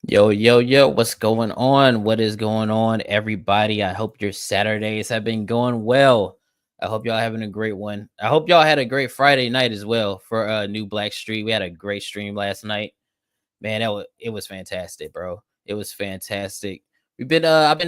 Yo, yo, yo, what's going on? What is going on, everybody? I hope your Saturdays have been going well. I hope y'all having a great one. I hope y'all had a great Friday night as well for New Black Street. We had a great stream last night. Man, it was fantastic, bro. It was fantastic. We've been I've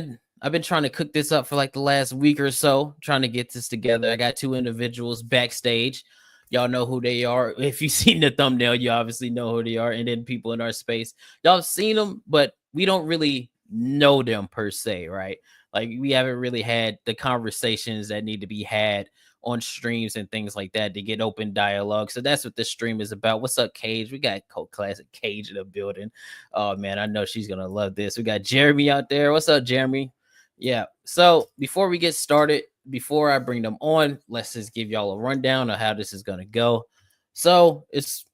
been trying to cook this up for like the last week or so, trying to get this together. I got two individuals backstage. Y'all know who they are. If you seen the thumbnail, you obviously know who they are. And then people in our space, y'all have seen them, but we don't really know them per se, right? Like we haven't really had the conversations that need to be had on streams and things like that to get open dialogue. So that's what this stream is about. What's up, Cage? We got Cult Classic Cage in the building. Oh man, I know she's gonna love this. We got Jeremy out there. What's up, Jeremy? Yeah. So before we get started, before I bring them on, let's just give y'all a rundown of how this is gonna go. So it's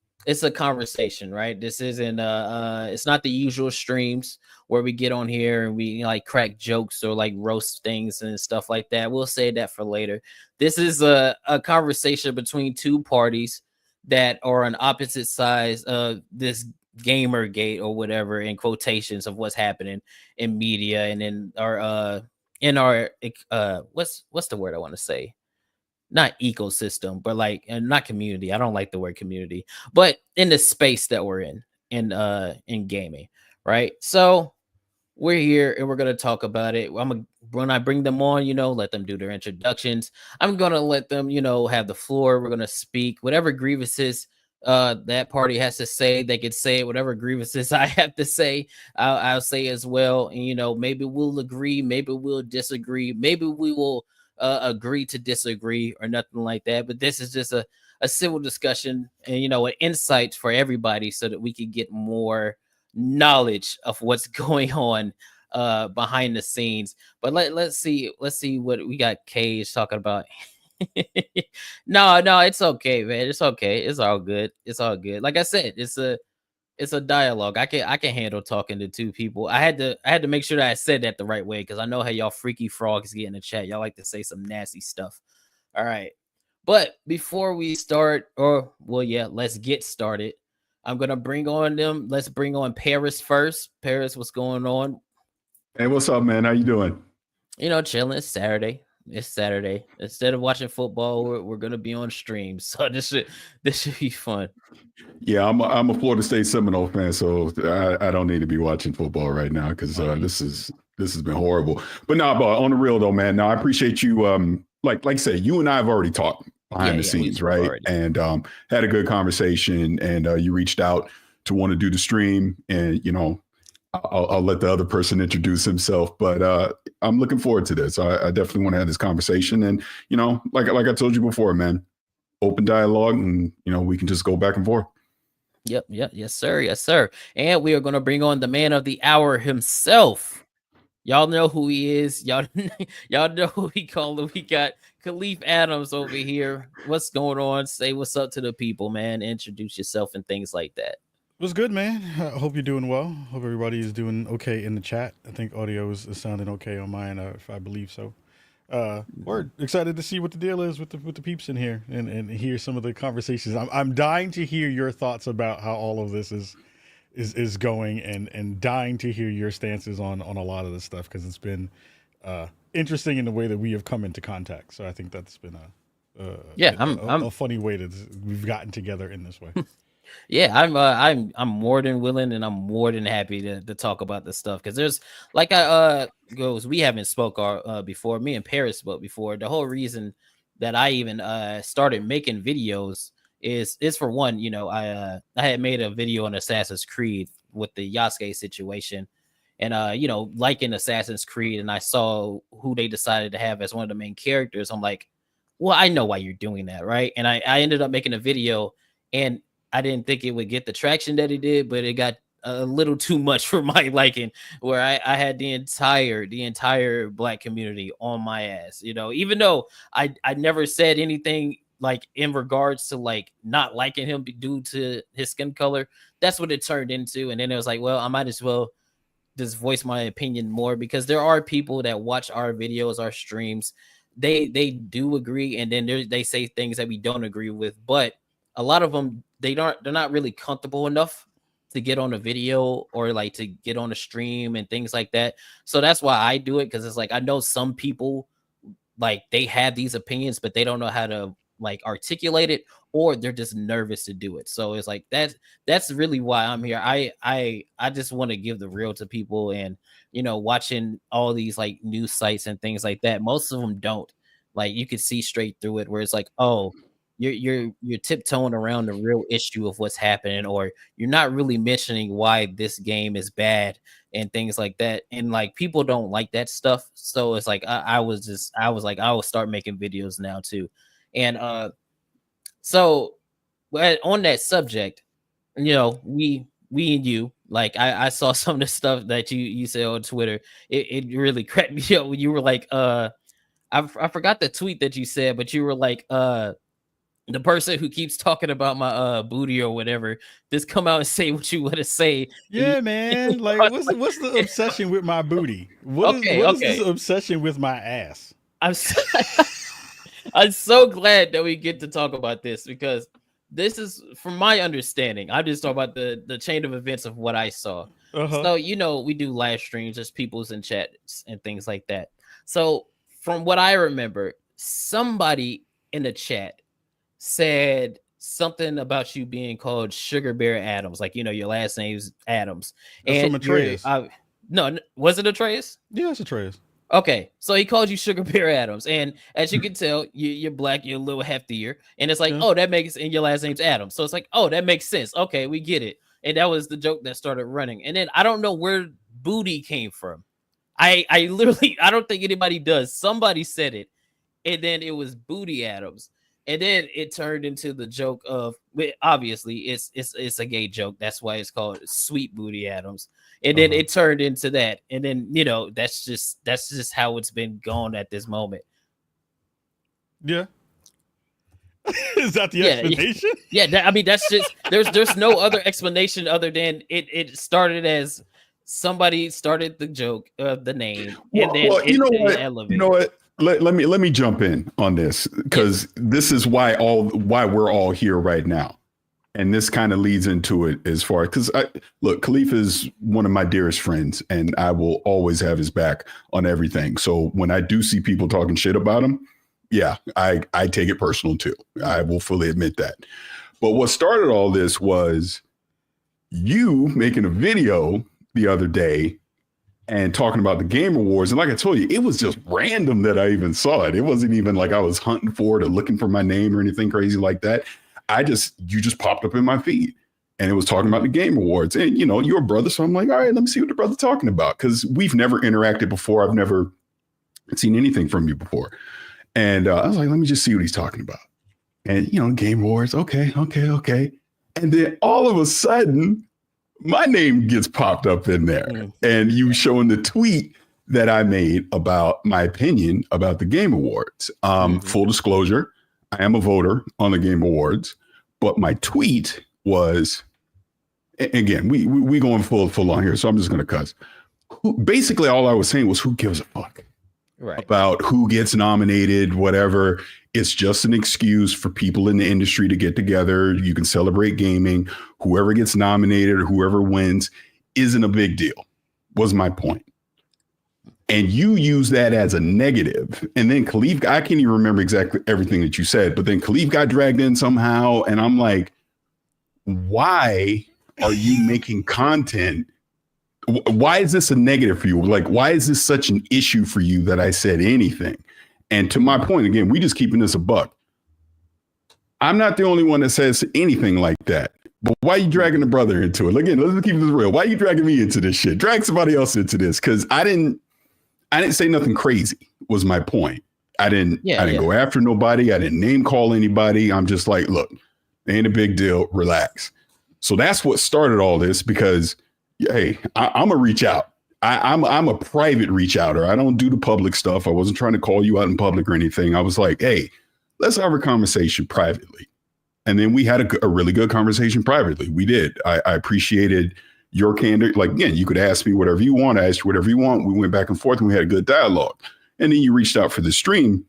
a conversation, right? This isn't it's not the usual streams where we get on here and we like crack jokes or like roast things and stuff like that. We'll save that for later. This is a conversation between two parties that are on opposite sides of this Gamergate or whatever in quotations of what's happening in media and in our what's the word I want to say? Not ecosystem, but like and not community. I don't like the word community, but in the space that we're in gaming, right? So we're here and we're gonna talk about it. When I bring them on, let them do their introductions. I'm gonna let them, have the floor. We're gonna speak whatever grievances that party has to say. They could say it. Whatever grievances I have to say, I'll say as well. And maybe we'll agree, maybe we'll disagree, maybe we will agree to disagree or nothing like that. But this is just a civil discussion and an insight for everybody so that we can get more knowledge of what's going on behind the scenes. But let's see what we got. Cage talking about. No, it's okay, man. It's okay. It's all good. It's all good. Like I said, it's a dialogue. I can handle talking to two people. I had to make sure that I said that the right way because I know how y'all freaky frogs get in the chat. Y'all like to say some nasty stuff. All right. But before we start, or well, yeah, let's get started. I'm gonna bring on them. Let's bring on Paris first. Paris, what's going on? Hey, what's up, man? How you doing? Chilling. It's Saturday. It's Saturday. Instead of watching football, we're gonna be on stream. So this should be fun. Yeah, I'm a Florida State Seminole fan, so I don't need to be watching football right now because this has been horrible. But no, but on the real though, man. Now I appreciate you. Like I said, you and I have already talked Yeah, behind the yeah, we scenes, spoke right? already. And had a good conversation, and you reached out to want to do the stream, and I'll let the other person introduce himself, but I'm looking forward to this. I definitely want to have this conversation, and like I told you before, man, open dialogue, and we can just go back and forth. Yep, yep, yes, sir, yes, sir. And we are gonna bring on the man of the hour himself. Y'all know who he is. Y'all, y'all know who we call him. We got Kahlief Adams over here. What's going on? Say what's up to the people, man. Introduce yourself and things like that. What's good, man? I hope you're doing well. Hope everybody is doing okay in the chat. I think audio is sounding okay on mine, if I believe so. We're excited to see what the deal is with the peeps in here and hear some of the conversations. I'm dying to hear your thoughts about how all of this is going and dying to hear your stances on a lot of this stuff because it's been interesting in the way that we have come into contact. So I think that's been Yeah, I'm a funny way that we've gotten together in this way. yeah, I'm more than willing and I'm more than happy to talk about this stuff because there's like I goes we haven't spoke before me and Paris spoke before. The whole reason that I even started making videos is for one, I had made a video on Assassin's Creed with the Yasuke situation and like in Assassin's Creed and I saw who they decided to have as one of the main characters. I'm like, well, I know why you're doing that, right? And I ended up making a video and I didn't think it would get the traction that it did, but it got a little too much for my liking. Where I had the entire black community on my ass. Even though I never said anything like in regards to like not liking him due to his skin color. That's what it turned into, and then it was like, well, I might as well just voice my opinion more because there are people that watch our videos, our streams. They do agree, and then they say things that we don't agree with, but a lot of them they're not really comfortable enough to get on a video or like to get on a stream and things like that. So that's why I do it, because it's like I know some people like they have these opinions, but they don't know how to like articulate it, or they're just nervous to do it. So it's like that's really why I'm here. I just want to give the real to people, and watching all these like news sites and things like that, most of them don't. Like you can see straight through it, where it's like, oh, you're tiptoeing around the real issue of what's happening, or you're not really mentioning why this game is bad and things like that. And like people don't like that stuff. So it's like I was like, I will start making videos now too. And so on that subject, we and you, like I saw some of the stuff that you said on Twitter. It really cracked me up when you were like, I forgot the tweet that you said, but you were like, the person who keeps talking about my booty or whatever, just come out and say what you want to say. Yeah, man. Like, what's the obsession with my booty? What is this obsession with my ass? I'm so glad that we get to talk about this, because this is, from my understanding, I'm just talking about the chain of events of what I saw. So, we do live streams, just people's in chats and things like that. So from what I remember, somebody in the chat said something about you being called Sugar Bear Adams, like your last name's Adams. That's and Atreus. No, was it Atreus? Yeah, it's Atreus. Okay, so he called you Sugar Bear Adams, and as you can tell, you're black, you're a little heftier, and it's like, oh, that makes, and your last name's Adams, so it's like, oh, that makes sense. Okay, we get it. And that was the joke that started running, and then I don't know where booty came from. I literally, I don't think anybody does. Somebody said it, and then it was Booty Adams. And then it turned into the joke of, obviously it's a gay joke. That's why it's called Sweet Booty Adams. And then it turned into that. And then, that's just how it's been going at this moment. Yeah. Is that the explanation? Yeah. I mean, that's just, there's no other explanation other than it started as somebody started the joke of the name. And then you know what? Let me jump in on this, because this is why we're all here right now, and this kind of leads into it as far, because Kahlief is one of my dearest friends, and I will always have his back on everything. So when I do see people talking shit about him, yeah, I take it personal too. I will fully admit that. But what started all this was you making a video the other day and talking about the Game Awards. And like I told you, it was just random that I even saw it. It wasn't even like I was hunting for it or looking for my name or anything crazy like that. You just popped up in my feed, and it was talking about the Game Awards. And, you're a brother. So I'm like, all right, let me see what the brother's talking about. Because we've never interacted before. I've never seen anything from you before. And I was like, let me just see what he's talking about. And, Game Awards. Okay. And then all of a sudden, my name gets popped up in there, and you showing the tweet that I made about my opinion about the Game Awards. Full disclosure, I am a voter on the Game Awards, but my tweet was, again, we going full on here, so I'm just going to cuss. Basically, all I was saying was, who gives a fuck about who gets nominated, whatever. It's just an excuse for people in the industry to get together. You can celebrate gaming. Whoever gets nominated or whoever wins isn't a big deal, was my point. And you use that as a negative. And then Kahlief, I can't even remember exactly everything that you said, but then Kahlief got dragged in somehow. And I'm like, why are you making content? Why is this a negative for you? Like, why is this such an issue for you that I said anything? And to my point, again, we just keeping this a buck. I'm not the only one that says anything like that. But why are you dragging the brother into it? Again, let's keep this real. Why are you dragging me into this shit? Drag somebody else into this, because I didn't say nothing crazy, was my point. I didn't go after nobody. I didn't name call anybody. I'm just like, look, ain't a big deal. Relax. So that's what started all this, because, hey, I'm a reach out. I'm a private reach outer. I don't do the public stuff. I wasn't trying to call you out in public or anything. I was like, hey, let's have a conversation privately. And then we had a really good conversation privately. We did. I appreciated your candor. Like, again, you could ask me whatever you want. I asked you whatever you want. We went back and forth and we had a good dialogue. And then you reached out for the stream,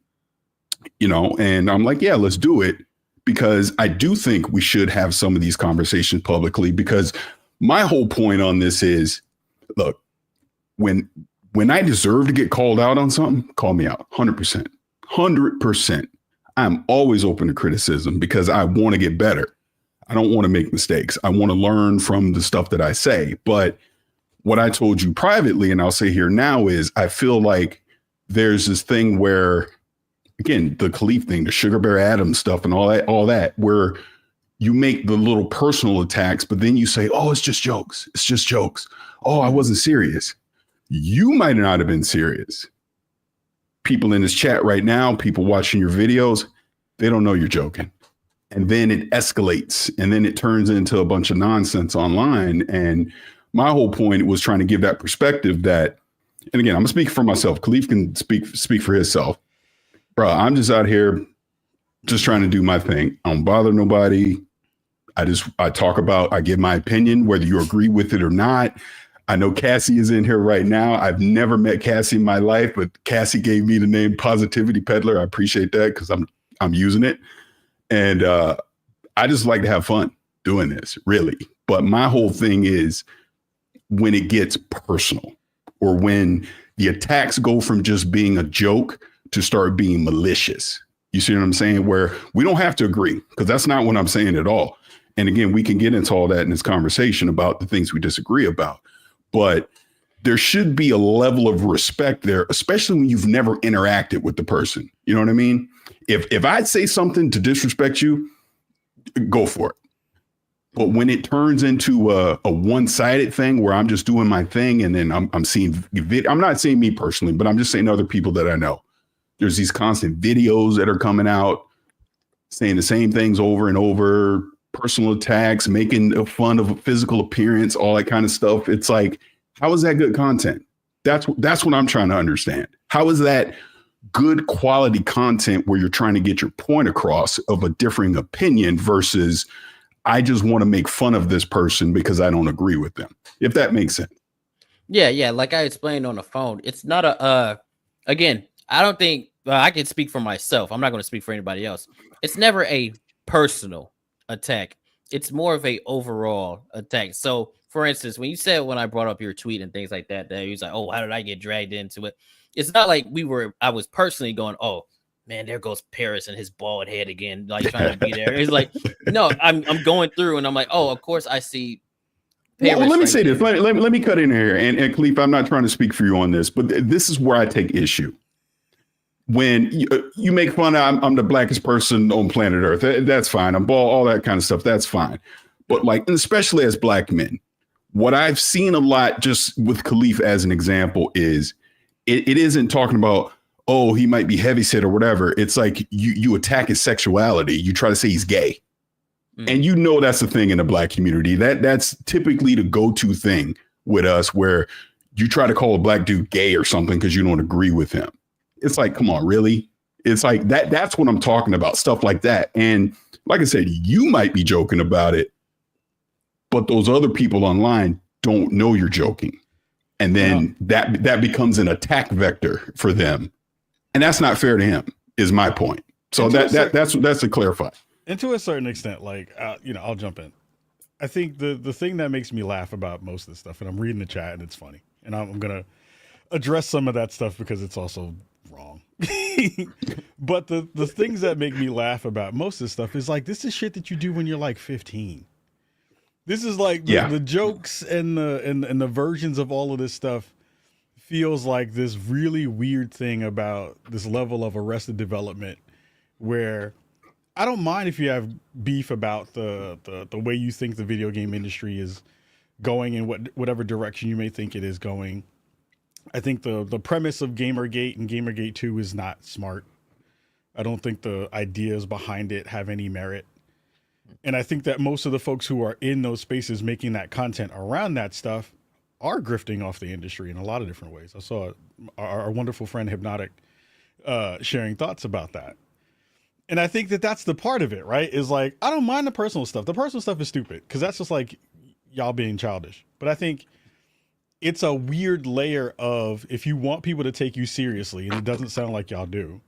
and I'm like, yeah, let's do it. Because I do think we should have some of these conversations publicly, because My whole point on this is, look, when I deserve to get called out on something, call me out 100%. 100%. I'm always open to criticism because I want to get better. I don't want to make mistakes. I want to learn from the stuff that I say. But what I told you privately, and I'll say here now, is I feel like there's this thing where, again, the Kahlief thing, the Sugar Bear Adams stuff and all that, where you make the little personal attacks, but then you say, oh, it's just jokes. It's just jokes. Oh, I wasn't serious. You might not have been serious. People in this chat right now, people watching your videos, they don't know you're joking. And then it escalates and then it turns into a bunch of nonsense online. And my whole point was trying to give that perspective that, and again, I'm gonna speak for myself. Kahlief can speak for himself. Bro, I'm just out here just trying to do my thing. I don't bother nobody. I talk about, I give my opinion, whether you agree with it or not. I know Cassie is in here right now. I've never met Cassie in my life, but Cassie gave me the name Positivity Peddler. I appreciate that because I'm using it. And I just like to have fun doing this, really. But my whole thing is when it gets personal or when the attacks go from just being a joke to start being malicious. You see what I'm saying? Where we don't have to agree, because that's not what I'm saying at all. And again, we can get into all that in this conversation about the things we disagree about. But there should be a level of respect there, especially when you've never interacted with the person. You know what I mean? If I'd say something to disrespect you, go for it. But when it turns into a one-sided thing where I'm just doing my thing and then I'm seeing, I'm not saying me personally, but I'm just saying other people that I know. There's these constant videos that are coming out saying the same things over and over, personal attacks, making fun of a physical appearance, all that kind of stuff. It's like, how is that good content? That's what I'm trying to understand. How is that good quality content where you're trying to get your point across of a differing opinion versus I just want to make fun of this person because I don't agree with them, if that makes sense. Yeah. Like I explained on the phone, it's not again, I don't think I can speak for myself. I'm not going to speak for anybody else. It's never a personal attack. It's more of a overall attack. So for instance, when you said, when I brought up your tweet and things like that, he was like, oh, how did I get dragged into it? It's not like I was personally going, oh man, there goes Parris and his bald head again, like trying to be there. It's like, no, I'm going through and I'm like, oh, of course I see. Well, let me say this. Let me cut in here. And Kahlief, I'm not trying to speak for you on this, but this is where I take issue. When you make fun of, I'm the blackest person on planet Earth. That's fine. I'm bald, all that kind of stuff. That's fine. But like, especially as black men, what I've seen a lot just with Kahlief as an example is it isn't talking about, oh, he might be heavyset or whatever. It's like you attack his sexuality. You try to say he's gay. And you know that's the thing in the black community. That's typically the go-to thing with us, where you try to call a black dude gay or something because you don't agree with him. It's like, come on, really? It's like that's what I'm talking about, stuff like that. And like I said, you might be joking about it, but those other people online don't know you're joking. And then that becomes an attack vector for them. And that's not fair to him, is my point. So that's to clarify. And to a certain extent, like, I'll jump in. I think the thing that makes me laugh about most of this stuff, and I'm reading the chat and it's funny, and I'm going to address some of that stuff because it's also wrong. But the things that make me laugh about most of this stuff is like, this is shit that you do when you're like 15. This is like the jokes and the versions of all of this stuff feels like this really weird thing about this level of arrested development, where I don't mind if you have beef about the way you think the video game industry is going in whatever direction you may think it is going. I think the premise of Gamergate and Gamergate 2 is not smart. I don't think the ideas behind it have any merit. And I think that most of the folks who are in those spaces making that content around that stuff are grifting off the industry in a lot of different ways. I saw our wonderful friend Hypnotic sharing thoughts about that. And I think that that's the part of it, right? Is like, I don't mind the personal stuff. The personal stuff is stupid because that's just like y'all being childish. But I think it's a weird layer of, if you want people to take you seriously, and it doesn't sound like y'all do,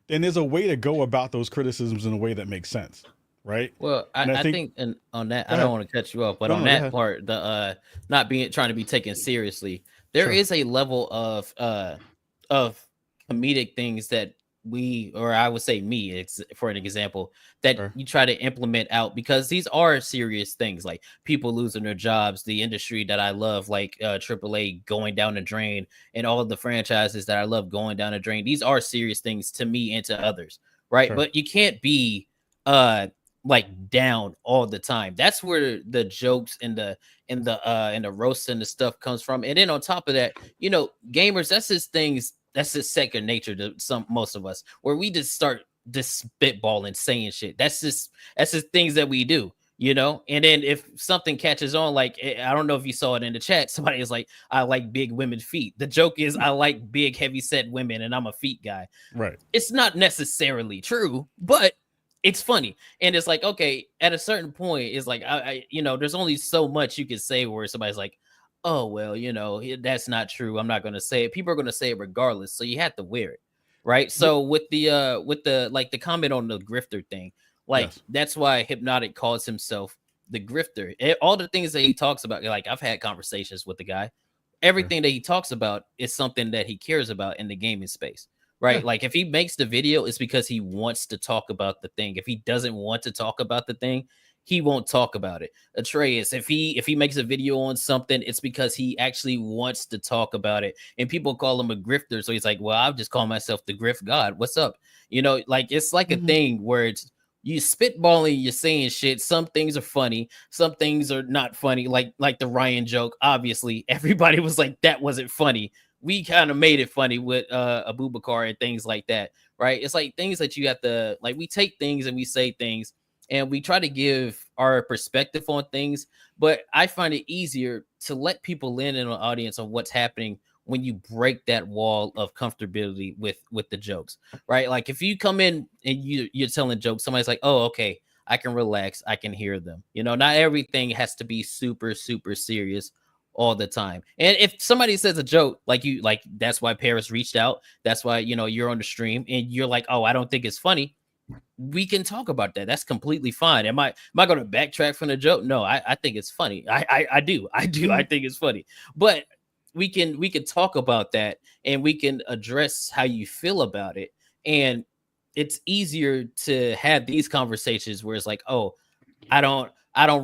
then there's a way to go about those criticisms in a way that makes sense. right? Well, And I I think, think, and on that, go I don't ahead. want to cut you off, but No, on no, go that ahead. part, the not being trying to be taken seriously, there Sure. is a level of comedic things that we, or I would say me, for an example, that Sure. you try to implement out, because these are serious things, like people losing their jobs, the industry that I love, like AAA going down the drain, and all of the franchises that I love going down the drain. These are serious things to me and to others, right? Sure. But you can't be uh like down all the time. That's where the jokes and the roast and the stuff comes from. And then on top of that, gamers, that's his second nature to most of us, where we just start just spitballing, saying shit. That's just things that we do. And then if something catches on, like, I don't know if you saw it in the chat, somebody is like, I like big women feet. The joke is, I like big heavy set women and I'm a feet guy. Right. It's not necessarily true, but it's funny. And it's like, okay, at a certain point, it's like, there's only so much you can say where somebody's like, oh, well, that's not true, I'm not going to say it. People are going to say it regardless, so you have to wear it, right? So with the like the comment on the grifter thing, like, Yes. that's why Hypnotic calls himself the grifter. All the things that he talks about, like, I've had conversations with the guy. Everything that he talks about is something that he cares about in the gaming space, right? Yeah. Like, if he makes the video, it's because he wants to talk about the thing. If he doesn't want to talk about the thing, he won't talk about it. Atreus, if he makes a video on something, it's because he actually wants to talk about it. And people call him a grifter, so he's like, well, I'll just call myself the grift god. What's up? Like, it's like a thing where it's you spitballing, you're saying shit. Some things are funny, some things are not funny. Like the Ryan joke. Obviously, everybody was like, that wasn't funny. We kind of made it funny with Abubakar and things like that, right? It's like things that you have to, like, we take things and we say things and we try to give our perspective on things, but I find it easier to let people in an audience on what's happening when you break that wall of comfortability with the jokes, right? Like, if you come in and you're telling jokes, somebody's like, oh, okay, I can relax, I can hear them. Not everything has to be super, super serious all the time. And if somebody says a joke, like that's why Parris reached out, that's why you're on the stream and you're like, oh, I don't think it's funny, we can talk about that. That's completely fine. Am I going to backtrack from the joke? No, I think it's funny. I do. I think it's funny. But we can talk about that and we can address how you feel about it. And it's easier to have these conversations where it's like, oh, I don't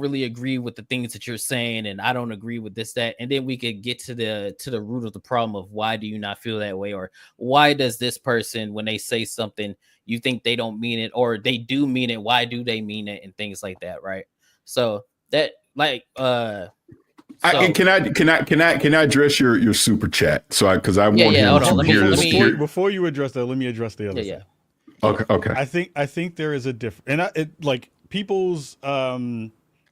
really agree with the things that you're saying, and I don't agree with this, that, and then we could get to the root of the problem of why do you not feel that way, or why does this person, when they say something, you think they don't mean it, or they do mean it, why do they mean it, and things like that, right? So that, like, can I address your super chat? So because I want hold him on, to hear let this. me Before you address that, let me address the other thing. Okay. I think there is a difference, and like people's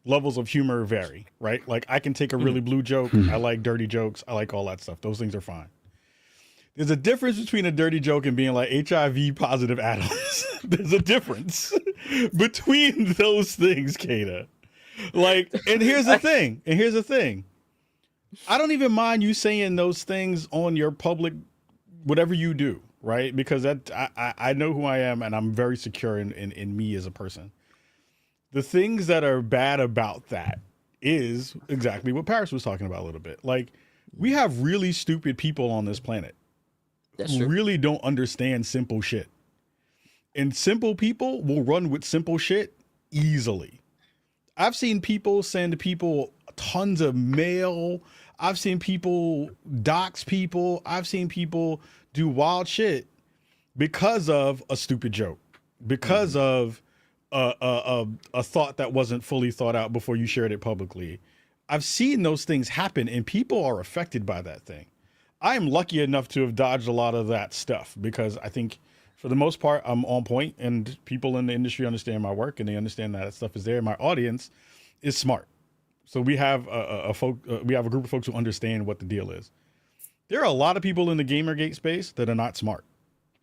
levels of humor vary, right? Like, I can take a really blue joke. I like dirty jokes. I like all that stuff. Those things are fine. There's a difference between a dirty joke and being like HIV positive Adams. There's a difference between those things, Kaida. Like, and here's the thing. I don't even mind you saying those things on your public, whatever you do, right? Because I know who I am and I'm very secure in me as a person. The things that are bad about that is exactly what Parris was talking about a little bit. Like, we have really stupid people on this planet who really don't understand simple shit. And simple people will run with simple shit easily. I've seen people send people tons of mail. I've seen people dox people. I've seen people do wild shit because of a stupid joke, because of a thought that wasn't fully thought out before you shared it publicly. I've seen those things happen, and people are affected by that thing. I am lucky enough to have dodged a lot of that stuff because I think, for the most part, I'm on point, and people in the industry understand my work, and they understand that stuff is there. My audience is smart, so we have a group of folks who understand what the deal is. There are a lot of people in the Gamergate space that are not smart.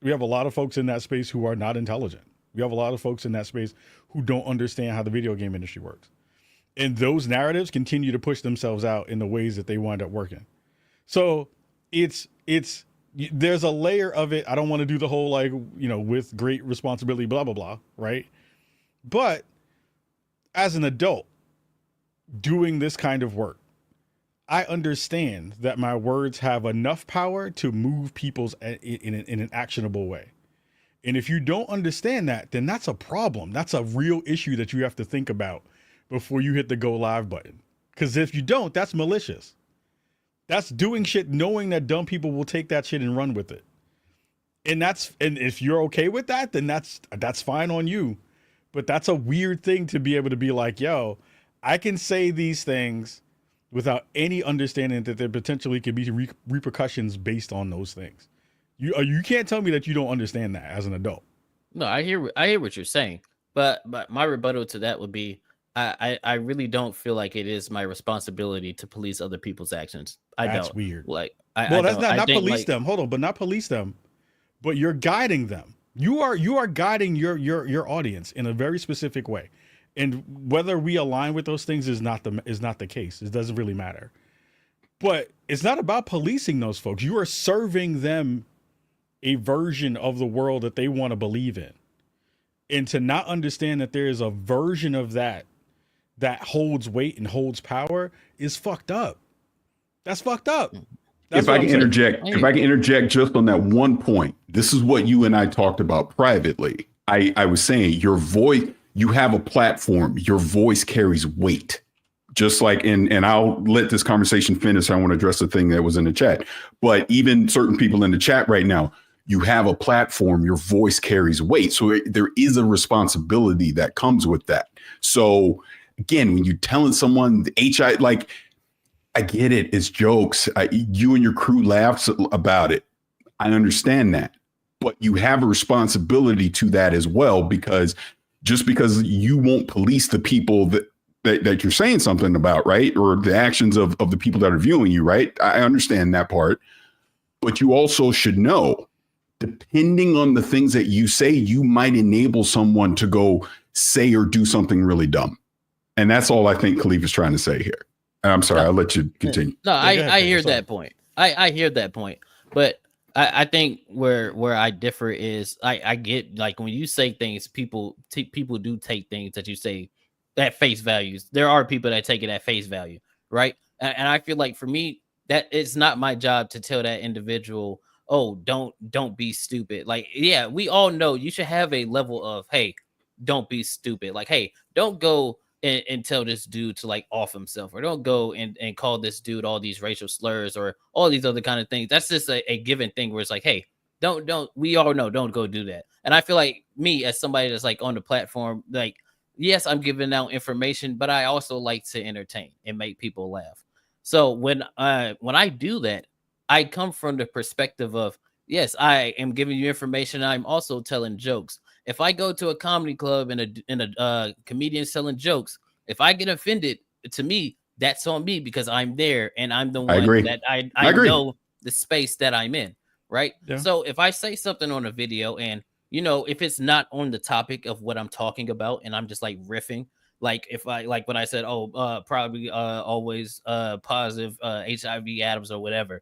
We have a lot of folks in that space who are not intelligent. We have a lot of folks in that space who don't understand how the video game industry works. And those narratives continue to push themselves out in the ways that they wind up working. So there's a layer of it. I don't want to do the whole, like, with great responsibility, blah, blah, blah, right? But as an adult doing this kind of work, I understand that my words have enough power to move people's in an actionable way. And if you don't understand that, then that's a problem. That's a real issue that you have to think about before you hit the go live button. Because if you don't, that's malicious. That's doing shit knowing that dumb people will take that shit and run with it. And if you're okay with that, then that's fine on you. But that's a weird thing to be able to be like, yo, I can say these things without any understanding that there potentially could be repercussions based on those things. You can't tell me that you don't understand that as an adult. No, I hear what you're saying, but my rebuttal to that would be, I really don't feel like it is my responsibility to police other people's actions. That's don't. weird. Like, that's not think, police them. Hold on, but not police them. But you're guiding them. You are guiding your audience in a very specific way. And whether we align with those things is not the case. It doesn't really matter. But it's not about policing those folks. You are serving them a version of the world that they want to believe in. And to not understand that there is a version of that holds weight and holds power is fucked up. That's fucked up. If I can interject just on that one point, this is what you and I talked about privately. I was saying your voice, you have a platform, your voice carries weight. Just like and I'll let this conversation finish. I want to address the thing that was in the chat. But even certain people in the chat right now, you have a platform, your voice carries weight. So there is a responsibility that comes with that. So again, when you're telling someone the like, I get it. It's jokes. You and your crew laughs about it. I understand that. But you have a responsibility to that as well, because just because you won't police the people that you're saying something about, right? Or the actions of the people that are viewing you, right? I understand that part. But you also should know, depending on the things that you say, you might enable someone to go say or do something really dumb. And that's all I think Kahlief is trying to say here. I'm sorry, I'll let you continue. No, I hear that point. I hear that point. But I think where I differ is I get, like, when you say things, people do take things that you say at face values. There are people that take it at face value, right? And I feel like for me, that it's not my job to tell that individual, oh, don't be stupid. Like, yeah, we all know you should have a level of, hey, don't be stupid. Like, hey, don't go and tell this dude to like off himself, or don't go and call this dude all these racial slurs or all these other kind of things. That's just a given thing where it's like, hey, don't, we all know, don't go do that. And I feel like me as somebody that's like on the platform, like, yes, I'm giving out information, but I also like to entertain and make people laugh. So when I do that, I come from the perspective of, yes, I am giving you information. I'm also telling jokes. If I go to a comedy club and a comedian selling jokes, if I get offended, to me, that's on me, because I'm there and I'm the one that I know the space that I'm in, right? Yeah. So if I say something on a video and, you know, if it's not on the topic of what I'm talking about and I'm just like riffing, like if I, like when I said, probably always positive HIV Adams or whatever,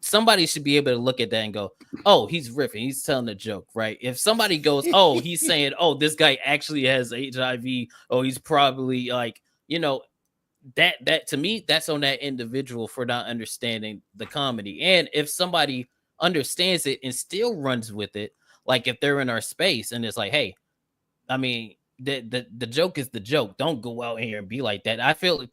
somebody should be able to look at that and go, oh, he's riffing, he's telling a joke, right? If somebody goes, oh, he's saying, oh, this guy actually has HIV, oh, he's probably like, you know, that to me, that's on that individual for not understanding the comedy. And if somebody understands it and still runs with it, like if they're in our space and it's like, hey, I mean, the joke is the joke. Don't go out here and be like that. I feel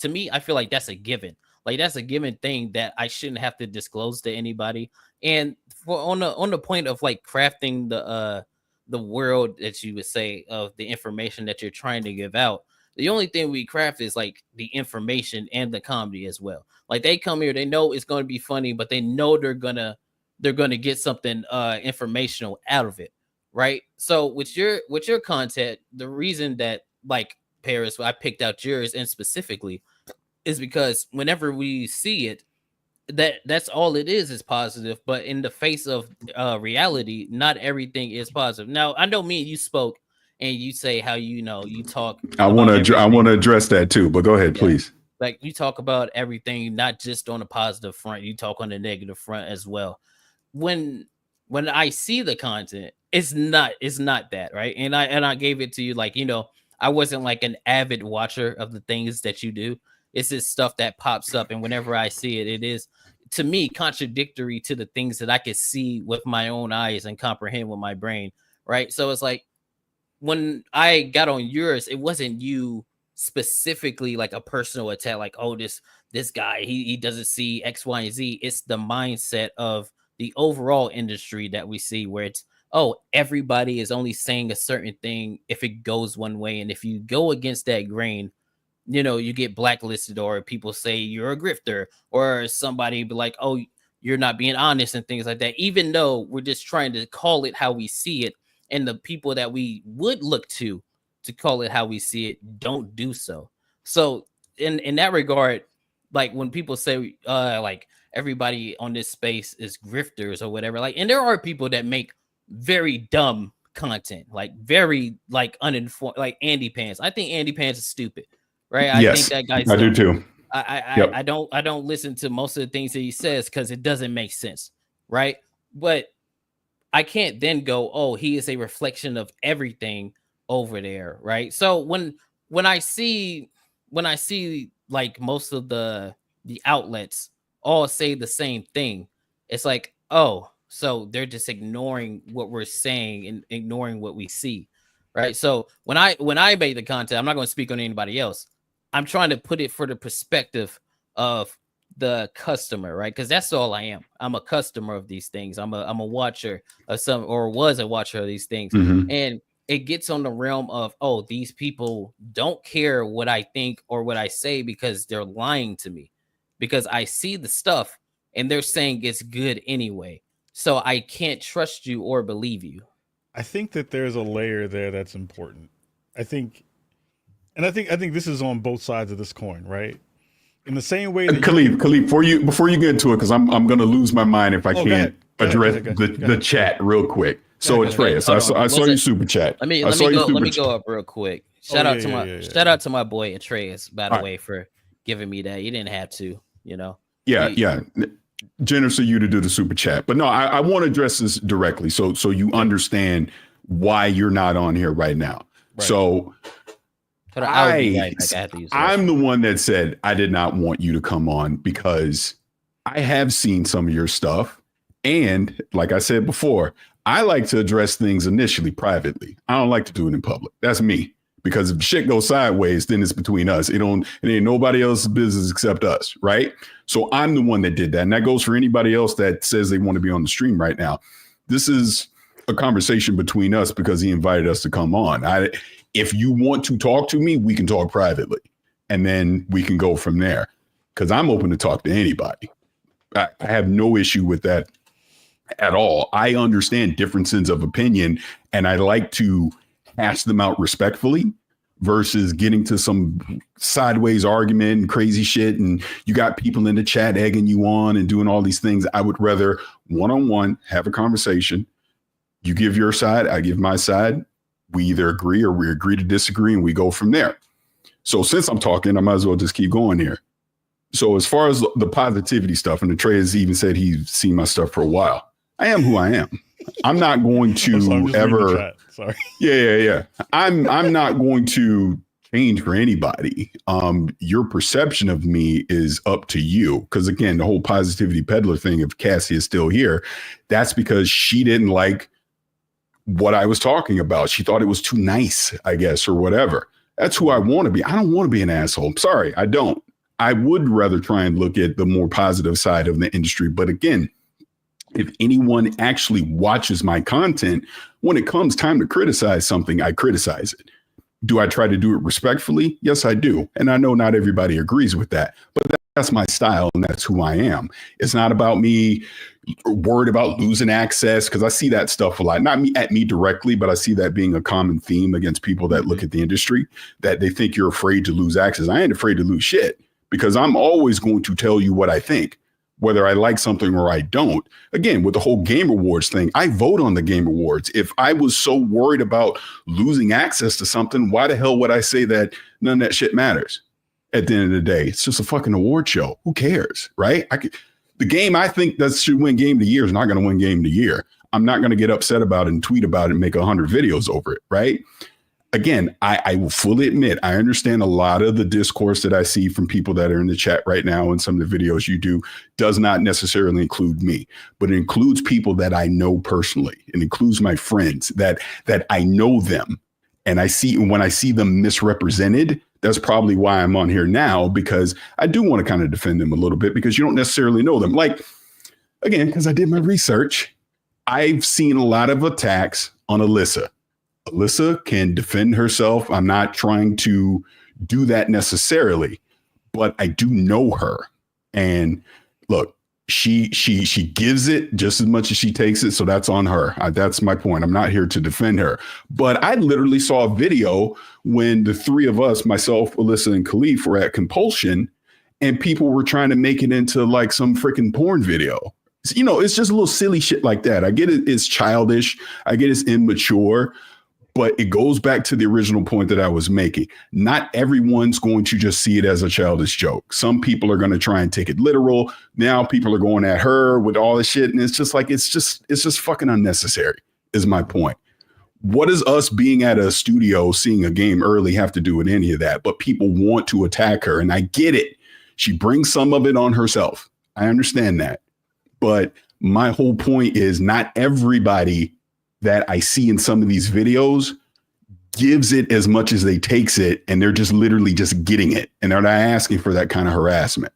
like that's a given. Like that's a given thing that I shouldn't have to disclose to anybody. And for on the point of like crafting the world that you would say of the information that you're trying to give out, the only thing we craft is like the information and the comedy as well. Like they come here, they know it's going to be funny, but they know they're gonna get something informational out of it, right? So with your content, the reason that like Parris, I picked out yours and specifically is because whenever we see it, that's all it is positive. But in the face of reality, not everything is positive. Now, I know me and you spoke, and you say how you talk. I want to address that too, but go ahead, please. Like you talk about everything, not just on the positive front. You talk on the negative front as well. When I see the content, it's not that, right? And I gave it to you like, I wasn't like an avid watcher of the things that you do. It's this stuff that pops up, and whenever I see it, it is to me contradictory to the things that I could see with my own eyes and comprehend with my brain, right? So it's like when I got on yours, it wasn't you specifically like a personal attack, like, oh, this guy, he doesn't see X, Y, and Z. It's the mindset of the overall industry that we see where it's, oh, everybody is only saying a certain thing if it goes one way. And if you go against that grain, you get blacklisted, or people say you're a grifter, or somebody be like, oh, you're not being honest and things like that, even though we're just trying to call it how we see it. And the people that we would look to call it how we see it don't do so. So in that regard, like when people say like everybody on this space is grifters or whatever, like, and there are people that make very dumb content, like very like uninformed, like Andy Pants. I think Andy Pants is stupid, right? I think that guy's I do dumb. too. I don't listen to most of the things that he says because it doesn't make sense, right? But I can't then go, oh, he is a reflection of everything over there, right? So when I see like most of the outlets all say the same thing, it's like, oh, so they're just ignoring what we're saying and ignoring what we see, right? So when I make the content, I'm not going to speak on anybody else. I'm trying to put it for the perspective of the customer, right? Because that's all I am. I'm a customer of these things. I'm a watcher of some, or was a watcher of these things. And it gets on the realm of, oh, these people don't care what I think or what I say because they're lying to me, because I see the stuff and they're saying it's good anyway. So I can't trust you or believe you. I think that there's a layer there that's important. I think this is on both sides of this coin, right? In the same way that Kahlief, before you get into it, because I'm going to lose my mind if I can't address the chat real quick. So Atreus, I saw your super chat. Let me go up real quick. Shout out to my boy Atreus, by the way, for giving me that. You didn't have to, Yeah. Generous of you to do the super chat. But no, I want to address this directly so you understand why you're not on here right now. Right. So I'm the one that said I did not want you to come on because I have seen some of your stuff. And like I said before, I like to address things initially privately. I don't like to do it in public. That's me. Because if shit goes sideways, then it's between us. It ain't nobody else's business except us, right? So I'm the one that did that. And that goes for anybody else that says they want to be on the stream right now. This is a conversation between us because he invited us to come on. If you want to talk to me, we can talk privately. And then we can go from there. Because I'm open to talk to anybody. I have no issue with that at all. I understand differences of opinion, and I like to hash them out respectfully versus getting to some sideways argument and crazy shit. And you got people in the chat egging you on and doing all these things. I would rather one-on-one have a conversation. You give your side, I give my side. We either agree or we agree to disagree, and we go from there. So since I'm talking, I might as well just keep going here. So as far as the positivity stuff, and Atreus even said he's seen my stuff for a while. I am who I am. I'm not going to ever. Sorry. Yeah. I'm not going to change for anybody. Your perception of me is up to you. Because again, the whole positivity peddler thing, if Cassie is still here, that's because she didn't like what I was talking about. She thought it was too nice, I guess, or whatever. That's who I want to be. I don't want to be an asshole. Sorry, I don't. I would rather try and look at the more positive side of the industry. But again, if anyone actually watches my content, when it comes time to criticize something, I criticize it. Do I try to do it respectfully? Yes, I do. And I know not everybody agrees with that, but that's my style and that's who I am. It's not about me worried about losing access, because I see that stuff a lot. Not at me directly, but I see that being a common theme against people that look at the industry, that they think you're afraid to lose access. I ain't afraid to lose shit, because I'm always going to tell you what I think, whether I like something or I don't. Again, with the whole Game Awards thing, I vote on the Game Awards. If I was so worried about losing access to something, why the hell would I say that none of that shit matters? At the end of the day, it's just a fucking award show. Who cares, right? The game I think that should win Game of the Year is not going to win Game of the Year. I'm not going to get upset about it and tweet about it and make 100 videos over it, right? again, I will fully admit, I understand a lot of the discourse that I see from people that are in the chat right now and some of the videos you do does not necessarily include me, but it includes people that I know personally. It includes my friends that I know them. And when I see them misrepresented, that's probably why I'm on here now, because I do want to kind of defend them a little bit, because you don't necessarily know them. Like, again, because I did my research, I've seen a lot of attacks on Alyssa. Alyssa can defend herself. I'm not trying to do that necessarily, but I do know her. And look, she gives it just as much as she takes it. So that's on her. That's my point. I'm not here to defend her. But I literally saw a video when the three of us, myself, Alyssa, and Kahlief, were at Compulsion, and people were trying to make it into like some freaking porn video. You know, it's just a little silly shit like that. I get it. It's childish. I get it's immature. But it goes back to the original point that I was making. Not everyone's going to just see it as a childish joke. Some people are going to try and take it literal. Now people are going at her with all this shit. And it's just like, it's just fucking unnecessary is my point. What does us being at a studio, seeing a game early have to do with any of that? But people want to attack her. And I get it. She brings some of it on herself. I understand that. But my whole point is not everybody that I see in some of these videos gives it as much as they takes it, and they're just literally just getting it, and they're not asking for that kind of harassment.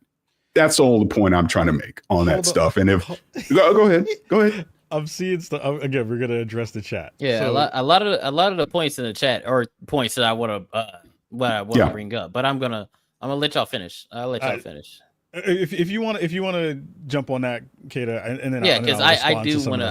That's all the point I'm trying to make on that stuff. And if go ahead. I'm seeing stuff again. We're gonna address the chat. Yeah, so, a lot of the points in the chat are points that I want to bring up, but I'm gonna let y'all finish. I'll let y'all finish. If you want to jump on that, Kaida, and then because I do want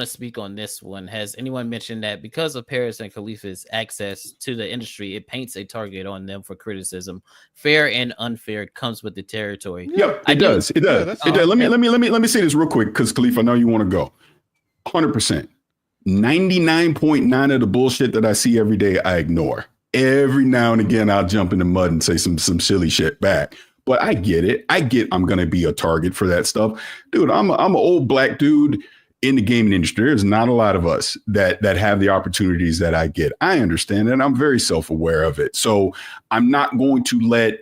to speak on this one. Has anyone mentioned that because of Parris and Kahlief's access to the industry, it paints a target on them for criticism? Fair and unfair comes with the territory. Yep, it does. It does. Let me say this real quick, because Kahlief, I know you want to go. 100%. 99.9 of the bullshit that I see every day, I ignore. Every now and again, I'll jump in the mud and say some silly shit back. But I get it. I'm going to be a target for that stuff. Dude, I'm an old black dude in the gaming industry. There's not a lot of us that have the opportunities that I get. I understand it, and I'm very self-aware of it. So I'm not going to let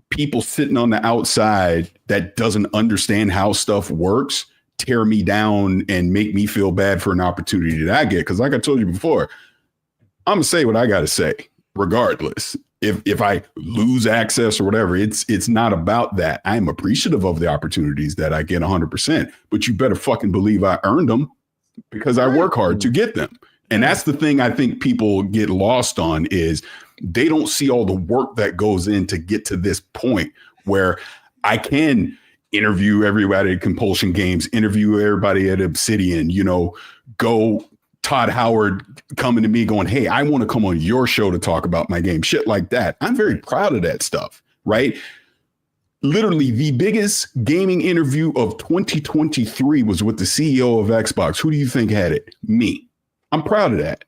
people sitting on the outside that doesn't understand how stuff works tear me down and make me feel bad for an opportunity that I get. Because like I told you before, I'm going to say what I got to say. Regardless, if I lose access or whatever, it's not about that. I'm appreciative of the opportunities that I get 100%, but you better fucking believe I earned them because I work hard to get them. And that's the thing I think people get lost on, is they don't see all the work that goes in to get to this point where I can interview everybody at Compulsion Games, interview everybody at Obsidian, go Todd Howard coming to me going, hey, I want to come on your show to talk about my game, shit like that. I'm very proud of that stuff, right? Literally the biggest gaming interview of 2023 was with the CEO of Xbox. Who do you think had it? Me. I'm proud of that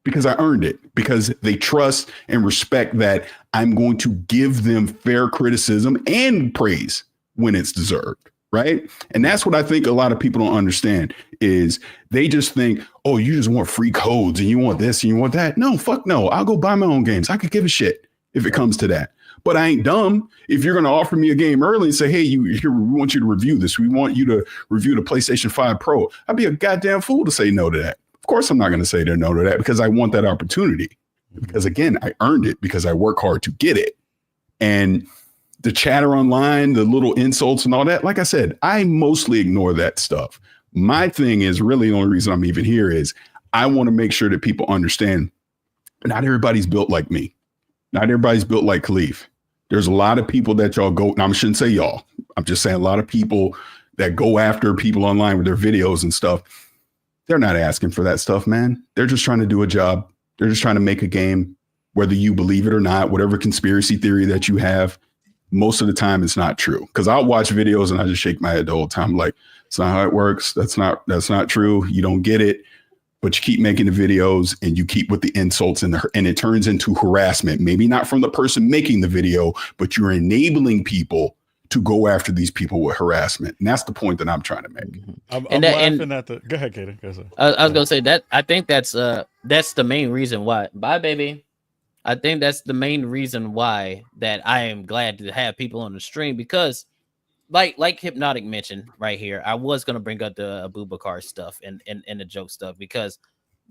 because I earned it, because they trust and respect that I'm going to give them fair criticism and praise when it's deserved. Right. And that's what I think a lot of people don't understand, is they just think, oh, you just want free codes and you want this and you want that. No, fuck no. I'll go buy my own games. I could give a shit if it comes to that. But I ain't dumb. If you're going to offer me a game early and say, hey, we want you to review this. We want you to review the PlayStation 5 Pro. I'd be a goddamn fool to say no to that. Of course, I'm not going to say no to that, because I want that opportunity. Because, again, I earned it because I work hard to get it. And the chatter online, the little insults and all that, like I said, I mostly ignore that stuff. My thing is, really the only reason I'm even here is I want to make sure that people understand not everybody's built like me. Not everybody's built like Kahlief. There's a lot of people that y'all go, and I shouldn't say y'all, I'm just saying a lot of people that go after people online with their videos and stuff. They're not asking for that stuff, man. They're just trying to do a job. They're just trying to make a game, whether you believe it or not, whatever conspiracy theory that you have. Most of the time it's not true, because I'll watch videos and I just shake my head the whole time. Like, it's not how it works. That's not true. You don't get it, but you keep making the videos and you keep with the insults and it turns into harassment. Maybe not from the person making the video, but you're enabling people to go after these people with harassment. And that's the point that I'm trying to make. I'm laughing at the. Go ahead, Kaida. I was gonna say that I think that's the main reason why. Bye, baby. I think that's the main reason why that I am glad to have people on the stream, because like Hypnotic mentioned right here, I was gonna bring up the Abubakar stuff and the joke stuff, because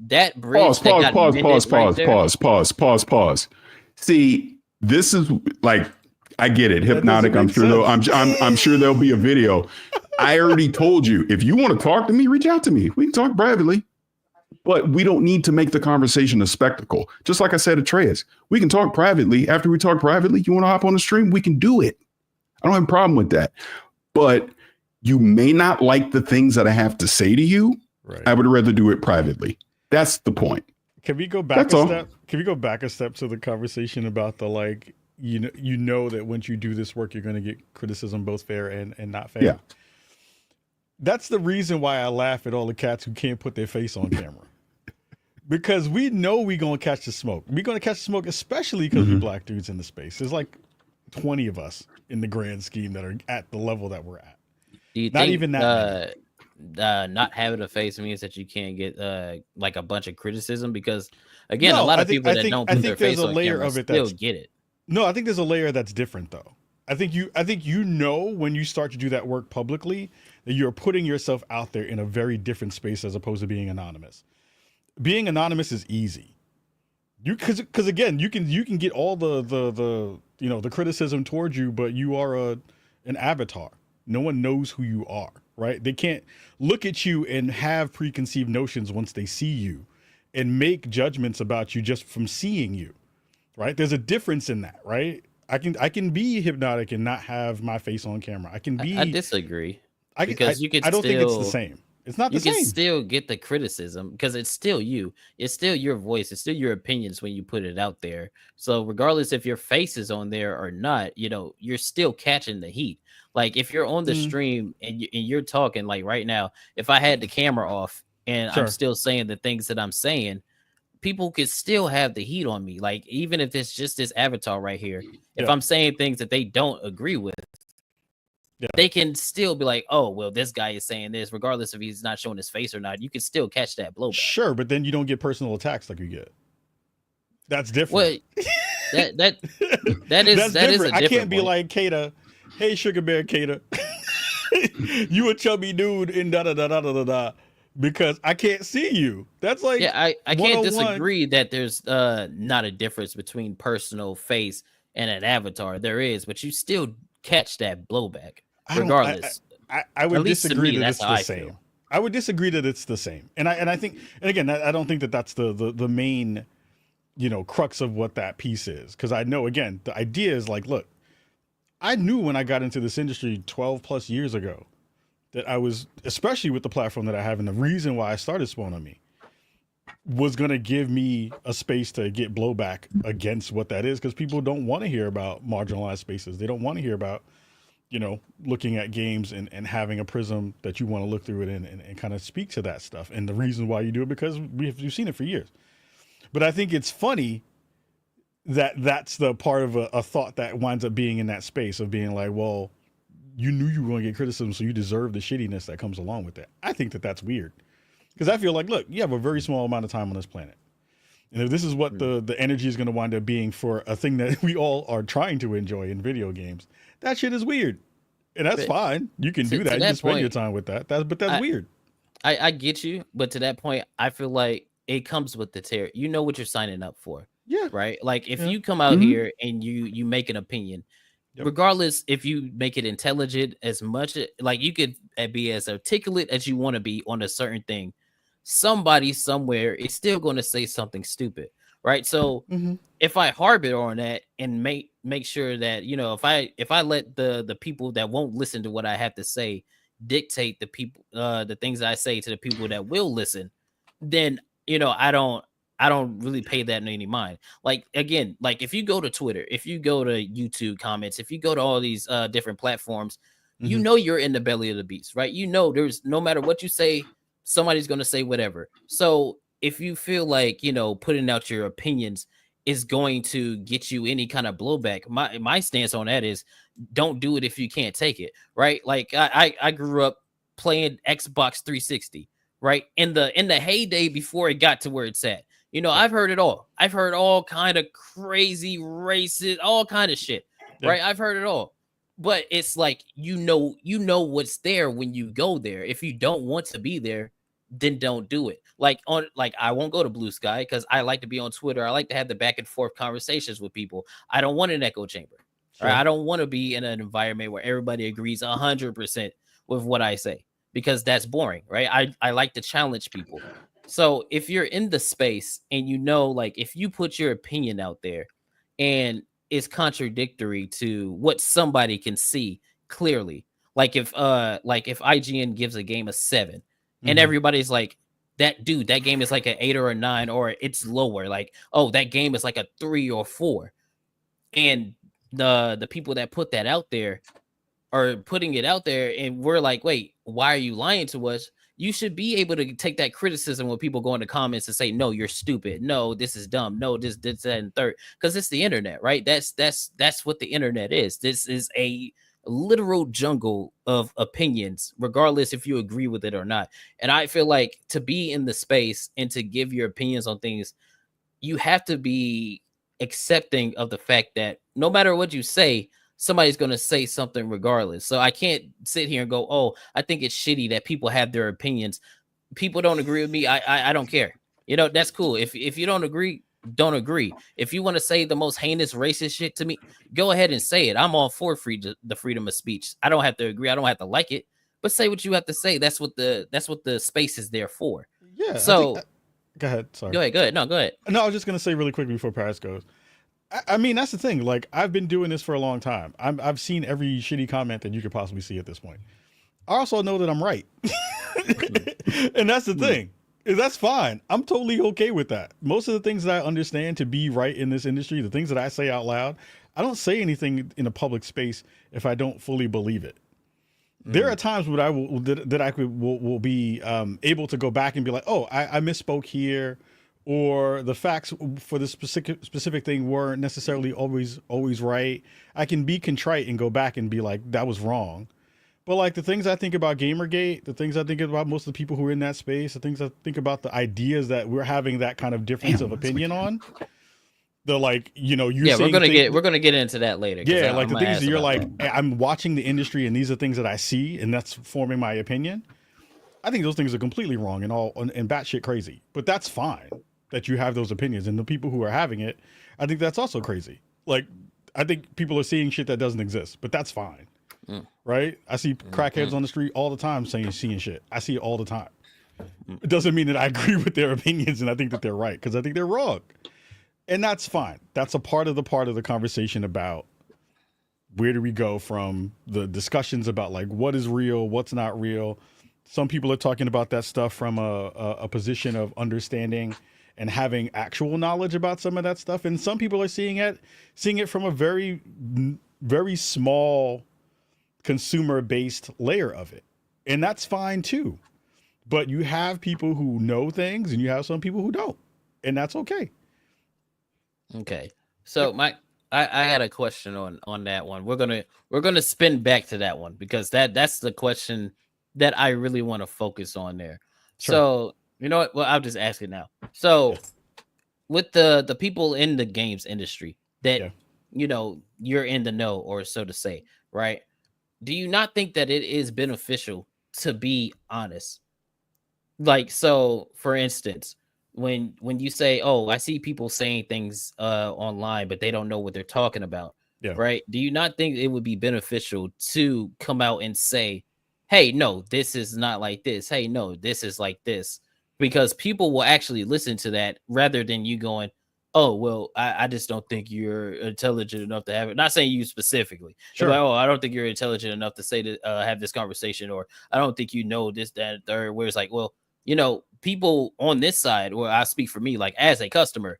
that bridge pause. See, this is like, I get it. Hypnotic. I'm sure there'll be a video. I already told you, if you want to talk to me, reach out to me. We can talk privately, but we don't need to make the conversation a spectacle. Just like I said, Atreus, we can talk privately. After we talk privately, you want to hop on the stream? We can do it. I don't have a problem with that. But you may not like the things that I have to say to you. Right. I would rather do it privately. That's the point. Can we go back a step? Can we go back a step to the conversation about the, like, you know that once you do this work, you're going to get criticism, both fair and not fair. Yeah. That's the reason why I laugh at all the cats who can't put their face on camera. Because we know we're going to catch the smoke. We're going to catch the smoke, especially because we're black dudes in the space. There's like 20 of us in the grand scheme that are at the level that we're at. Do you not think, even that not having a face means that you can't get like a bunch of criticism? Because again, a lot of people that don't put their face on camera still get it. No, I think there's a layer that's different though. I think you know when you start to do that work publicly that you're putting yourself out there in a very different space as opposed to being anonymous. Being anonymous is easy. Because again, you can get all the criticism towards you, but you are an avatar. No one knows who you are, right? They can't look at you and have preconceived notions once they see you and make judgments about you just from seeing you, right? There's a difference in that, right? I can be Hypnotic and not have my face on camera. I disagree. I don't think it's the same. It's not the same. You can still get the criticism because it's still you. It's still your voice. It's still your opinions when you put it out there. So regardless if your face is on there or not, you're still catching the heat. Like if you're on the stream and you're talking, like right now, if I had the camera off and I'm still saying the things that I'm saying, people could still have the heat on me. Like even if it's just this avatar right here, if I'm saying things that they don't agree with, they can still be like, oh, well, this guy is saying this, regardless if he's not showing his face or not. You can still catch that blowback. Sure, but then you don't get personal attacks like you get. That's different. Well, that is different. I can't be like Kaida. Hey, Sugar Bear Kaida, you a chubby dude in da. Because I can't see you. That's like, I can't disagree that there's not a difference between personal face and an avatar. There is, but you still catch that blowback regardless. I would disagree that it's the same. I would disagree that it's the same. And I think, and again, I don't think that that's the main, crux of what that piece is. Because I know, again, the idea is like, look, I knew when I got into this industry 12 plus years ago that I was, especially with the platform that I have, and the reason why I started Spawn on Me was going to give me a space to get blowback against what that is, because people don't want to hear about marginalized spaces. They don't want to hear about, looking at games and having a prism that you want to look through it and kind of speak to that stuff. And the reason why you do it, because we've seen it for years. But I think it's funny that that's the part of a thought that winds up being in that space of being like, well, you knew you were going to get criticism, so you deserve the shittiness that comes along with that. I think that that's weird. Because I feel like, look, you have a very small amount of time on this planet. And if this is what the energy is going to wind up being for a thing that we all are trying to enjoy in video games, that shit is weird. And that's fine. You can do that. You can spend your time with that. But that's weird. I get you. But to that point, I feel like it comes with the terror. You know what you're signing up for. Yeah. Right? Like if you come out here and you make an opinion, regardless if you make it intelligent as much, like you could be as articulate as you want to be on a certain thing, somebody somewhere is still going to say something stupid, right? So if I harbor on that and make sure that if I let the people that won't listen to what I have to say dictate the things I say to the people that will listen, then I don't really pay that any mind. Like, again, like if you go to Twitter, if you go to YouTube comments, if you go to all these different platforms, you're in the belly of the beast, right? There's no matter what you say, somebody's going to say whatever. So if you feel like, putting out your opinions is going to get you any kind of blowback. My stance on that is don't do it if you can't take it, right? Like I grew up playing Xbox 360, right? In the heyday before it got to where it's at. You know, I've heard it all. I've heard all kind of crazy racist, all kind of shit, right? I've heard it all. But it's like you know what's there when you go there. If you don't want to be there, then don't do it. Like I won't go to Blue Sky because I like to be on Twitter. I like to have the back and forth conversations with people. I don't want an echo chamber. Sure. Right? I don't want to be in an environment where everybody agrees 100% with what I say because that's boring, right? I like to challenge people. So if you're in the space and you know, like if you put your opinion out there and it's contradictory to what somebody can see clearly, like if IGN gives a game a 7 and everybody's like, that game is like an 8 or a 9 or it's lower, like, oh, that game is like a 3 or 4, and the people that put that out there are putting it out there and we're like, wait, why are you lying to us? You should be able to take that criticism when people go in the comments and say, no, you're stupid. No, this is dumb. No, this, that, and third. Because it's the internet, right? That's what the internet is. This is a literal jungle of opinions, regardless if you agree with it or not. And I feel like to be in the space and to give your opinions on things, you have to be accepting of the fact that no matter what you say, somebody's going to say something regardless. So I can't sit here and go, oh, I think it's shitty that people have their opinions. People don't agree with me. I don't care. You know, that's cool. If you don't agree, don't agree. If you want to say the most heinous racist shit to me, go ahead and say it. I'm all for the freedom of speech. I don't have to agree. I don't have to like it, but say what you have to say. That's what the space is there for. Yeah. So go ahead. Sorry. Go ahead. No, go ahead. No, I was just going to say really quick before Parris goes. I mean, that's the thing. Like, I've been doing this for a long time. I've seen every shitty comment that you could possibly see at this point. I also know that I'm right. And that's the thing. That's fine. I'm totally okay with that. Most of the things that I understand to be right in this industry, the things that I say out loud, I don't say anything in a public space if I don't fully believe it. There are times when I will be able to go back and be like, oh, I misspoke here. Or the facts for this specific thing weren't necessarily always right. I can be contrite and go back and be like, that was wrong. But like the things I think about Gamergate, the things I think about most of the people who are in that space, the things I think about the ideas that we're having that kind of difference of opinion on. The like, you know, we're gonna get into that later. Yeah, like the things that you're like, I'm watching the industry and these are things that I see and that's forming my opinion. I think those things are completely wrong and batshit crazy. But that's fine that you have those opinions, and the people who are having it, I think that's also crazy. Like, I think people are seeing shit that doesn't exist, but that's fine, right? I see crackheads on the street all the time seeing shit. I see it all the time. It doesn't mean that I agree with their opinions and I think that they're right, because I think they're wrong, and that's fine. That's a part of the conversation about where do we go from the discussions about like what is real, what's not real. Some people are talking about that stuff from a position of understanding and having actual knowledge about some of that stuff. And some people are seeing it from a very, very small consumer-based layer of it. And that's fine too. But you have people who know things and you have some people who don't. And that's okay. Okay. So I had a question on that one. We're gonna spin back to that one because that's the question that I really want to focus on there. Sure. So you know what? Well, I'll just ask it now. So, with the people in the games industry that you know you're in the know, or so to say, right? Do you not think that it is beneficial to be honest? Like, so for instance, when you say, "Oh, I see people saying things online, but they don't know what they're talking about," right? Do you not think it would be beneficial to come out and say, "Hey, no, this is not like this. Hey, no, this is like this." Because people will actually listen to that rather than you going, oh, well, I just don't think you're intelligent enough to have it. Not saying you specifically. Sure. Like, oh, I don't think you're intelligent enough to say to have this conversation, or I don't think you know this, that, and third. Where it's like, well, you know, people on this side, or I speak for me, like as a customer,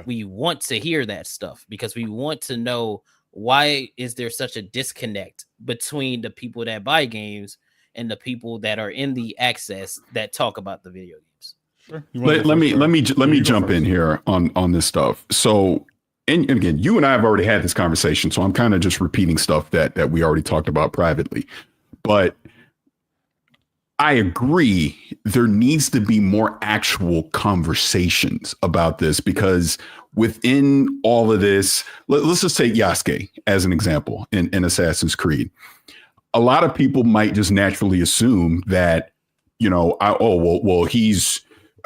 we want to hear that stuff because we want to know why is there such a disconnect between the people that buy games and the people that are in the access that talk about the video games. Sure. Let me jump in here on this stuff. So and again, you and I have already had this conversation, so I'm kind of just repeating stuff that we already talked about privately. But I agree, there needs to be more actual conversations about this, because within all of this, let's just take Yasuke as an example in Assassin's Creed. A lot of people might just naturally assume that, he's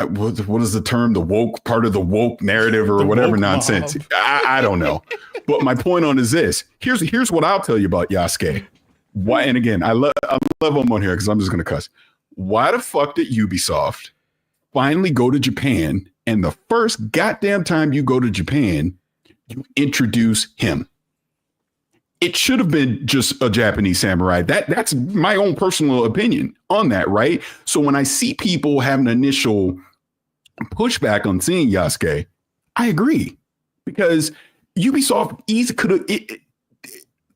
what is the term? The woke part of the woke narrative or whatever nonsense. I don't know. But my point on is this. Here's what I'll tell you about Yasuke. Why? And again, I love him on here because I'm just going to cuss. Why the fuck did Ubisoft finally go to Japan, and the first goddamn time you go to Japan, you introduce him? It should have been just a Japanese samurai. That's my own personal opinion on that, right? So when I see people have an initial pushback on seeing Yasuke, I agree, because Ubisoft easily could have.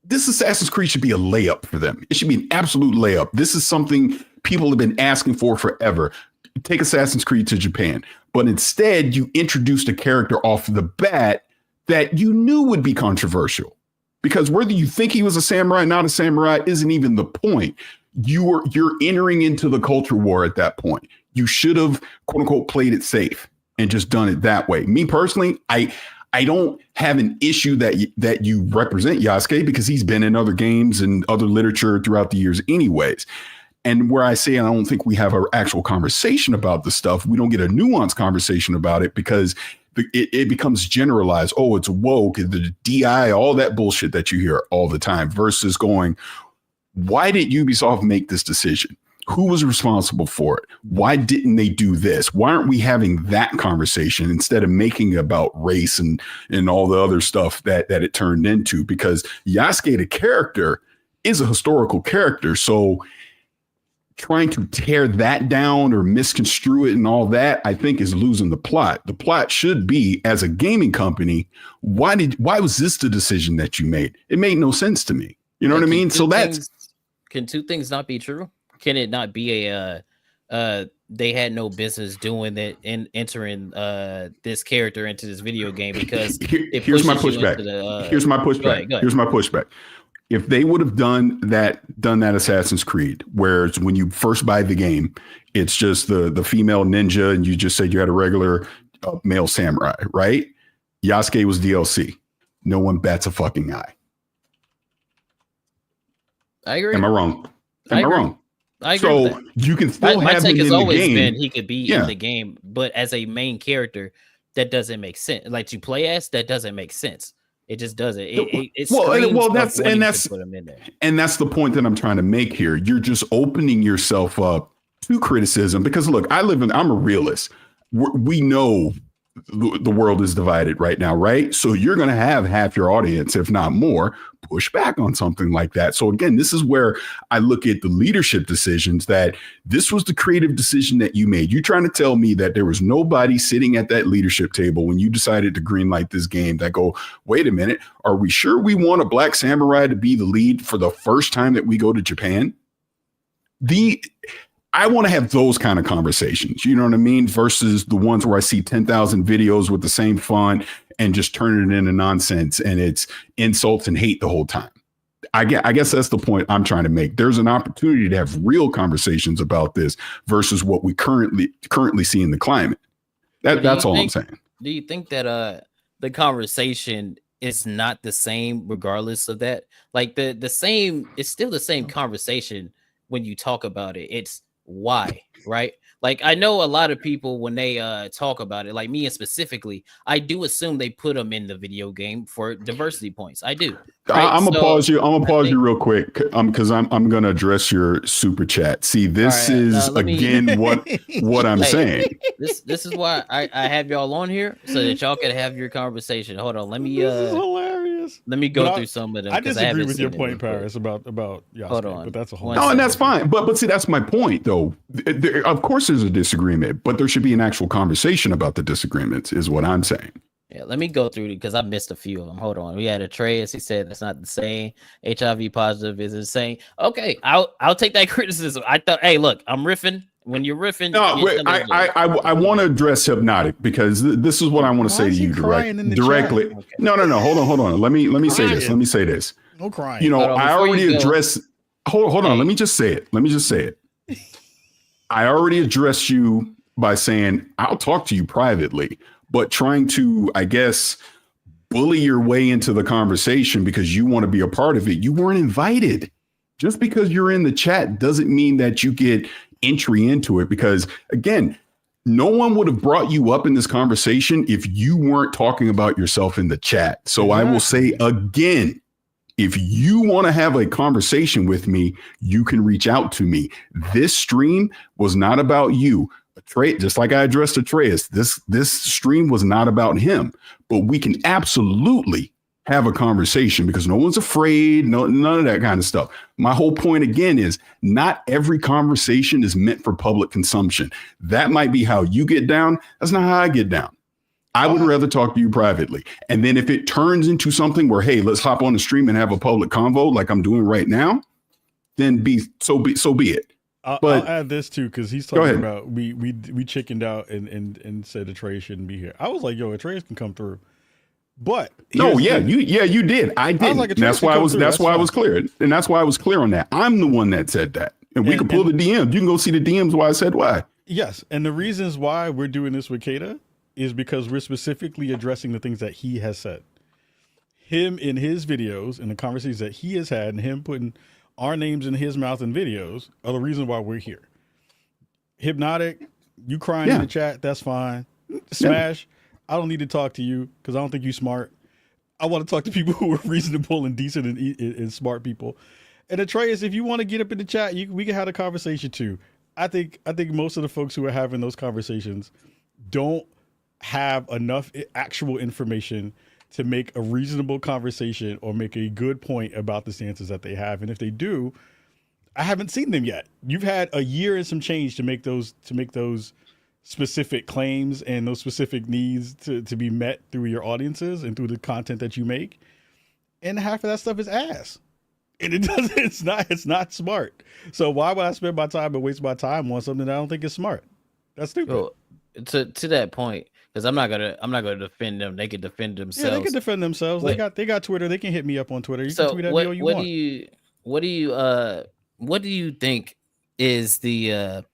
This Assassin's Creed should be a layup for them. It should be an absolute layup. This is something people have been asking for forever. Take Assassin's Creed to Japan, but instead you introduced a character off the bat that you knew would be controversial. Because whether you think he was a samurai, not a samurai, isn't even the point. You're entering into the culture war at that point. You should have, quote unquote, played it safe and just done it that way. Me personally, I don't have an issue that you represent Yasuke, because he's been in other games and other literature throughout the years anyways. And where I say I don't think we have an actual conversation about the stuff, we don't get a nuanced conversation about it, because it becomes generalized. Oh, it's woke, the DI, all that bullshit that you hear all the time, versus going, why did Ubisoft make this decision? Who was responsible for it? Why didn't they do this? Why aren't we having that conversation instead of making it about race and all the other stuff that it turned into? Because Yasuke, the character, is a historical character. So trying to tear that down or misconstrue it and all that, I think, is losing the plot. The plot should be, as a gaming company, why was this the decision that you made? It made no sense to me. You know what I mean? So can two things not be true? Can it not be they had no business doing that and entering this character into this video game, because here's my pushback. Here's my pushback. Here's my pushback. If they would have done that Assassin's Creed, where it's when you first buy the game, it's just the female ninja, and you just said you had a regular male samurai, right? Yasuke was DLC. No one bats a fucking eye. I agree. Am I wrong? Am I wrong? I agree. So you can still my have take him has in the always game. been he could be in the game, but as a main character, that doesn't make sense. Like, to play as, that doesn't make sense. It just doesn't. That's the point that I'm trying to make here. You're just opening yourself up to criticism, because look, I'm a realist. We know the world is divided right now, right? So you're going to have half your audience, if not more, push back on something like that. So again, this is where I look at the leadership decisions, that this was the creative decision that you made. You're trying to tell me that there was nobody sitting at that leadership table when you decided to greenlight this game that go, wait a minute, are we sure we want a black samurai to be the lead for the first time that we go to Japan? I want to have those kind of conversations, you know what I mean? Versus the ones where I see 10,000 videos with the same font and just turn it into nonsense, and it's insults and hate the whole time. I guess that's the point I'm trying to make. There's an opportunity to have real conversations about this versus what we currently see in the climate. That's all I'm saying. Do you think that the conversation is not the same regardless of that? Like the same, it's still the same conversation when you talk about it. It's why, right? Like, I know a lot of people, when they talk about it, like me specifically, I do assume they put them in the video game for diversity points. I do. Right? I'm gonna pause you. I'm gonna pause you real quick, because I'm gonna address your super chat. See, this is again what I'm saying. This is why I have y'all on here, so that y'all can have your conversation. Hold on, let me. This is hilarious. Let me go through some of them. I disagree with your point, Parris, about Yasuke, hold on, but that's a whole. No, and that's fine. But see, that's my point, though. Of course, there's a disagreement, but there should be an actual conversation about the disagreements, is what I'm saying. Yeah, let me go through it, because I missed a few of them. Hold on. We had Atreus. He said that's not the same. HIV positive is insane. Okay, I'll take that criticism. I thought, hey, look, I'm riffing. when you're riffing. No, you're wait, telling I want to address Hypnotic because this is what I want to say to you directly. Okay. No. Hold on. Let me say this. Let me say this. No crying. You know, Hold on, I before already you go- addressed. Hold on. Let me just say it. I already addressed you by saying I'll talk to you privately, but trying to, I guess, bully your way into the conversation because you want to be a part of it. You weren't invited. Just because you're in the chat doesn't mean that you get entry into it, because again, no one would have brought you up in this conversation if you weren't talking about yourself in the chat. So exactly. I will say again, if you want to have a conversation with me, you can reach out to me. This stream was not about you. Just like I addressed Atreus, this stream was not about him, but we can absolutely have a conversation because no one's afraid, none of that kind of stuff. My whole point again is not every conversation is meant for public consumption. That might be how you get down. That's not how I get down. I would rather talk to you privately. And then if it turns into something where, hey, let's hop on the stream and have a public convo like I'm doing right now, then so be it. I'll add this too, because he's talking about we chickened out and said Atreus shouldn't be here. I was like, yo, Atreus can come through. But you did. I did. Like, that's why I was clear. And that's why I was clear on that. I'm the one that said that. And we can pull the DMs. You can go see the DMs why I said why. Yes. And the reasons why we're doing this with Kaida is because we're specifically addressing the things that he has said. Him in his videos and the conversations that he has had and him putting our names in his mouth in videos are the reason why we're here. Hypnotic, you crying in the chat, that's fine. Smash, I don't need to talk to you because I don't think you're smart. I want to talk to people who are reasonable and decent and smart people. And Atreus, if you want to get up in the chat, we can have a conversation too. I think most of the folks who are having those conversations don't have enough actual information to make a reasonable conversation or make a good point about the stances that they have. And if they do, I haven't seen them yet. You've had a year and some change to make those specific claims and those specific needs to be met through your audiences and through the content that you make. And half of that stuff is ass. And it's not smart. So why would I spend my time and waste my time on something that I don't think is smart? That's stupid. Well, to that point, because I'm not gonna defend them. They can defend themselves. Yeah, they can defend themselves. They got Twitter. They can hit me up on Twitter. You can tweet at me all you want. What do you think is the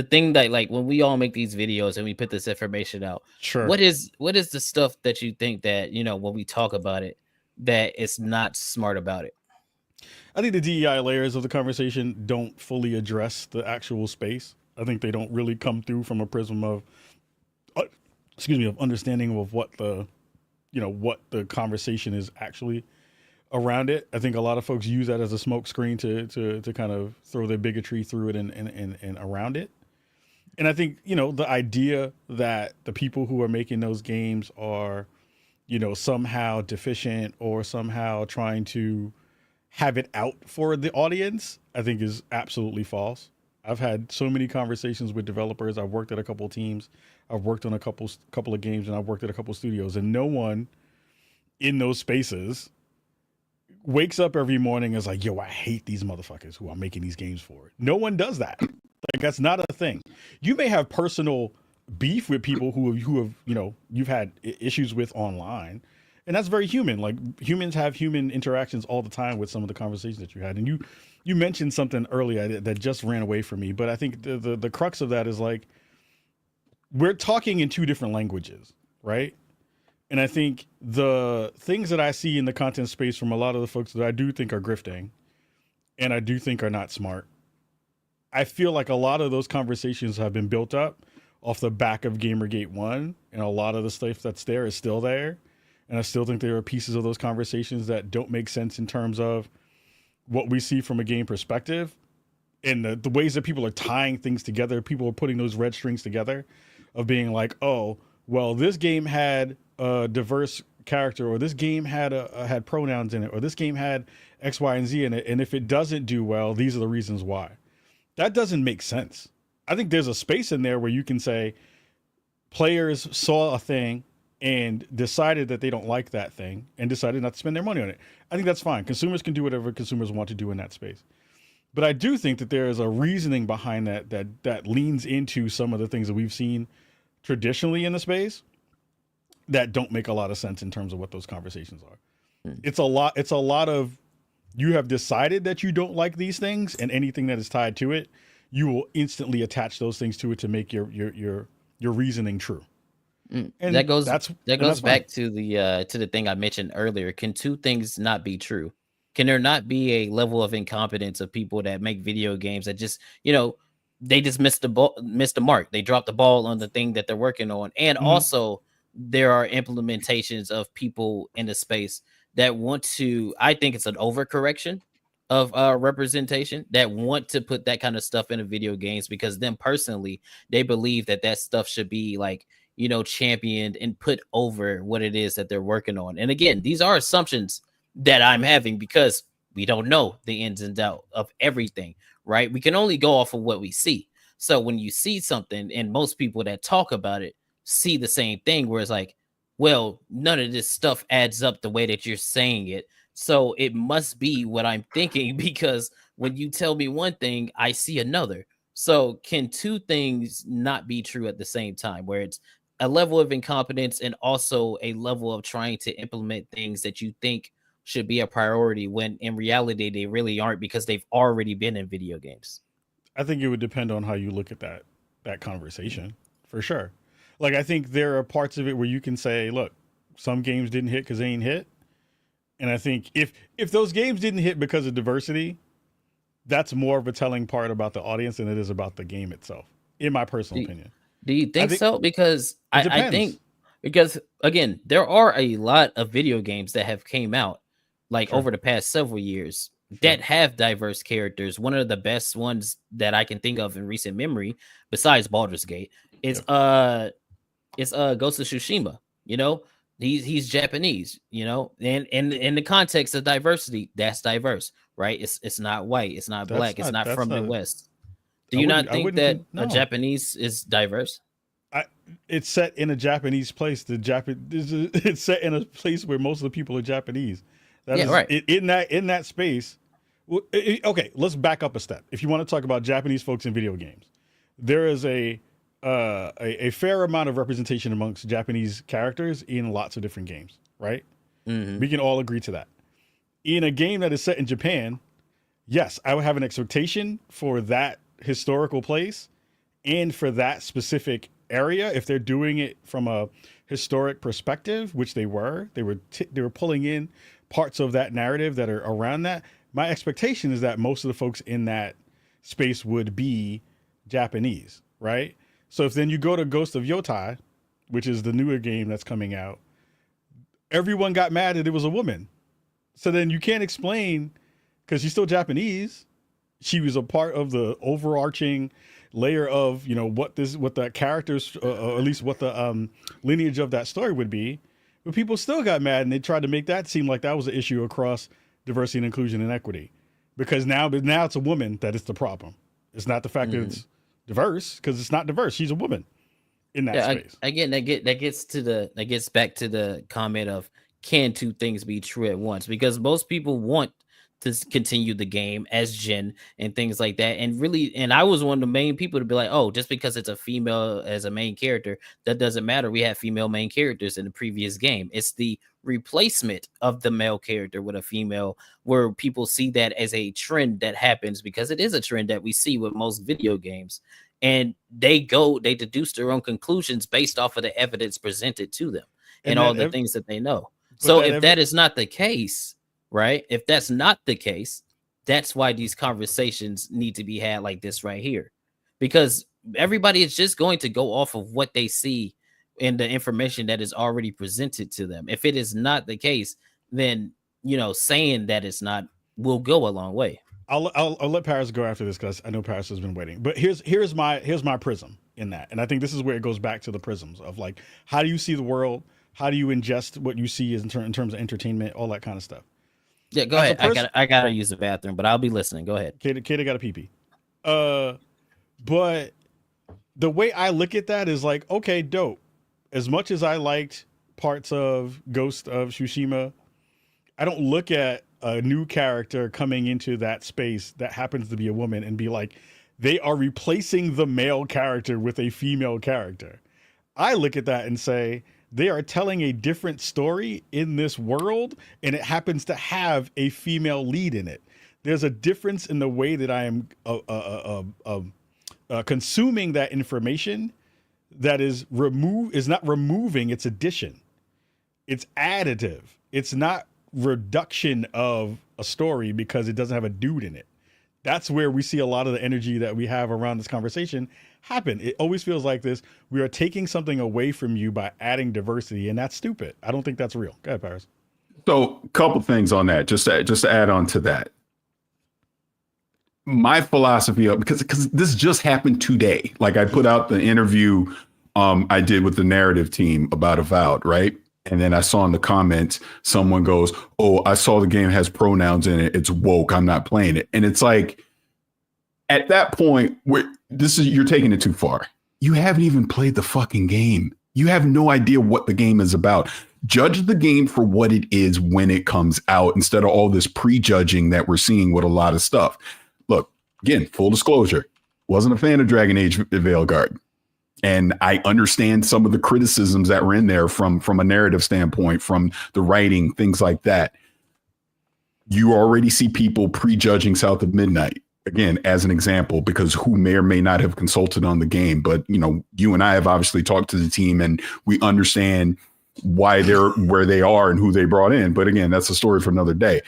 thing that, like, when we all make these videos and we put this information out? Sure. What is the stuff that you think that, you know, when we talk about it, that it's not smart about it? I think the DEI layers of the conversation don't fully address the actual space. I think they don't really come through from a prism of of understanding of what the conversation is actually around it. I think a lot of folks use that as a smoke screen to kind of throw their bigotry through it and around it. And I think, you know, the idea that the people who are making those games are, you know, somehow deficient or somehow trying to have it out for the audience, I think is absolutely false. I've had so many conversations with developers. I've worked at a couple of teams. I've worked on a couple of games, and I've worked at a couple of studios, and no one in those spaces wakes up every morning and is like, yo, I hate these motherfuckers who I'm making these games for. No one does that. Like, that's not a thing. You may have personal beef with people who have, you know, you've had issues with online, and that's very human. Like, humans have human interactions all the time with some of the conversations that you had. And you mentioned something earlier that just ran away from me, but I think the crux of that is, like, we're talking in two different languages, right? And I think the things that I see in the content space from a lot of the folks that I do think are grifting and I do think are not smart, I feel like a lot of those conversations have been built up off the back of Gamergate 1, and a lot of the stuff that's there is still there. And I still think there are pieces of those conversations that don't make sense in terms of what we see from a game perspective and the ways that people are tying things together. People are putting those red strings together of being like, oh, well, this game had a diverse character, or this game had had pronouns in it, or this game had X, Y, and Z in it. And if it doesn't do well, these are the reasons why. That doesn't make sense. I think there's a space in there where you can say players saw a thing and decided that they don't like that thing and decided not to spend their money on it. I think that's fine. Consumers can do whatever consumers want to do in that space. But I do think that there is a reasoning behind that leans into some of the things that we've seen traditionally in the space that don't make a lot of sense in terms of what those conversations are. It's a lot of, you have decided that you don't like these things, and anything that is tied to it, you will instantly attach those things to it to make your reasoning true. And that goes that's back to the thing I mentioned earlier. Can two things not be true? Can there not be a level of incompetence of people that make video games that just, they just missed the mark. They dropped the ball on the thing that they're working on. And also there are implementations of people in the space that want to, I think it's an overcorrection of representation, that want to put that kind of stuff into video games because them personally, they believe that stuff should be like, championed and put over what it is that they're working on. And again, these are assumptions that I'm having because we don't know the ins and outs of everything, right? We can only go off of what we see. So when you see something, and most people that talk about it see the same thing, where it's like, well, none of this stuff adds up the way that you're saying it. So it must be what I'm thinking, because when you tell me one thing, I see another. So can two things not be true at the same time, where it's a level of incompetence and also a level of trying to implement things that you think should be a priority when in reality they really aren't, because they've already been in video games? I think it would depend on how you look at that conversation, for sure. Like, I think there are parts of it where you can say, look, some games didn't hit because they ain't hit. And I think if those games didn't hit because of diversity, that's more of a telling part about the audience than it is about the game itself, in my personal opinion. Do you think so? Because I think, because again, there are a lot of video games that have came out like over the past several years that have diverse characters. One of the best ones that I can think of in recent memory, besides Baldur's Gate, is Ghost of Tsushima. He's Japanese, and in the context of diversity, that's diverse, right? It's not white, it's not black, it's not from the West. Do you not think that a Japanese is diverse? It's set in a Japanese place. It's set in a place where most of the people are Japanese. Right. In that space. Okay, let's back up a step. If you want to talk about Japanese folks in video games, there is a fair amount of representation amongst Japanese characters in lots of different games, right? Mm-hmm. We can all agree to that. In a game that is set in Japan, yes, I would have an expectation for that historical place and for that specific area. If they're doing it from a historic perspective, which they were pulling in parts of that narrative that are around that. My expectation is that most of the folks in that space would be Japanese, right? So if then you go to Ghost of Yotai, which is the newer game that's coming out, everyone got mad that it was a woman. So then you can't explain, because she's still Japanese. She was a part of the overarching layer of, what the characters, or at least what the lineage of that story would be. But people still got mad, and they tried to make that seem like that was an issue across diversity and inclusion and equity. Because now it's a woman that is the problem. It's not the fact that it's diverse, because it's not diverse. She's a woman in that space. Again, that gets back to the comment of, can two things be true at once? Because most people want to continue the game as Jen and things like that. And I was one of the main people to be like, oh, just because it's a female as a main character, that doesn't matter. We have female main characters in the previous game. It's the replacement of the male character with a female, where people see that as a trend that happens, because it is a trend that we see with most video games. And they deduce their own conclusions based off of the evidence presented to them and all the things that they know. So if that is not the case, right? If that's not the case, that's why these conversations need to be had like this right here, because everybody is just going to go off of what they see in the information that is already presented to them. If it is not the case, then, saying that it's not will go a long way. I'll let Parris go after this, because I know Parris has been waiting. But here's my prism in that. And I think this is where it goes back to the prisms of, like, how do you see the world? How do you ingest what you see in terms of entertainment, all that kind of stuff? Yeah, go ahead. I gotta use the bathroom, but I'll be listening. Go ahead. Kaida got a pee-pee. But the way I look at that is like, okay, dope. As much as I liked parts of Ghost of Tsushima, I don't look at a new character coming into that space that happens to be a woman and be like, they are replacing the male character with a female character. I look at that and say, they are telling a different story in this world, and it happens to have a female lead in it. There's a difference in the way that I am consuming that information that is not removing, it's addition. It's additive. It's not reduction of a story because it doesn't have a dude in it. That's where we see a lot of the energy that we have around this conversation happen. It always feels like this. We are taking something away from you by adding diversity, and that's stupid. I don't think that's real. Go ahead, Parris. So a couple things on that, just to add on to that. My philosophy of, because this just happened today. Like I put out the interview I did with the narrative team about Avowed, right? And then I saw in the comments, someone goes, "Oh, I saw the game has pronouns in it. It's woke. I'm not playing it." And it's like, at that point, you're taking it too far. You haven't even played the fucking game. You have no idea what the game is about. Judge the game for what it is when it comes out, instead of all this prejudging that we're seeing with a lot of stuff. Look, again, full disclosure, wasn't a fan of Dragon Age Veilguard. And I understand some of the criticisms that were in there from a narrative standpoint, from the writing, things like that. You already see people prejudging South of Midnight, again, as an example, because who may or may not have consulted on the game. But, you know, you and I have obviously talked to the team and we understand why they're where they are and who they brought in. But again, that's a story for another day.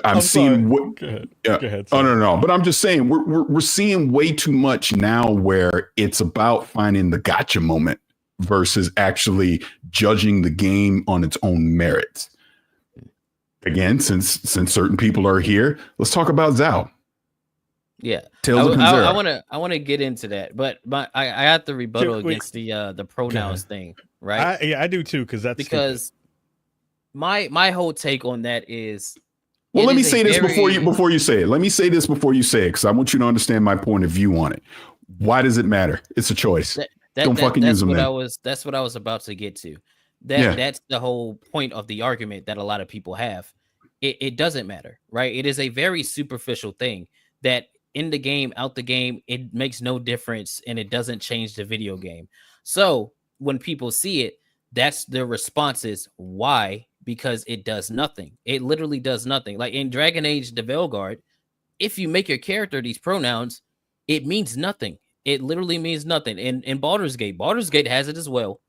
I'm seeing what. Go ahead. Oh no. But I'm just saying we're seeing way too much now where it's about finding the gotcha moment versus actually judging the game on its own merits. Again, since certain people are here, let's talk about Zhao. Yeah, I want to get into that, but I have to rebuttal against the pronouns thing, right? I do too, because stupid. my whole take on that is. Well, let me say this before you say it. Let me say this before you say it, because I want you to understand my point of view on it. Why does it matter? It's a choice. Don't fucking use them. That's what I was about to get to. That's the whole point of the argument that a lot of people have. It doesn't matter, right? It is a very superficial thing that in the game, out the game, it makes no difference and it doesn't change the video game. So when people see it, that's their response is why? Because it does nothing. It literally does nothing. Like in Dragon Age the Veilguard, if you make your character these pronouns, it means nothing. It literally means nothing. In Baldur's Gate has it as well.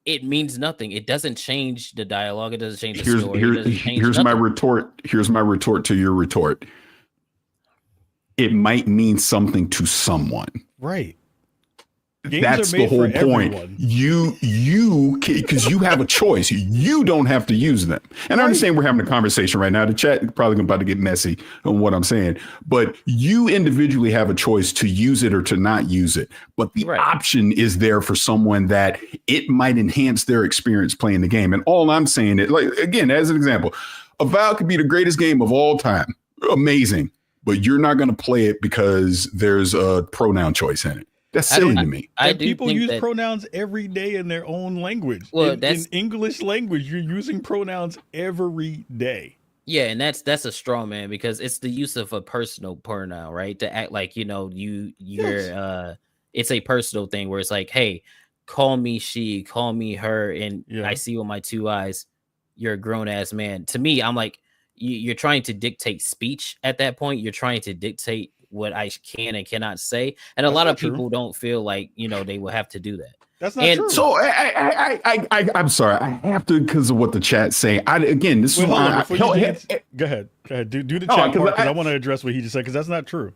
It means nothing. It doesn't change the dialogue. It doesn't change the story. Here's my retort. Here's my retort to your retort. It might mean something to someone. Right. That's the whole point. Everyone. You because you have a choice. You don't have to use them. And I understand we're having a conversation right now. The chat is probably about to get messy on what I'm saying. But you individually have a choice to use it or to not use it. But the option is there for someone that it might enhance their experience playing the game. And all I'm saying is, like, again, as an example, Avowed could be the greatest game of all time. Amazing. But you're not going to play it because there's a pronoun choice in it. That's silly to me. People use pronouns every day in their own language. Well, in English language, you're using pronouns every day. Yeah, and that's a straw man because it's the use of a personal pronoun, right? To act like, you know, it's a personal thing where it's like, hey, call me she, call me her, and I see with my two eyes, you're a grown ass man. To me, I'm like, you're trying to dictate speech at that point. You're trying to dictate what I can and cannot say, and a lot of people don't feel like, you know, they will have to do that. That's not true. So I'm sorry, I have to, because of what the chat's saying. This is why. Go ahead. Do the chat part, because I want to address what he just said, because that's not true.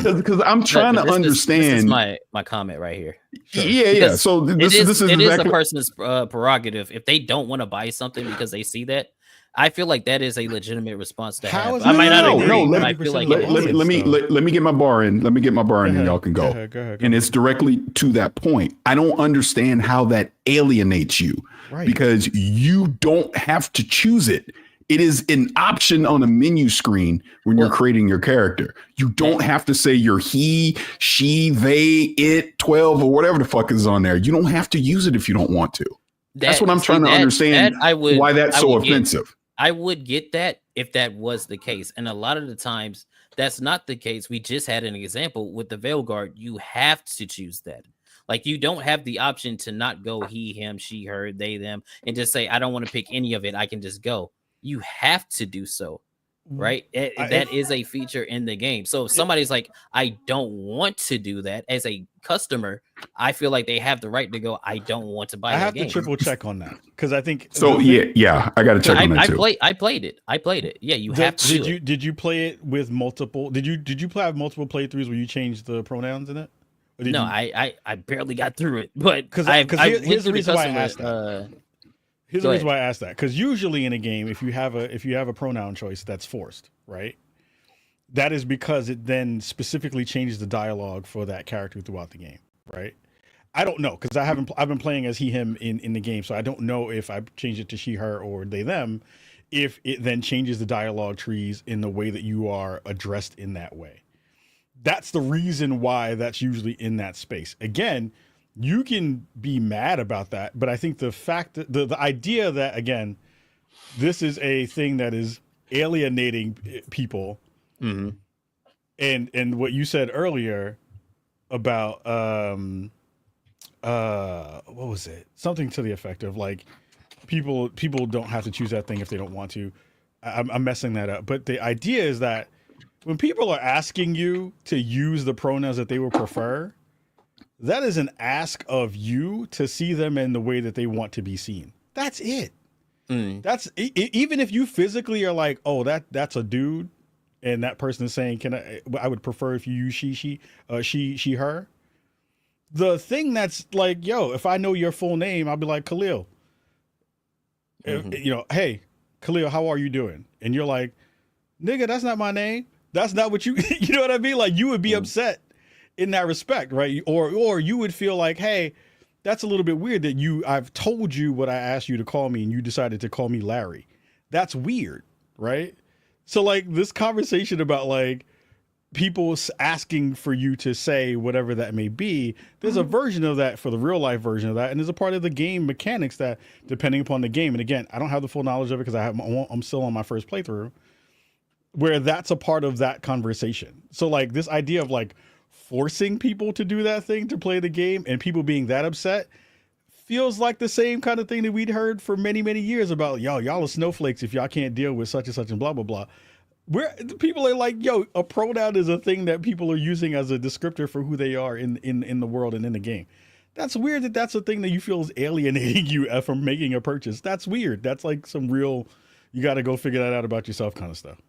Because I'm trying to understand. This is my comment right here. Sure. Yeah. So this is a person's prerogative. If they don't want to buy something because they see that, I feel like that is a legitimate response to have. I might not agree. But I feel like let me get my bar in. Let me get my bar in, and y'all can go. Go ahead. And it's directly to that point. I don't understand how that alienates you, because you don't have to choose it. It is an option on a menu screen when you're creating your character. You don't have to say you're he, she, they, it, 12, or whatever the fuck is on there. You don't have to use it if you don't want to. That's what I'm trying to understand. Why that's so offensive. I would get that if that was the case. And a lot of the times that's not the case. We just had an example with the Veil Guard. You have to choose that. Like, you don't have the option to not go he, him, she, her, they, them, and just say, I don't want to pick any of it. I can just go. You have to do so. Right. That is a feature in the game. So if somebody's like, I don't want to do that, as a customer, I feel like they have the right to go, I don't want to buy that game. I have to triple check on that, because I think so. Yeah, I got to check on that too. I played it. Yeah, you have to. Did you play it with multiple? Did you have multiple playthroughs where you changed the pronouns in it? No, I barely got through it, but because here's the reason why I asked that. Here's the reason why I asked that, because usually in a game, if you have a pronoun choice that's forced, right? That is because it then specifically changes the dialogue for that character throughout the game, right? I don't know, because I've been playing as he, him in the game, so I don't know if I change it to she, her, or they, them, if it then changes the dialogue trees in the way that you are addressed in that way. That's the reason why that's usually in that space. Again, you can be mad about that, but I think the fact that the idea that, again, this is a thing that is alienating people, and what you said earlier about what was it? Something to the effect of like people don't have to choose that thing if they don't want to. I'm messing that up, but the idea is that when people are asking you to use the pronouns that they would prefer, that is an ask of you to see them in the way that they want to be seen. That's it. That's even if you physically are like, oh, that's a dude, and that person is saying, I would prefer if you use she, her. The thing that's like, yo, if I know your full name, I'll be like, Khalil. Hey, Khalil, how are you doing? And you're like, nigga, that's not my name. That's not what you, you know what I mean? Like, you would be upset in that respect, right? Or you would feel like, hey, that's a little bit weird that I've told you what I asked you to call me and you decided to call me Larry. That's weird, right? So like this conversation about like people asking for you to say whatever that may be, there's a version of that for the real life version of that, and there's a part of the game mechanics that, depending upon the game, and again, I don't have the full knowledge of it because I'm still on my first playthrough, where that's a part of that conversation. So like this idea of like forcing people to do that thing to play the game and people being that upset feels like the same kind of thing that we'd heard for many, many years about, y'all are snowflakes if y'all can't deal with such and such and blah, blah, blah. Where people are like, yo, a pronoun is a thing that people are using as a descriptor for who they are in the world and in the game. That's weird that that's a thing that you feel is alienating you from making a purchase. That's weird. That's like some real, you got to go figure that out about yourself kind of stuff.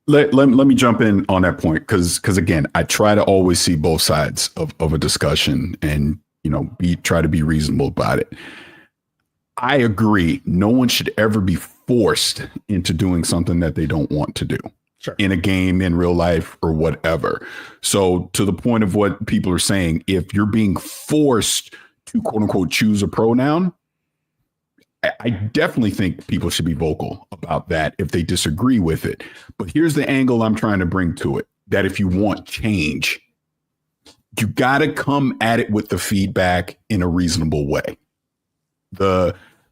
Let me jump in on that point, because again, I try to always see both sides of a discussion and, try to be reasonable about it. I agree. No one should ever be forced into doing something that they don't want to do. Sure. In a game, in real life, or whatever. So to the point of what people are saying, if you're being forced to quote unquote choose a pronoun, I definitely think people should be vocal about that if they disagree with it. But here's the angle I'm trying to bring to it, that if you want change, you got to come at it with the feedback in a reasonable way.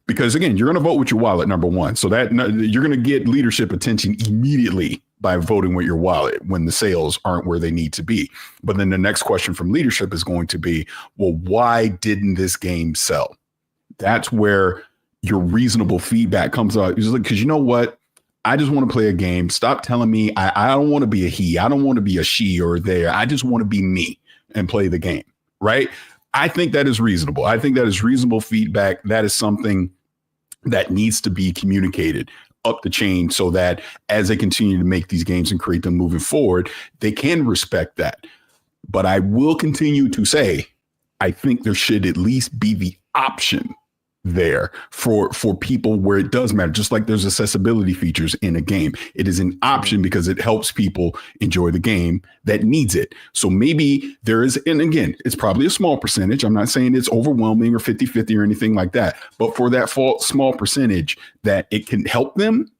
Because again, you're going to vote with your wallet, number one. So that you're going to get leadership attention immediately by voting with your wallet when the sales aren't where they need to be. But then the next question from leadership is going to be, well, why didn't this game sell? That's where your reasonable feedback comes out. Because you know what? I just want to play a game. Stop telling me I don't want to be a he. I don't want to be a she or there. I just want to be me and play the game. Right. I think that is reasonable. I think that is reasonable feedback. That is something that needs to be communicated up the chain so that as they continue to make these games and create them moving forward, they can respect that. But I will continue to say, I think there should at least be the option there for people where it does matter. Just like there's accessibility features in a game. It is an option because it helps people enjoy the game that needs it. So maybe there is, and again, it's probably a small percentage. I'm not saying it's overwhelming or 50-50 or anything like that. But for that small percentage that it can help them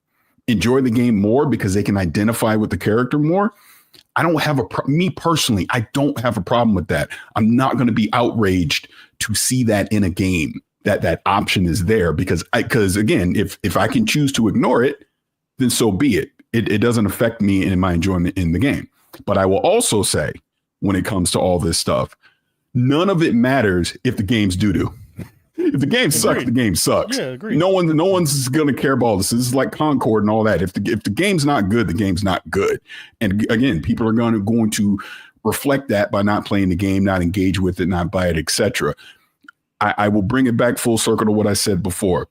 enjoy the game more because they can identify with the character more, I don't have me personally, I don't have a problem with that. I'm not going to be outraged to see that in a game. That option is there because again, if I can choose to ignore it, then so be it. It doesn't affect me in my enjoyment in the game. But I will also say, when it comes to all this stuff, none of it matters if the game's doo-doo. If the game sucks, the game sucks. Yeah, agreed. No one's going to care about this. This is like Concord and all that. If the game's not good, the game's not good. And again, people are going to reflect that by not playing the game, not engage with it, not buy it, etc. I will bring it back full circle to what I said before.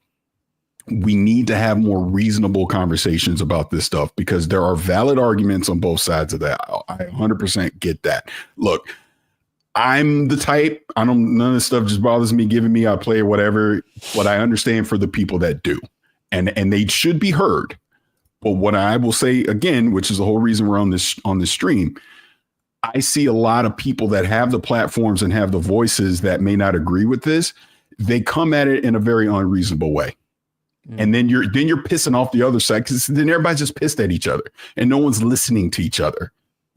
We need to have more reasonable conversations about this stuff because there are valid arguments on both sides of that. I 100% get that. Look, I'm the type, none of this stuff just bothers me, giving me, I play or whatever, but I understand for the people that do. And they should be heard. But what I will say again, which is the whole reason we're on this stream, I see a lot of people that have the platforms and have the voices that may not agree with this. They come at it in a very unreasonable way. And then you're pissing off the other side because then everybody's just pissed at each other and no one's listening to each other.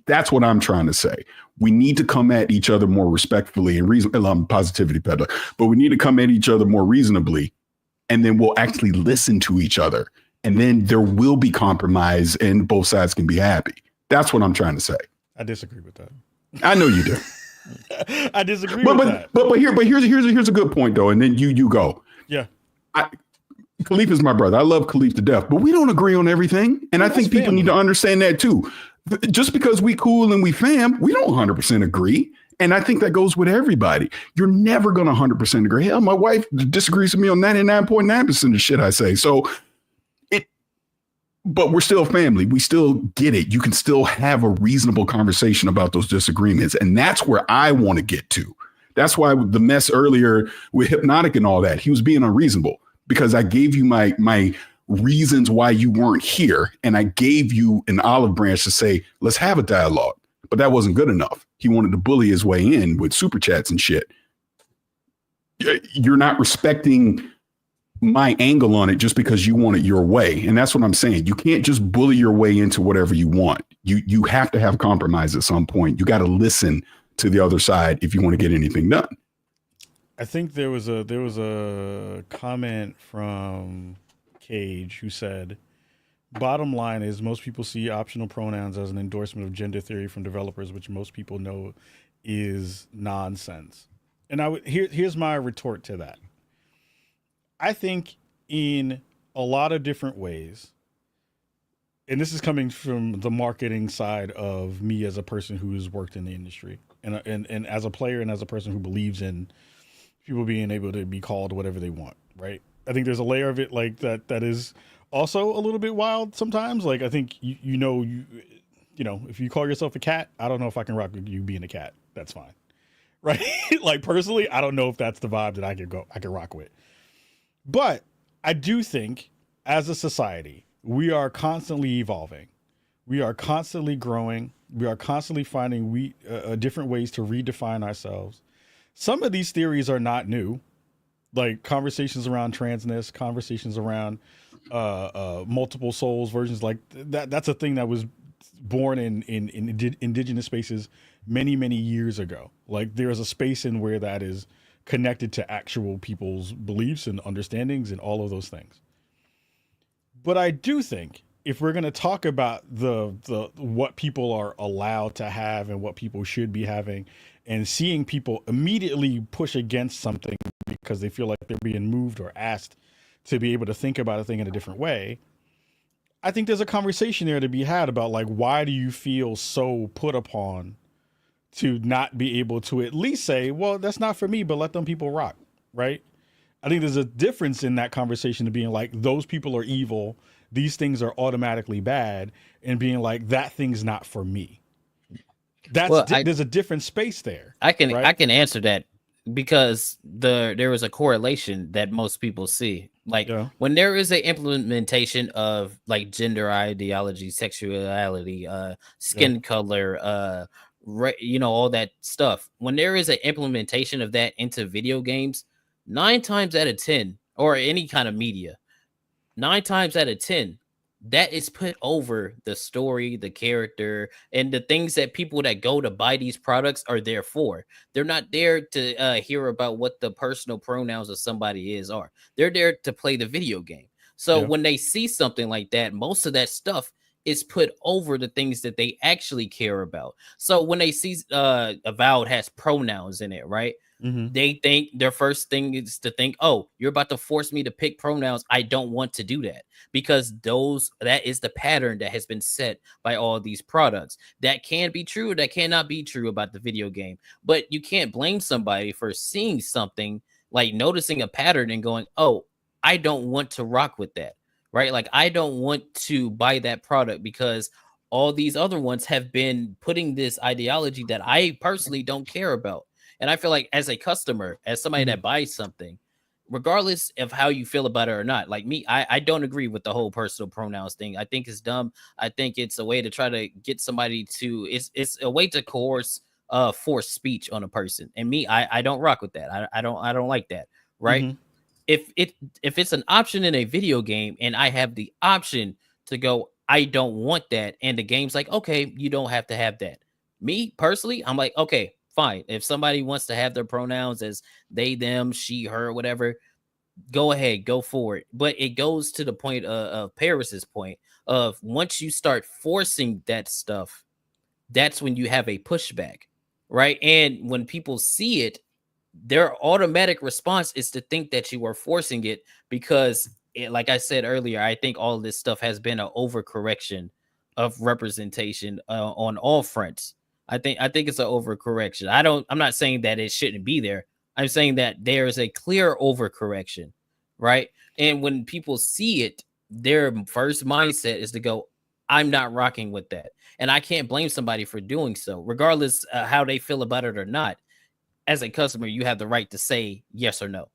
That's what I'm trying to say. We need to come at each other more respectfully and reasonably. Positivity peddler, but we need to come at each other more reasonably, and then we'll actually listen to each other, and then there will be compromise, and both sides can be happy. That's what I'm trying to say. I disagree with that. I know you do. I disagree with that. But here's a good point though, and then you go. Yeah. Kahlief is my brother. I love Kahlief to death, but we don't agree on everything. And I think people need to understand that too. Just because we cool and we fam, we don't 100% agree. And I think that goes with everybody. You're never going to 100% agree. Hell, my wife disagrees with me on 99.9% of shit I say. But we're still family. We still get it. You can still have a reasonable conversation about those disagreements. And that's where I want to get to. That's why the mess earlier with Hypnotic and all that, he was being unreasonable. Because I gave you my reasons why you weren't here. And I gave you an olive branch to say, let's have a dialogue. But that wasn't good enough. He wanted to bully his way in with super chats and shit. You're not respecting my angle on it just because you want it your way. And that's what I'm saying. You can't just bully your way into whatever you want. You have to have compromise at some point. You got to listen to the other side if you want to get anything done. I think there was a comment from Cage who said, bottom line is most people see optional pronouns as an endorsement of gender theory from developers, which most people know is nonsense. And here's my retort to that. I think in a lot of different ways, and this is coming from the marketing side of me as a person who has worked in the industry and as a player and as a person who believes in people being able to be called whatever they want, right? I think there's a layer of it like that is also a little bit wild sometimes. Like I think you know if you call yourself a cat, I don't know if I can rock with you being a cat. That's fine, right? Like personally, I don't know if that's the vibe that I can rock with. But I do think as a society, we are constantly evolving. We are constantly growing. We are constantly finding different ways to redefine ourselves. Some of these theories are not new, like conversations around transness, conversations around multiple souls versions like that. That's a thing that was born in indigenous spaces many, many years ago. Like there is a space in where that is connected to actual people's beliefs and understandings and all of those things. But I do think if we're going to talk about the what people are allowed to have and what people should be having, and seeing people immediately push against something because they feel like they're being moved or asked to be able to think about a thing in a different way, I think there's a conversation there to be had about like, why do you feel so put upon to not be able to at least say, well, that's not for me, but let them people rock, right? I think there's a difference in that conversation to being like, those people are evil, these things are automatically bad, and being like, that thing's not for me. There's a different space there. I can answer that because there was a correlation that most people see. Like when there is an implementation of like gender ideology, sexuality, skin color, all that stuff. When there is an implementation of that into video games, 9 times out of 10, or any kind of media, 9 times out of 10, that is put over the story, the character, and the things that people that go to buy these products are there for. They're not there to hear about what the personal pronouns of somebody are. They're there to play the video game. So Yeah. when they see something like that, most of that stuff is put over the things that they actually care about. So when they see avowed has pronouns in it, right? Mm-hmm. They think their first thing is to think, oh, you're about to force me to pick pronouns. I don't want to do that, because that is the pattern that has been set by all these products. That can be true, that cannot be true about the video game, but you can't blame somebody for seeing something, like noticing a pattern and going, oh, I don't want to rock with that, right? Like, I don't want to buy that product because all these other ones have been putting this ideology that I personally don't care about. And I feel like, as a customer, as somebody Mm-hmm. that buys something, regardless of how you feel about it or not, like me, I don't agree with the whole personal pronouns thing. I think it's dumb. I think it's a way to try to get somebody to, it's a way to coerce forced speech on a person. And me, I don't rock with that. I don't like that. Right. Mm-hmm. If it's an option in a video game and I have the option to go, I don't want that, and the game's like, okay, you don't have to have that. Me personally, I'm like, okay, fine. If somebody wants to have their pronouns as they, them, she, her, whatever, go ahead, go for it. But it goes to the point of Parris's point of, once you start forcing that stuff, that's when you have a pushback, right? And when people see it, their automatic response is to think that you are forcing it, because like I said earlier, I think all this stuff has been an overcorrection of representation on all fronts. I think it's an overcorrection. I'm not saying that it shouldn't be there. I'm saying that there is a clear overcorrection, right? And when people see it, their first mindset is to go, I'm not rocking with that. And I can't blame somebody for doing so, regardless how they feel about it or not. As a customer, you have the right to say yes or no.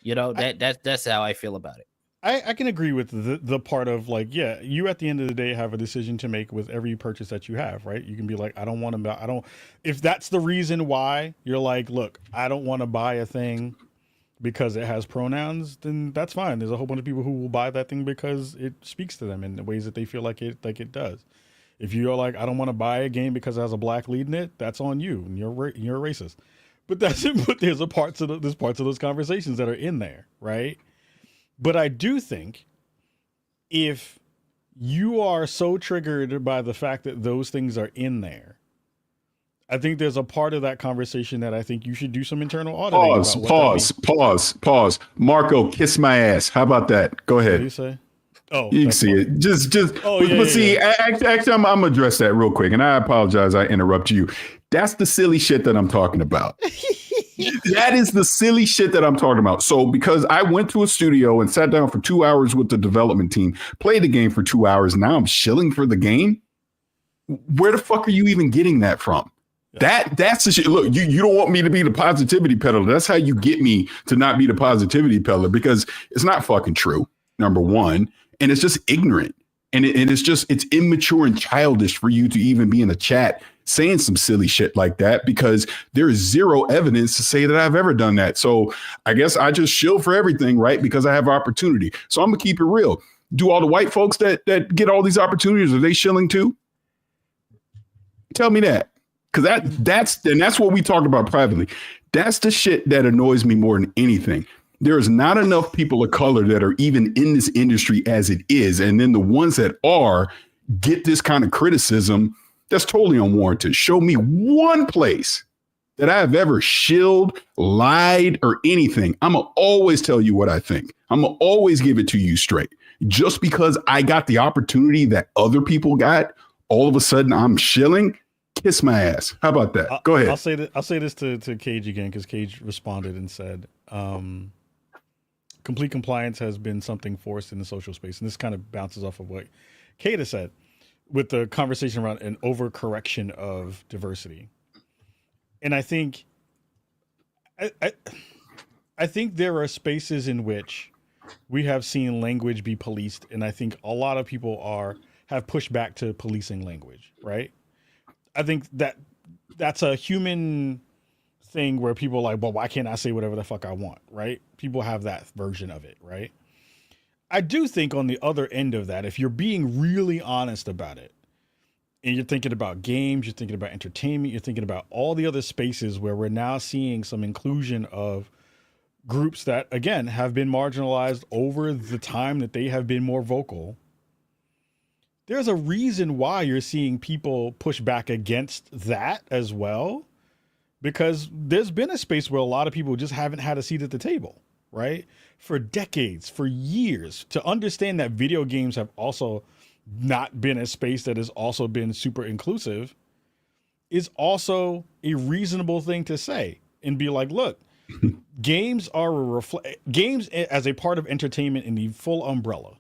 You know, that's how I feel about it. I can agree with the part of, like, yeah, you at the end of the day have a decision to make with every purchase that you have, right? You can be like, if that's the reason why you're like, look, I don't want to buy a thing because it has pronouns, then that's fine. There's a whole bunch of people who will buy that thing because it speaks to them in the ways that they feel like it does. If you're like, I don't want to buy a game because it has a black lead in it, that's on you, and you're a racist. But there's parts of those conversations that are in there, right? But I do think if you are so triggered by the fact that those things are in there, I think there's a part of that conversation that I think you should do some internal auditing about what that means. Pause. Marco, kiss my ass. How about that? Go What do ahead. you say? Oh, You can see it. Just. Oh, yeah, but see, actually, I'm gonna address that real quick, and I apologize. I interrupt you. That's the silly shit that I'm talking about. That is the silly shit that I'm talking about. So, because I went to a studio and sat down for 2 hours with the development team, played the game for 2 hours, now I'm shilling for the game. Where the fuck are you even getting that from? That's the shit. Look, you don't want me to be the positivity peddler. That's how you get me to not be the positivity peddler, because it's not fucking true, number one. And it's just ignorant. And it's immature and childish for you to even be in a chat saying some silly shit like that, because there is zero evidence to say that I've ever done that. So I guess I just shill for everything, right? Because I have opportunity. So I'm gonna keep it real. Do all the white folks that get all these opportunities, are they shilling too? Tell me that. Because that's what we talked about privately. That's the shit that annoys me more than anything. There is not enough people of color that are even in this industry as it is. And then the ones that are get this kind of criticism that's totally unwarranted. Show me one place that I've ever shilled, lied, or anything. I'm going to always tell you what I think. I'm going to always give it to you straight. Just because I got the opportunity that other people got, all of a sudden I'm shilling. Kiss my ass. How about that? Go ahead. I'll say this to Cage again, because Cage responded and said, complete compliance has been something forced in the social space. And this kind of bounces off of what Kaida said with the conversation around an overcorrection of diversity. And I think I think there are spaces in which we have seen language be policed, and I think a lot of people have pushed back to policing language, right? I think that's a human thing where people are like, well, why can't I say whatever the fuck I want, right? People have that version of it, right? I do think on the other end of that, if you're being really honest about it, and you're thinking about games, you're thinking about entertainment, you're thinking about all the other spaces where we're now seeing some inclusion of groups that, again, have been marginalized over the time that they have been more vocal. There's a reason why you're seeing people push back against that as well, because there's been a space where a lot of people just haven't had a seat at the table, right? For decades, for years, to understand that video games have also not been a space that has also been super inclusive is also a reasonable thing to say and be like, look, games are games as a part of entertainment in the full umbrella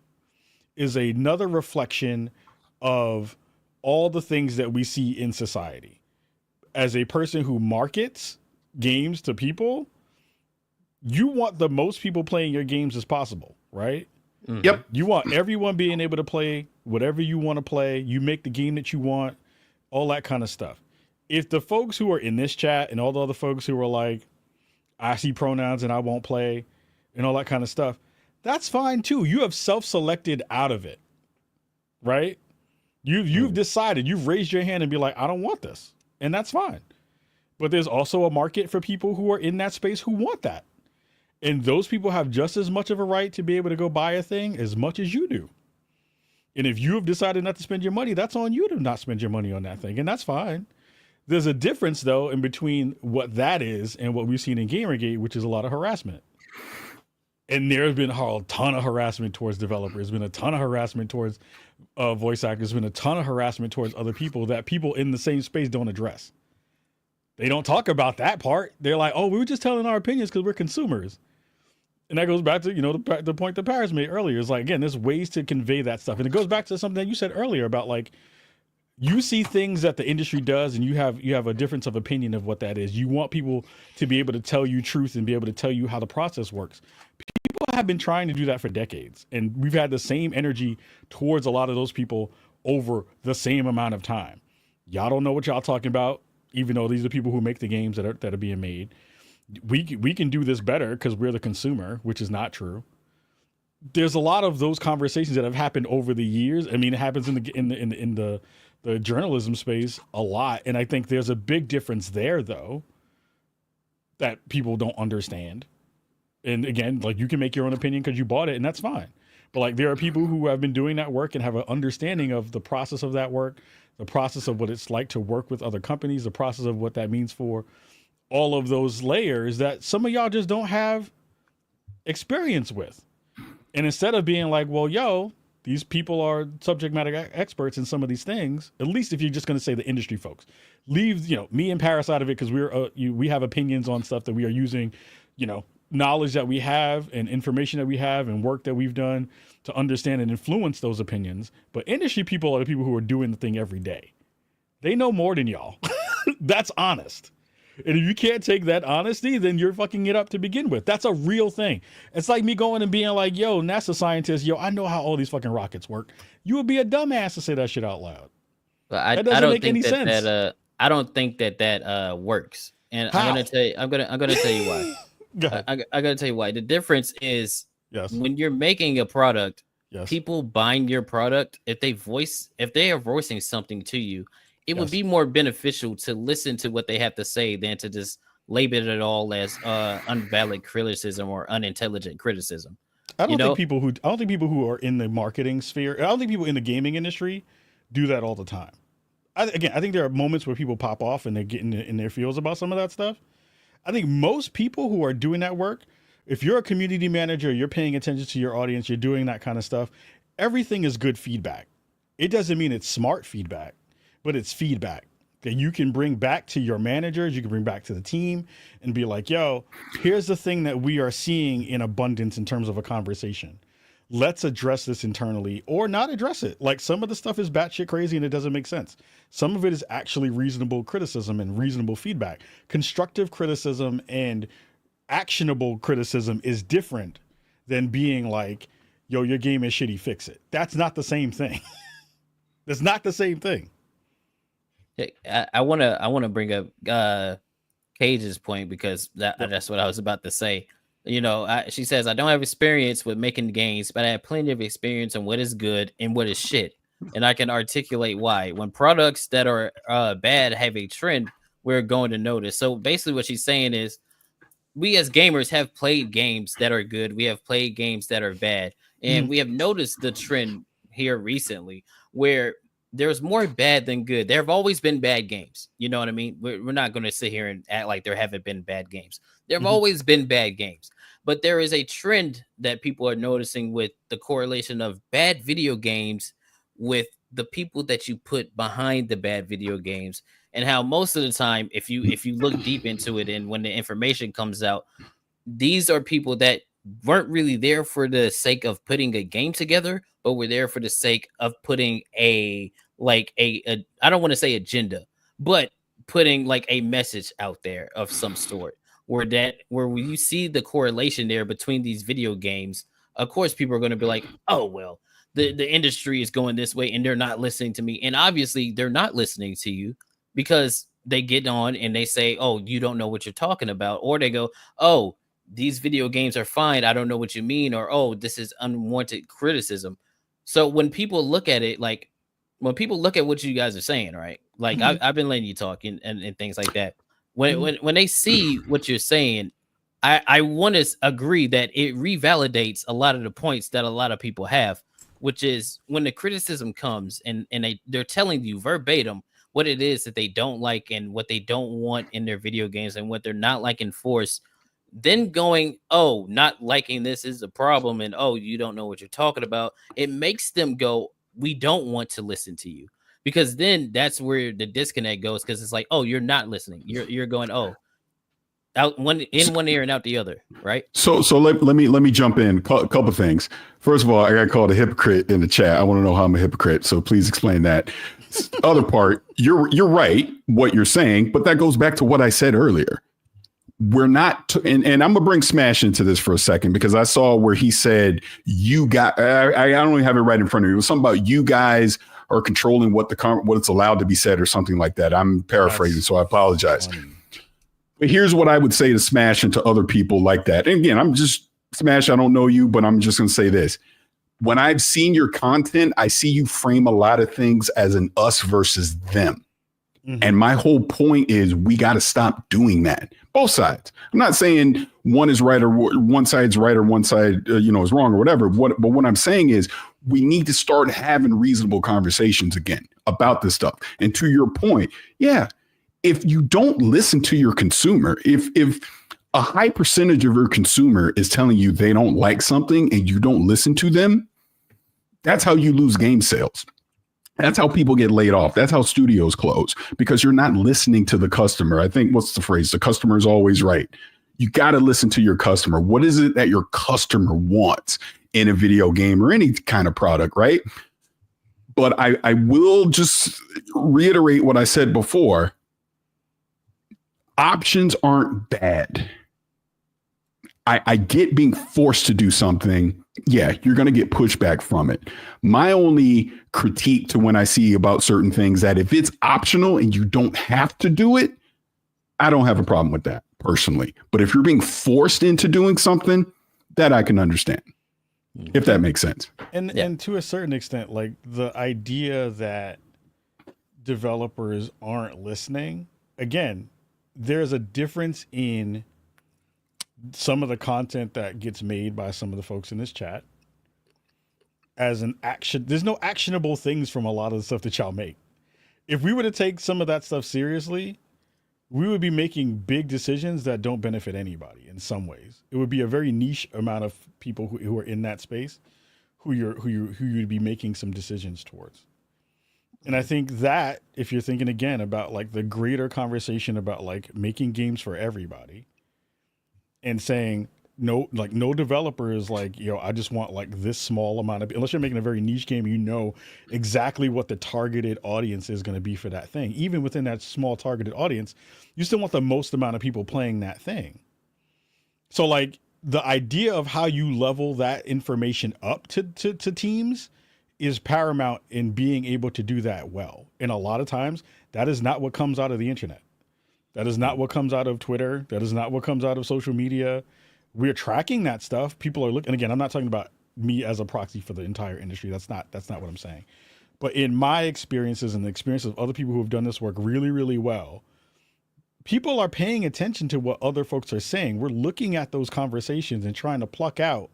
is another reflection of all the things that we see in society. As a person who markets games to people, you want the most people playing your games as possible, right? Mm-hmm. Yep. You want everyone being able to play whatever you want to play. You make the game that you want, all that kind of stuff. If the folks who are in this chat and all the other folks who are like, I see pronouns and I won't play and all that kind of stuff, that's fine too. You have self-selected out of it, right? You've decided, you've raised your hand and be like, I don't want this. And that's fine. But there's also a market for people who are in that space who want that. And those people have just as much of a right to be able to go buy a thing as much as you do. And if you have decided not to spend your money, that's on you to not spend your money on that thing. And that's fine. There's a difference, though, in between what that is and what we've seen in Gamergate, which is a lot of harassment. And there has been a ton of harassment towards developers. There's been a ton of harassment towards voice actors. There's been a ton of harassment towards other people that people in the same space don't address. They don't talk about that part. They're like, oh, we were just telling our opinions because we're consumers. And that goes back to, the point that Parris made earlier. Is like, again, there's ways to convey that stuff. And it goes back to something that you said earlier about, like, you see things that the industry does and you have a difference of opinion of what that is. You want people to be able to tell you truth and be able to tell you how the process works. People have been trying to do that for decades. And we've had the same energy towards a lot of those people over the same amount of time. Y'all don't know what y'all talking about, even though these are people who make the games that are being made. We can do this better because we're the consumer, which is not true. There's a lot of those conversations that have happened over the years. I mean, it happens in the journalism space a lot. And I think there's a big difference there, though, that people don't understand. And again, like, you can make your own opinion because you bought it, and that's fine. But, like, there are people who have been doing that work and have an understanding of the process of that work, the process of what it's like to work with other companies, the process of what that means for all of those layers that some of y'all just don't have experience with. And instead of being like, well, yo, these people are subject matter experts in some of these things, at least if you're just going to say the industry folks, leave, me and Parris out of it because we have opinions on stuff that we are using, knowledge that we have and information that we have and work that we've done to understand and influence those opinions. But industry people are the people who are doing the thing every day. They know more than y'all. That's honest. And if you can't take that honesty, then you're fucking it up to begin with. That's a real thing. It's like me going and being like, yo, NASA scientist, I know how all these fucking rockets work. You would be a dumbass to say that shit out loud. But I don't think I don't think that works. And how? I'm gonna tell you why. I gotta tell you why. The difference is, yes, when you're making a product, yes, people buying your product, if they are voicing something to you, it would be more beneficial to listen to what they have to say than to just label it all as unvalid criticism or unintelligent criticism. I don't think people who are in the marketing sphere, I don't think people in the gaming industry do that all the time. I think there are moments where people pop off and they get in their feels about some of that stuff. I think most people who are doing that work, if you're a community manager, you're paying attention to your audience, you're doing that kind of stuff, everything is good feedback. It doesn't mean it's smart feedback, but it's feedback that you can bring back to your managers, you can bring back to the team and be like, yo, here's the thing that we are seeing in abundance in terms of a conversation. Let's address this internally or not address it. Like, some of the stuff is batshit crazy and it doesn't make sense. Some of it is actually reasonable criticism and reasonable feedback. Constructive criticism and actionable criticism is different than being like, yo, your game is shitty, fix it. That's not the same thing. That's not the same thing. I want to bring up Cage's point because that's what I was about to say. She says, I don't have experience with making games, but I have plenty of experience on what is good and what is shit. And I can articulate why. When products that are bad have a trend, we're going to notice. So basically what she's saying is, we as gamers have played games that are good. We have played games that are bad. And we have noticed the trend here recently where there's more bad than good. There have always been bad games. You know what I mean? We're not going to sit here and act like there haven't been bad games. There have always been bad games. But there is a trend that people are noticing with the correlation of bad video games with the people that you put behind the bad video games, and how most of the time, if you look deep into it and when the information comes out, these are people that weren't really there for the sake of putting a game together, but were there for the sake of putting a I don't want to say agenda, but putting like a message out there of some sort. Where you see the correlation there between these video games, of course, people are going to be like, oh, well, the industry is going this way and they're not listening to me. And obviously they're not listening to you because they get on and they say, oh, you don't know what you're talking about. Or they go, oh, these video games are fine. I don't know what you mean. Or, oh, this is unwanted criticism. So when people look at it, like when people look at what you guys are saying, right? Like I've been letting you talk and things like that. When they see what you're saying, I want to agree that it revalidates a lot of the points that a lot of people have, which is when the criticism comes and they're telling you verbatim what it is that they don't like and what they don't want in their video games and what they're not liking force, then going, oh, not liking this is a problem, and oh, you don't know what you're talking about. It makes them go, we don't want to listen to you. Because then that's where the disconnect goes, because it's like, oh, you're not listening. You're going, oh, out one ear and out the other, right? So let me jump in. A couple things. First of all, I got called a hypocrite in the chat. I want to know how I'm a hypocrite. So please explain that. Other part, you're right what you're saying, but that goes back to what I said earlier. We're not, and I'm gonna bring Smash into this for a second because I saw where he said you got. I don't even have it right in front of me. It was something about you guys or controlling what it's allowed to be said or something like that. I'm paraphrasing, so I apologize. But here's what I would say to Smash and to other people like that. And again, I'm just Smash. I don't know you, but I'm just going to say this. When I've seen your content, I see you frame a lot of things as an us versus them. And my whole point is we got to stop doing that. Both sides. I'm not saying one is right or one side's right or one side, is wrong or whatever. But what I'm saying is we need to start having reasonable conversations again about this stuff. And to your point, yeah, if you don't listen to your consumer, if a high percentage of your consumer is telling you they don't like something and you don't listen to them, that's how you lose game sales. That's how people get laid off. That's how studios close, because you're not listening to the customer. I think, what's the phrase? The customer is always right. You got to listen to your customer. What is it that your customer wants in a video game or any kind of product, right? But I will just reiterate what I said before. Options aren't bad. I get being forced to do something. Yeah, you're going to get pushback from it. My only critique to when I see about certain things that if it's optional and you don't have to do it, I don't have a problem with that personally. But if you're being forced into doing something, that I can understand, if that makes sense. And to a certain extent, like the idea that developers aren't listening, again, there's a difference in some of the content that gets made by some of the folks in this chat as an action. There's no actionable things from a lot of the stuff that y'all make. If we were to take some of that stuff seriously, we would be making big decisions that don't benefit anybody in some ways. It would be a very niche amount of people who are in that space who you'd be making some decisions towards. And I think that if you're thinking again about like the greater conversation about like making games for everybody, and saying no developer is like, I just want like this small amount of, unless you're making a very niche game, exactly what the targeted audience is going to be for that thing. Even within that small targeted audience, you still want the most amount of people playing that thing. So like the idea of how you level that information up to teams is paramount in being able to do that well. And a lot of times that is not what comes out of the internet. That is not what comes out of Twitter. That is not what comes out of social media. We're tracking that stuff. People are looking, again, I'm not talking about me as a proxy for the entire industry. That's not what I'm saying. But in my experiences and the experiences of other people who have done this work really, really well, people are paying attention to what other folks are saying. We're looking at those conversations and trying to pluck out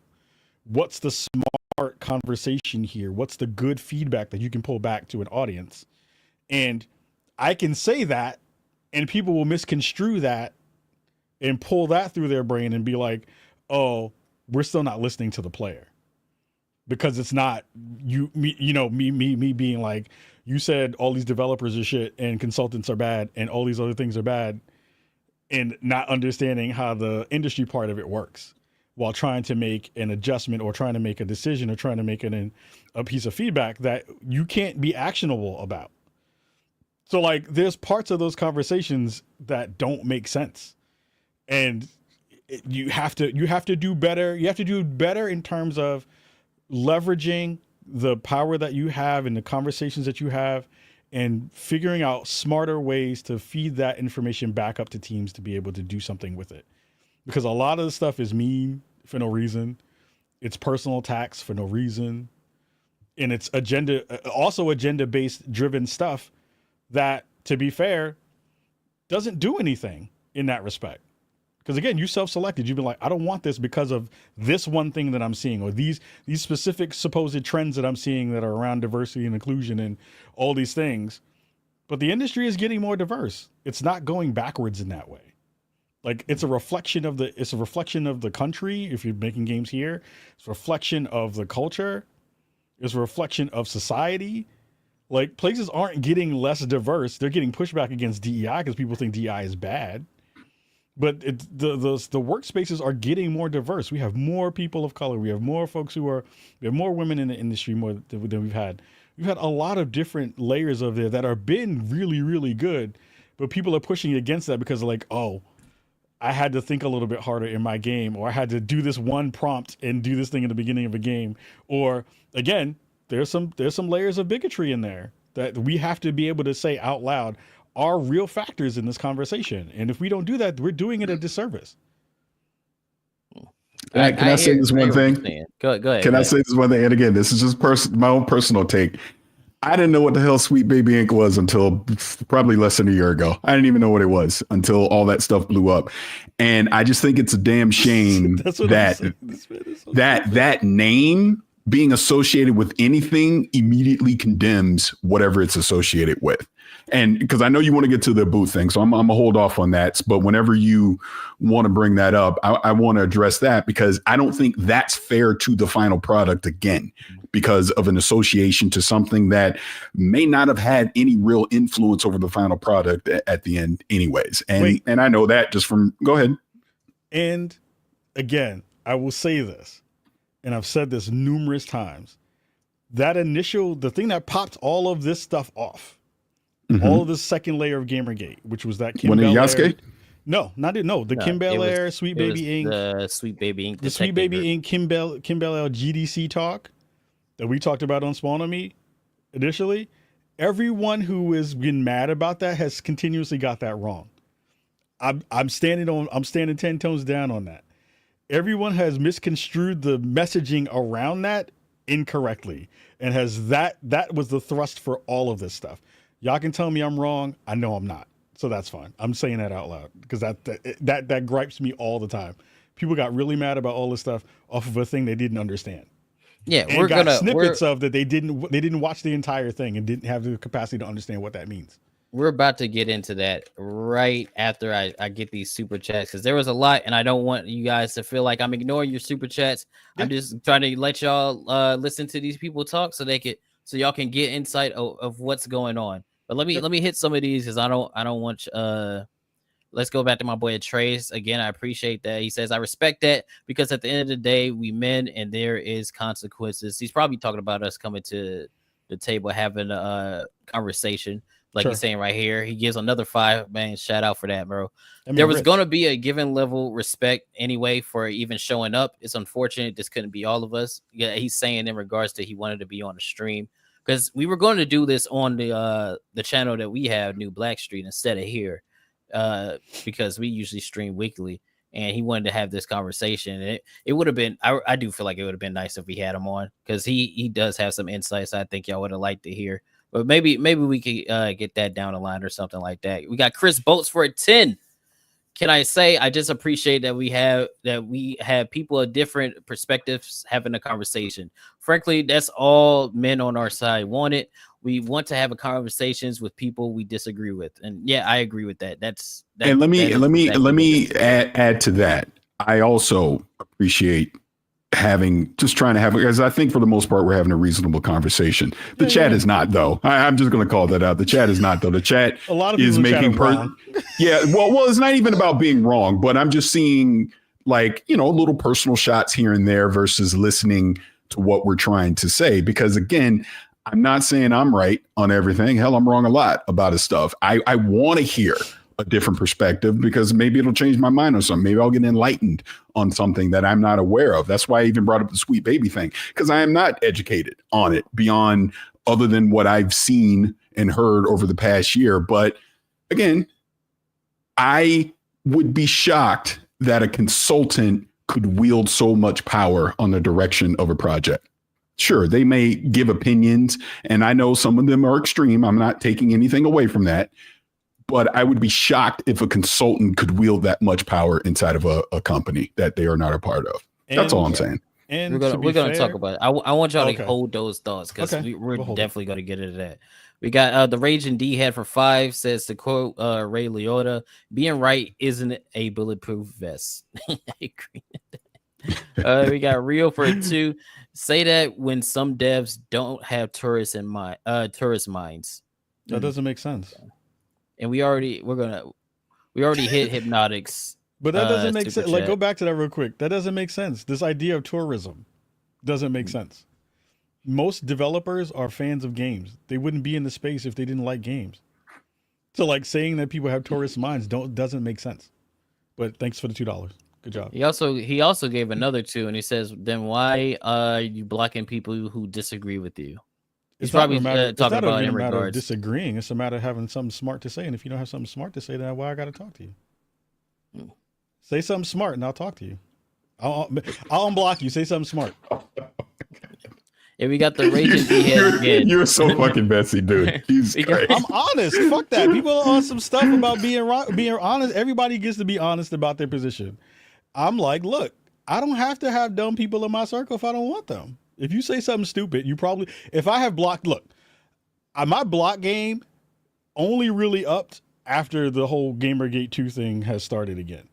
what's the smart conversation here. What's the good feedback that you can pull back to an audience? And I can say that, and people will misconstrue that and pull that through their brain and be like, oh, we're still not listening to the player. Because it's not me being like, you said all these developers are shit and consultants are bad and all these other things are bad, and not understanding how the industry part of it works while trying to make an adjustment or trying to make a decision or trying to make a piece of feedback that you can't be actionable about. So like there's parts of those conversations that don't make sense, and you have to do better. You have to do better in terms of leveraging the power that you have and the conversations that you have and figuring out smarter ways to feed that information back up to teams to be able to do something with it. Because a lot of the stuff is mean for no reason. It's personal attacks for no reason. And it's agenda-based driven stuff that, to be fair, doesn't do anything in that respect. Because again, you self-selected. You've been like, I don't want this because of this one thing that I'm seeing, or these specific supposed trends that I'm seeing that are around diversity and inclusion and all these things. But the industry is getting more diverse. It's not going backwards in that way. Like it's a reflection of the country. If you're making games here, it's a reflection of the culture. It's a reflection of society. Like places aren't getting less diverse. They're getting pushback against DEI because people think DEI is bad. But the workspaces are getting more diverse. We have more people of color. We have more folks we have more women in the industry more than we've had. We've had a lot of different layers of there that are been really, really good, but people are pushing against that because like, oh, I had to think a little bit harder in my game, or I had to do this one prompt and do this thing in the beginning of a game. Or again, there's some layers of bigotry in there that we have to be able to say out loud are real factors in this conversation. And if we don't do that, we're doing it a disservice. Can I say this one thing? Go ahead. Can I say this one thing? And again, this is just my own personal take. I didn't know what the hell Sweet Baby Ink was until probably less than a year ago. I didn't even know what it was until all that stuff blew up. And I just think it's a damn shame that name being associated with anything immediately condemns whatever it's associated with. And because I know you want to get to the boot thing, so I'm going to hold off on that. But whenever you want to bring that up, I want to address that because I don't think that's fair to the final product again, because of an association to something that may not have had any real influence over the final product at the end anyways. And I know that just from, go ahead. And again, I will say this, and I've said this numerous times, the thing that popped all of this stuff off, all of the second layer of Gamergate, which was that Kim Bel Yasuke? The Kim Bel Air, Sweet Baby Ink, the Sweet Baby Ink, the Sweet Baby Ink, Kim Bel Air GDC talk that we talked about on Spawn on Me initially. Everyone who has been mad about that has continuously got that wrong. I'm standing 10 toes down on that. Everyone has misconstrued the messaging around that incorrectly, and that was the thrust for all of this stuff. Y'all can tell me I'm wrong. I know I'm not. So that's fine. I'm saying that out loud because that gripes me all the time. People got really mad about all this stuff off of a thing they didn't understand. Yeah, and we're got snippets of that they didn't watch the entire thing and didn't have the capacity to understand what that means. We're about to get into that right after I get these super chats, because there was a lot, and I don't want you guys to feel like I'm ignoring your super chats. Yeah. I'm just trying to let y'all listen to these people talk so y'all can get insight of what's going on. But let me hit some of these because I don't want let's go back to my boy Trace again. I appreciate that. He says, I respect that because at the end of the day, we men and there is consequences. He's probably talking about us coming to the table having a conversation. Like he's saying right here, he gives another 5 man shout out for that, bro. There was going to be a given level respect anyway for even showing up. It's unfortunate this couldn't be all of us. Yeah, he's saying in regards to he wanted to be on the stream because we were going to do this on the channel that we have, New Black Street, instead of here, because we usually stream weekly. And he wanted to have this conversation. It would have been, I do feel like it would have been nice if we had him on because he does have some insights I think y'all would have liked to hear. But maybe we could get that down the line or something like that. We got Chris Boats for a 10. can I say I just appreciate that we have people of different perspectives having a conversation. Frankly, that's all men on our side wanted. We want to have a conversations with people we disagree with, and yeah, I agree with that. And let me add to that. I also appreciate trying to have, because I think for the most part we're having a reasonable conversation. The chat is not, though. I'm just going to call that out. The chat is not, though. The chat a lot of is making yeah. Well, it's not even about being wrong, but I'm just seeing little personal shots here and there versus listening to what we're trying to say. Because again, I'm not saying I'm right on everything. Hell, I'm wrong a lot about his stuff. I want to hear a different perspective because maybe it'll change my mind on something. Maybe I'll get enlightened on something that I'm not aware of. That's why I even brought up the Sweet Baby thing, because I am not educated on it beyond other than what I've seen and heard over the past year. But again, I would be shocked that a consultant could wield so much power on the direction of a project. Sure, they may give opinions, and I know some of them are extreme. I'm not taking anything away from that. But I would be shocked if a consultant could wield that much power inside of a company that they are not a part of. That's all I'm saying. And we're gonna talk about it. I want y'all to hold those thoughts because we're definitely gonna get into that. We got the Raging D head for 5 says, to quote Ray Liotta, "Being right isn't a bulletproof vest." I agree. We got Real for 2. Say that when some devs don't have tourist minds. That doesn't make sense. And we already hit hypnotics. But that doesn't make sense. Like, go back to that real quick. That doesn't make sense. This idea of tourism doesn't make sense. Most developers are fans of games. They wouldn't be in the space if they didn't like games. So like saying that people have tourist minds doesn't make sense. But thanks for the $2. Good job. He also gave another 2, and he says, then why are you blocking people who disagree with you? He's probably talking about in regards disagreeing. It's a matter of having something smart to say. And if you don't have something smart to say, then why I got to talk to you? Say something smart, and I'll talk to you. I'll unblock you. Say something smart. And we got the Raging D head again. You're so fucking messy, dude. I'm honest. Fuck that. People are on some stuff about being honest. Everybody gets to be honest about their position. I'm like, look, I don't have to have dumb people in my circle if I don't want them. If you say something stupid, if I have blocked, look, my block game only really upped after the whole Gamergate 2 thing has started again.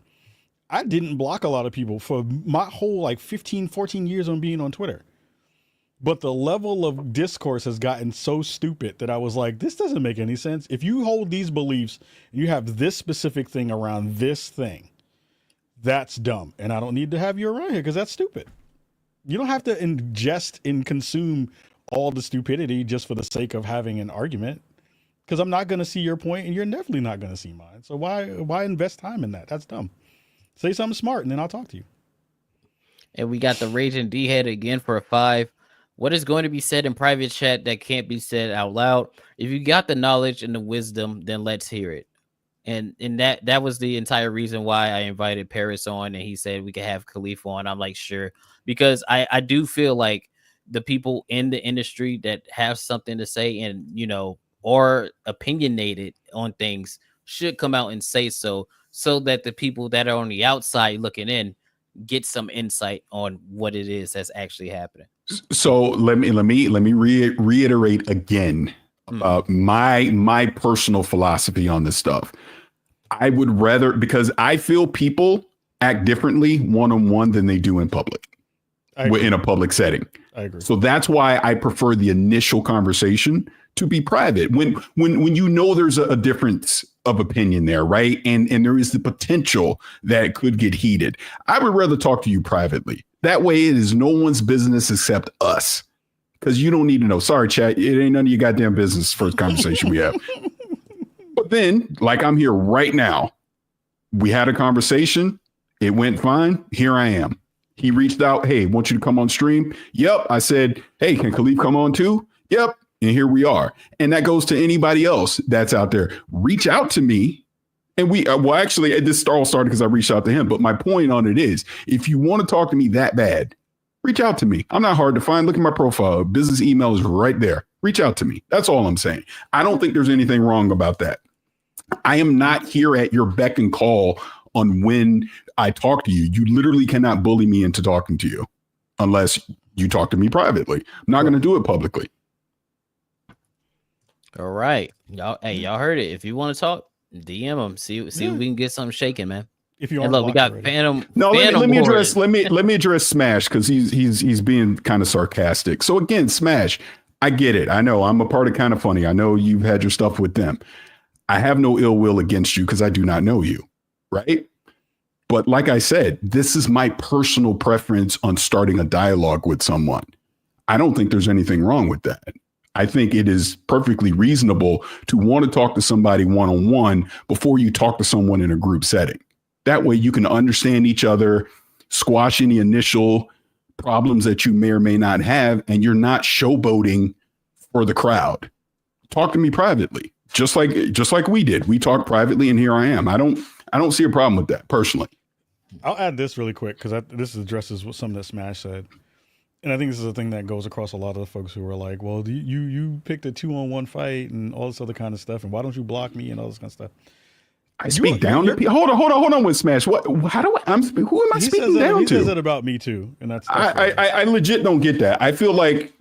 I didn't block a lot of people for my whole 15, 14 years on being on Twitter. But the level of discourse has gotten so stupid that I was like, this doesn't make any sense. If you hold these beliefs, and you have this specific thing around this thing, that's dumb. And I don't need to have you around here because that's stupid. You don't have to ingest and consume all the stupidity just for the sake of having an argument, because I'm not going to see your point and you're definitely not going to see mine. So why invest time in that? That's dumb. Say something smart and then I'll talk to you. And we got the Raging D head again for a 5. What is going to be said in private chat that can't be said out loud? If you got the knowledge and the wisdom, then let's hear it. And that was the entire reason why I invited Parris on, and he said we could have Kahlief on. I'm like, sure, because I do feel like the people in the industry that have something to say and or opinionated on things should come out and say so that the people that are on the outside looking in get some insight on what it is that's actually happening. So let me reiterate again about my personal philosophy on this stuff. I would rather, because I feel people act differently one-on-one than they do in public, in a public setting. I agree. So that's why I prefer the initial conversation to be private. When there's a difference of opinion there, right? And there is the potential that it could get heated. I would rather talk to you privately. That way it is no one's business except us. Because you don't need to know. Sorry, chat. It ain't none of your goddamn business. First conversation we have. But then, like I'm here right now, we had a conversation. It went fine. Here I am. He reached out. Hey, want you to come on stream? Yep. I said, hey, can Kahlief come on too? Yep. And here we are. And that goes to anybody else that's out there. Reach out to me. And actually, this all started because I reached out to him. But my point on it is, if you want to talk to me that bad, reach out to me. I'm not hard to find. Look at my profile. Business email is right there. Reach out to me. That's all I'm saying. I don't think there's anything wrong about that. I am not here at your beck and call on when I talk to you. You literally cannot bully me into talking to you unless you talk to me privately. I'm not going to do it publicly. All right, y'all. Hey, y'all heard it. If you want to talk, DM them. See if we can get something shaking, man. If you and look, we got already. Phantom. No, Phantom let me address Smash because he's being kind of sarcastic. So again, Smash, I get it. I know I'm a part of Kind of Funny. I know you've had your stuff with them. I have no ill will against you because I do not know you, right? But like I said, this is my personal preference on starting a dialogue with someone. I don't think there's anything wrong with that. I think it is perfectly reasonable to want to talk to somebody one-on-one before you talk to someone in a group setting. That way you can understand each other, squash any initial problems that you may or may not have, and you're not showboating for the crowd. Talk to me privately, just like we did. We talked privately, and here I am. I don't see a problem with that personally. I'll add this really quick because this addresses what something that Smash said. And I think this is a thing that goes across a lot of the folks who are like, well, you picked a 2-on-1 fight and all this other kind of stuff. And why don't you block me and all this kind of stuff? I speak down to people. Hold on with Smash. What? How do I? Who am I speaking down to? He says that about me too, and that's I legit don't get that. I feel like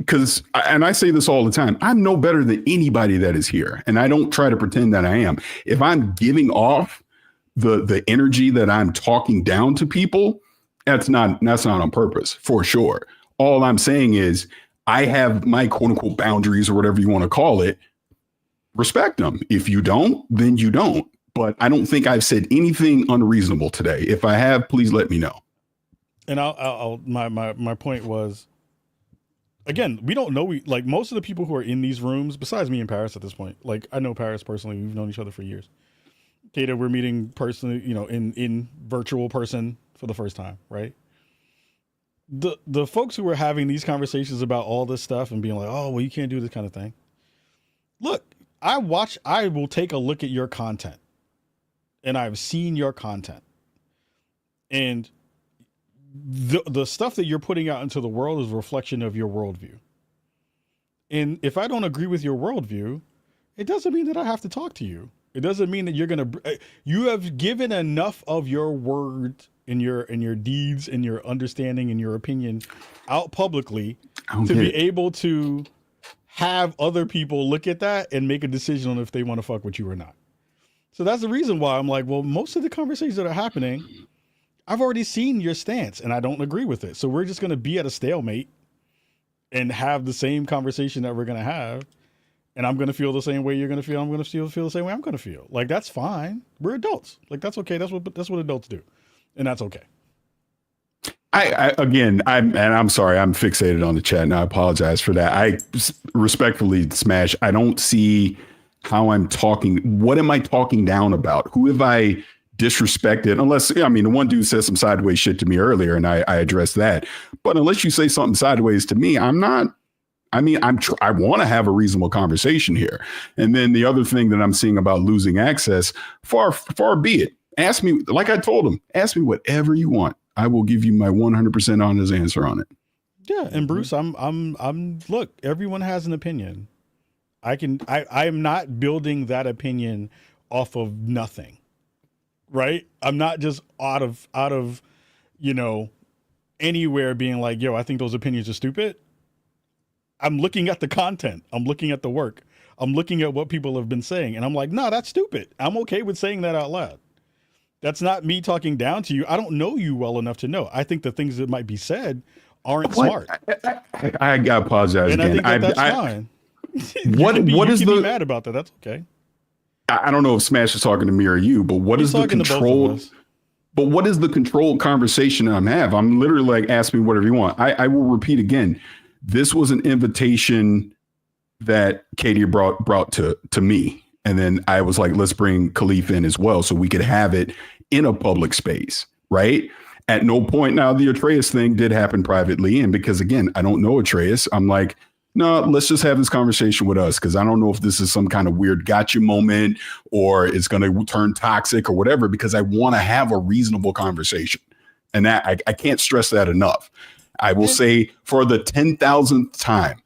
and I say this all the time. I'm no better than anybody that is here, and I don't try to pretend that I am. If I'm giving off the energy that I'm talking down to people, that's not on purpose for sure. All I'm saying is I have my quote unquote boundaries or whatever you want to call it. Respect them. If you don't, then you don't. But I don't think I've said anything unreasonable today. If I have, please let me know. And my point was, again, we don't know. Like most of the people who are in these rooms, besides me and Parris at this point, like I know Parris personally. We've known each other for years. Kaida, we're meeting personally, in virtual person for the first time, right? The folks who are having these conversations about all this stuff and being like, oh, well, you can't do this kind of thing. Look, I will take a look at your content. And I've seen your content. And the stuff that you're putting out into the world is a reflection of your worldview. And if I don't agree with your worldview, it doesn't mean that I have to talk to you. It doesn't mean that you have given enough of your word and your deeds and your understanding and your opinion out publicly to be able to have other people look at that and make a decision on if they want to fuck with you or not. So that's the reason why I'm like, well, most of the conversations that are happening, I've already seen your stance and I don't agree with it. So we're just going to be at a stalemate and have the same conversation that we're going to have. And I'm going to feel the same way you're going to feel. I'm going to feel the same way I'm going to feel. Like, that's fine. We're adults. Like, that's okay. That's what adults do. And that's okay. I'm sorry. I'm fixated on the chat and I apologize for that. I respectfully, Smash, I don't see how I'm talking. What am I talking down about? Who have I disrespected? Unless, the one dude said some sideways shit to me earlier and I addressed that. But unless you say something sideways to me, I want to have a reasonable conversation here. And then the other thing that I'm seeing about losing access, far be it. Ask me, like I told him, ask me whatever you want. I will give you my 100% honest answer on it. Yeah. And Bruce, look, everyone has an opinion. I am not building that opinion off of nothing, right? I'm not just out of, anywhere being like, yo, I think those opinions are stupid. I'm looking at the content. I'm looking at the work. I'm looking at what people have been saying. And I'm like, no, that's stupid. I'm okay with saying that out loud. That's not me talking down to you. I don't know you well enough to know. I think the things that might be said aren't smart. I apologize and again. I think that's fine. What is be mad about that? That's okay. I don't know if Smash is talking to me or you, but what is the control? But what is the controlled conversation that I'm having? I'm literally like, ask me whatever you want. I will repeat again. This was an invitation that Katie brought to me. And then I was like, let's bring Kahlief in as well so we could have it in a public space, right? At no point now, the Atreus thing did happen privately. And because, again, I don't know Atreus, I'm like, no, let's just have this conversation with us because I don't know if this is some kind of weird gotcha moment or it's going to turn toxic or whatever, because I want to have a reasonable conversation. And that I can't stress that enough. I will say for the 10,000th time,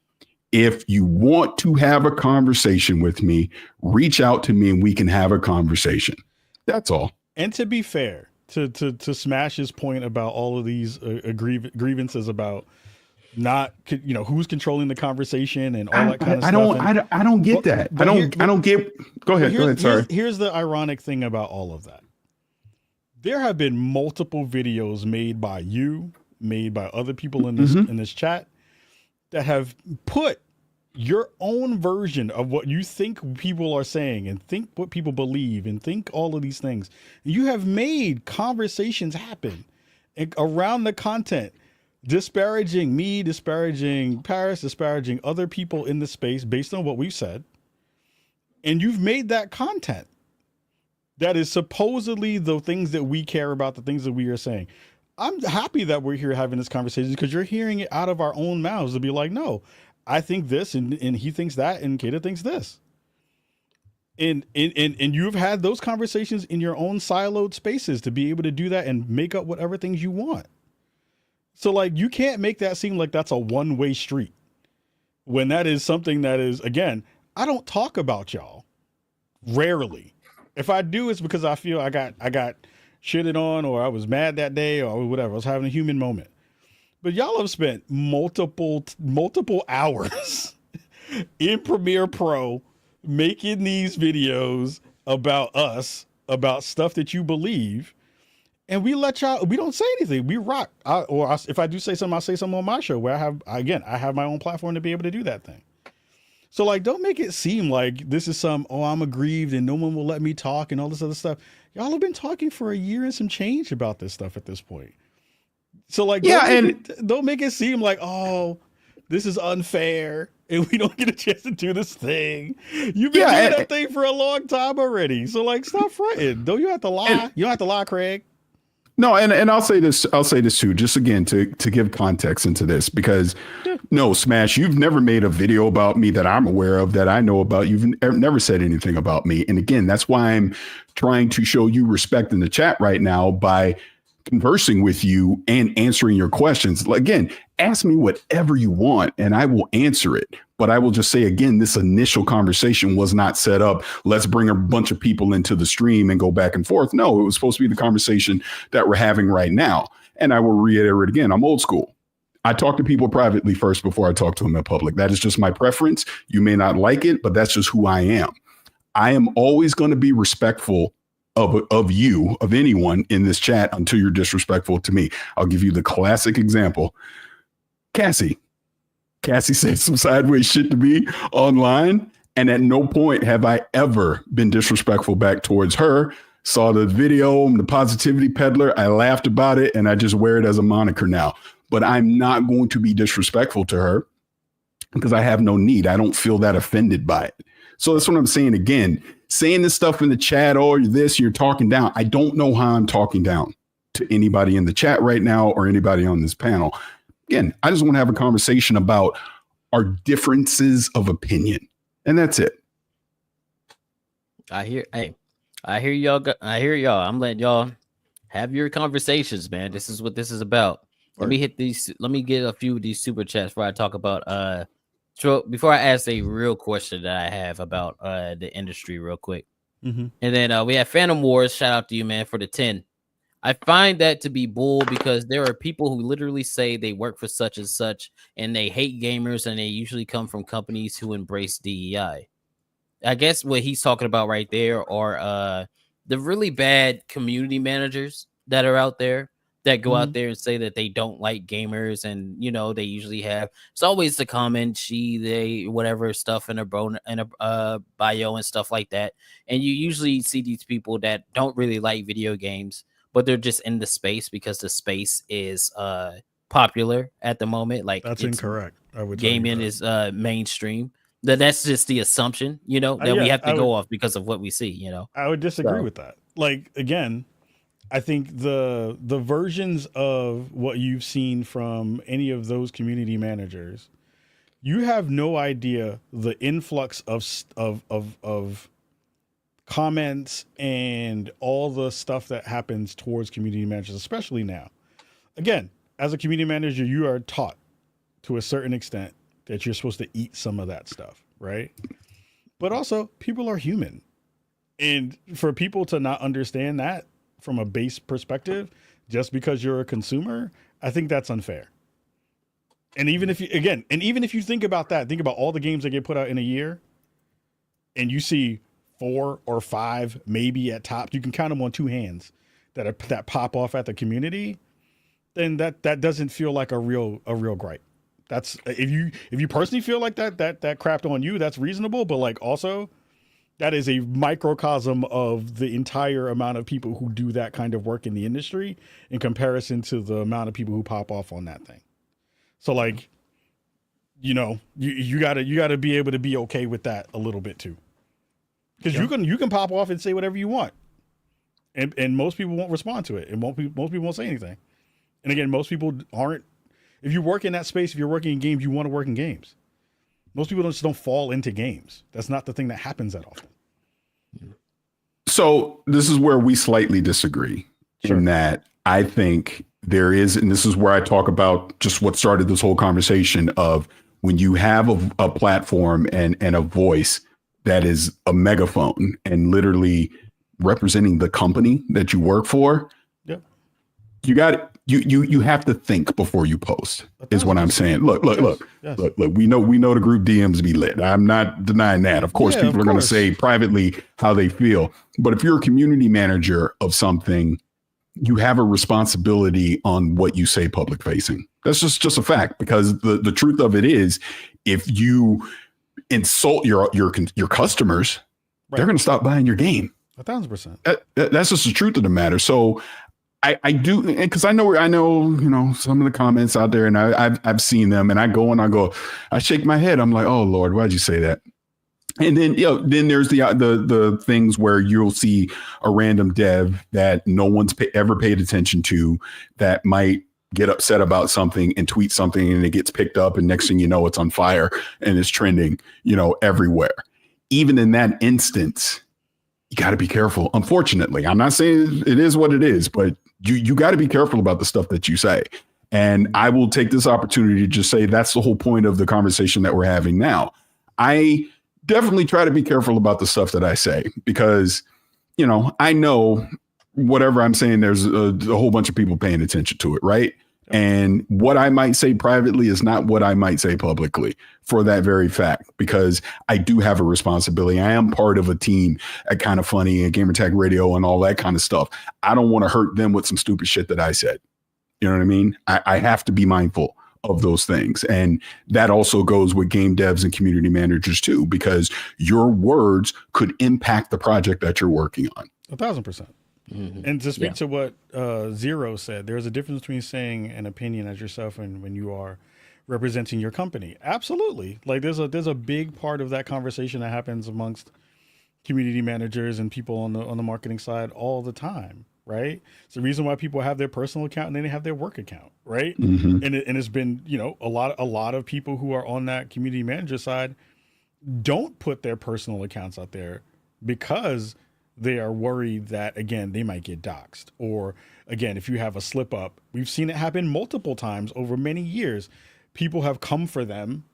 if you want to have a conversation with me, reach out to me and we can have a conversation. That's all. And to be fair, to Smash's point about all of these grievances about not, who's controlling the conversation and all that kind of stuff. I don't get that. I don't get. Go ahead. Sorry. Here's the ironic thing about all of that. There have been multiple videos made by you, made by other people in this chat, that have put your own version of what you think people are saying and think what people believe and think all of these things. You have made conversations happen around the content, disparaging me, disparaging Parris, disparaging other people in the space based on what we've said. And you've made that content that is supposedly the things that we care about, the things that we are saying. I'm happy that we're here having this conversation because you're hearing it out of our own mouths to be like, no, I think this and he thinks that and Kaida thinks this. And you've had those conversations in your own siloed spaces to be able to do that and make up whatever things you want. So like, you can't make that seem like that's a one-way street when that is something that is, again, I don't talk about y'all rarely. If I do, it's because I feel I got shitted on, or I was mad that day, or whatever. I was having a human moment. But y'all have spent multiple hours in Premiere Pro making these videos about us, about stuff that you believe, and we let y'all. We don't say anything. We rock. If I do say something, I'll say something on my show where I have my own platform to be able to do that thing. So like, don't make it seem like this is I'm aggrieved and no one will let me talk and all this other stuff. Y'all have been talking for a year and some change about this stuff at this point. So like, don't make it seem like, oh, this is unfair and we don't get a chance to do this thing. You've been doing that thing for a long time already. So like, stop fronting. Don't you have to lie? You don't have to lie, Craig. No, and I'll say this too, just again to give context into this, because no, Smash, you've never made a video about me that I'm aware of, that I know about. You've never said anything about me. And again, that's why I'm trying to show you respect in the chat right now by conversing with you and answering your questions. Again, ask me whatever you want and I will answer it. But I will just say again, this initial conversation was not set up. Let's bring a bunch of people into the stream and go back and forth. No, it was supposed to be the conversation that we're having right now. And I will reiterate again, I'm old school. I talk to people privately first before I talk to them in public. That is just my preference. You may not like it, but that's just who I am. I am always going to be respectful of you, of anyone in this chat, until you're disrespectful to me. I'll give you the classic example. Cassie said some sideways shit to me online, and at no point have I ever been disrespectful back towards her. Saw the video, I'm the positivity peddler. I laughed about it, and I just wear it as a moniker now. But I'm not going to be disrespectful to her because I have no need. I don't feel that offended by it. So that's what I'm saying. Again, saying this stuff in the chat, oh, you're this, you're talking down. I don't know how I'm talking down to anybody in the chat right now or anybody on this panel. Again, I just want to have a conversation about our differences of opinion. And that's it. I hear y'all. I'm letting y'all have your conversations, man. This is what this is about. Let me hit these. Let me get a few of these super chats before I talk about before I ask a real question that I have about the industry real quick. And then we have Phantom Wars. Shout out to you, man, for the 10. I find that to be bull because there are people who literally say they work for such and such and they hate gamers, and they usually come from companies who embrace DEI. I guess what he's talking about right there are the really bad community managers that are out there that go out there and say that they don't like gamers, and they usually have, it's always the comment, she, they, whatever stuff in their bio and stuff like that. And you usually see these people that don't really like video games, but they're just in the space because the space is popular at the moment. Like, that's incorrect. I would gaming is mainstream. That's just the assumption, that we have to go off because of what we see. I would disagree with that. Like, again, I think the versions of what you've seen from any of those community managers, you have no idea the influx of comments and all the stuff that happens towards community managers, especially now. Again, as a community manager, you are taught to a certain extent that you're supposed to eat some of that stuff, right? But also, people are human. And for people to not understand that from a base perspective, just because you're a consumer, I think that's unfair. And even if you think about that, think about all the games that get put out in a year, and you see 4 or 5, maybe at top, you can count them on 2 hands that pop off at the community, then that doesn't feel like a real gripe. That's if you personally feel like that crapped on you, that's reasonable. But like also, that is a microcosm of the entire amount of people who do that kind of work in the industry in comparison to the amount of people who pop off on that thing. So like, you gotta be able to be okay with that a little bit too, because you can pop off and say whatever you want, and most people won't respond to it, and most people won't say anything. And again, most people aren't. If you work in that space, if you're working in games, you want to work in games. Most people just don't fall into games. That's not the thing that happens that often. So this is where we slightly disagree in that I think there is, and this is where I talk about just what started this whole conversation of when you have a platform and a voice that is a megaphone and literally representing the company that you work for. Yep. You have to think before you post is what I'm saying. Look. Yes. Look, we know the group DMs be lit. I'm not denying that. Of course, people are going to say privately how they feel. But if you're a community manager of something, you have a responsibility on what you say public facing. That's just a fact, because the truth of it is, if you insult your customers, they're going to stop buying your game. 1,000%. That's just the truth of the matter. So I do, because I know some of the comments out there, and I've seen them, and I shake my head. I'm like, oh Lord, why'd you say that? And then then there's the things where you'll see a random dev that no one's ever paid attention to that might get upset about something and tweet something, and it gets picked up, and next thing you know, it's on fire and it's trending, everywhere. Even in that instance, you got to be careful. Unfortunately, I'm not saying it is what it is, but you got to be careful about the stuff that you say. And I will take this opportunity to just say that's the whole point of the conversation that we're having now. I definitely try to be careful about the stuff that I say, because, I know whatever I'm saying, there's a whole bunch of people paying attention to it, right? And what I might say privately is not what I might say publicly, for that very fact, because I do have a responsibility. I am part of a team at Kind of Funny and Gamertag Radio and all that kind of stuff. I don't want to hurt them with some stupid shit that I said. You know what I mean? I have to be mindful of those things. And that also goes with game devs and community managers too, because your words could impact the project that you're working on. 1,000%. Mm-hmm. And to speak to what Zero said, there's a difference between saying an opinion as yourself and when you are representing your company. Absolutely. Like there's a big part of that conversation that happens amongst community managers and people on the marketing side all the time, right? It's the reason why people have their personal account and then they have their work account, right? Mm-hmm. And it's been, a lot of people who are on that community manager side don't put their personal accounts out there because they are worried that, again, they might get doxxed. Or, again, if you have a slip up, we've seen it happen multiple times over many years. People have come for them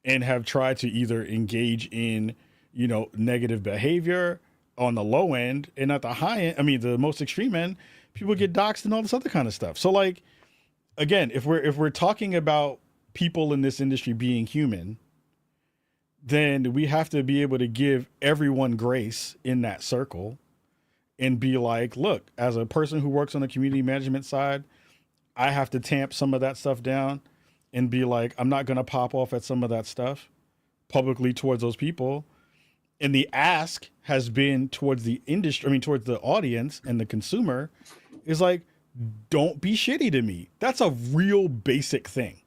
and have tried to either engage in, negative behavior on the low end, and at the high end, the most extreme end, people get doxxed and all this other kind of stuff. So, like, again, if we're talking about people in this industry being human, then we have to be able to give everyone grace in that circle and be like, look, as a person who works on the community management side, I have to tamp some of that stuff down and be like, I'm not going to pop off at some of that stuff publicly towards those people. And the ask has been towards the industry, towards the audience and the consumer, is like, don't be shitty to me. That's a real basic thing.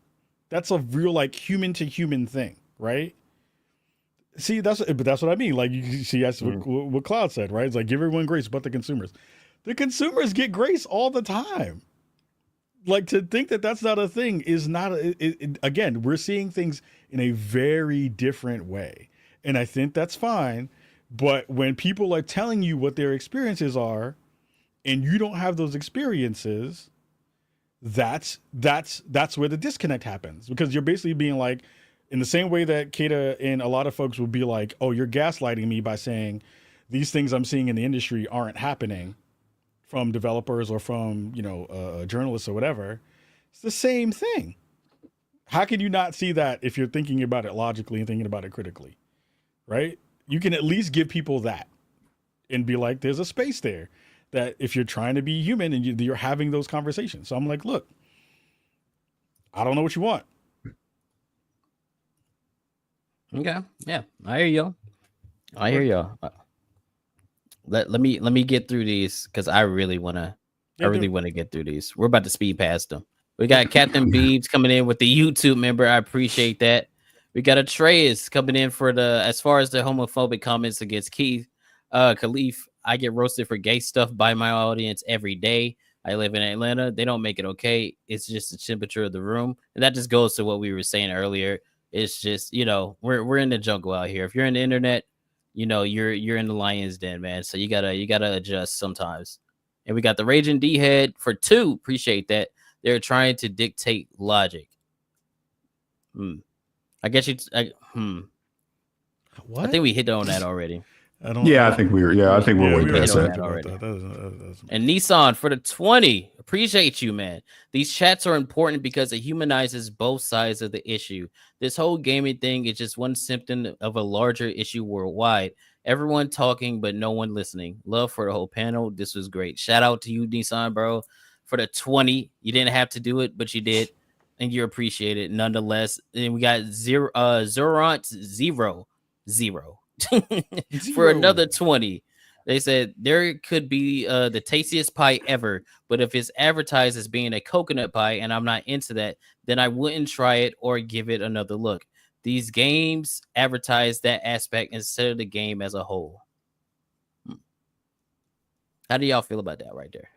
That's a real, like, human to human thing, right? See, that's what I mean. Like, you see, that's what Cloud said, right? It's like, give everyone grace but the consumers. The consumers get grace all the time. Like, to think that that's not a thing is not, again, we're seeing things in a very different way. And I think that's fine. But when people are telling you what their experiences are and you don't have those experiences, that's where the disconnect happens. Because you're basically being like, in the same way that Kaida and a lot of folks would be like, oh, you're gaslighting me by saying these things I'm seeing in the industry aren't happening. from developers or from, journalists or whatever, it's the same thing. How can you not see that if you're thinking about it logically and thinking about it critically, right? You can at least give people that and be like, there's a space there that if you're trying to be human and you're having those conversations. So I'm like, look, I don't know what you want. Okay. Yeah, I hear y'all. Let me get through these because I really want to get through these. We're about to speed past them. We got Captain Beebs coming in with the YouTube member. I appreciate that. We got Atreus coming in for as far as the homophobic comments against Keith Kahlief. I get roasted for gay stuff by my audience every day. I live in Atlanta. They don't make it okay. It's just the temperature of the room. And that just goes to what we were saying earlier. It's just, we're in the jungle out here. If you're in the internet, you're in the lion's den, man. So you gotta adjust sometimes. And we got the Raging D head for 2. Appreciate that. They're trying to dictate logic. I guess What? I think we hit on that already. I think we're way past that already. And Nissan for the 20. Appreciate you, man. These chats are important because it humanizes both sides of the issue. This whole gaming thing is just one symptom of a larger issue worldwide. Everyone talking, but no one listening. Love for the whole panel. This was great. Shout out to you, Nissan, bro, for the 20. You didn't have to do it, but you did. And you appreciate it nonetheless. And we got Zorant 0 for another 20. They said there could be the tastiest pie ever, but if it's advertised as being a coconut pie and I'm not into that, then I wouldn't try it or give it another look. These games advertise that aspect instead of the game as a whole. How do y'all feel about that right there?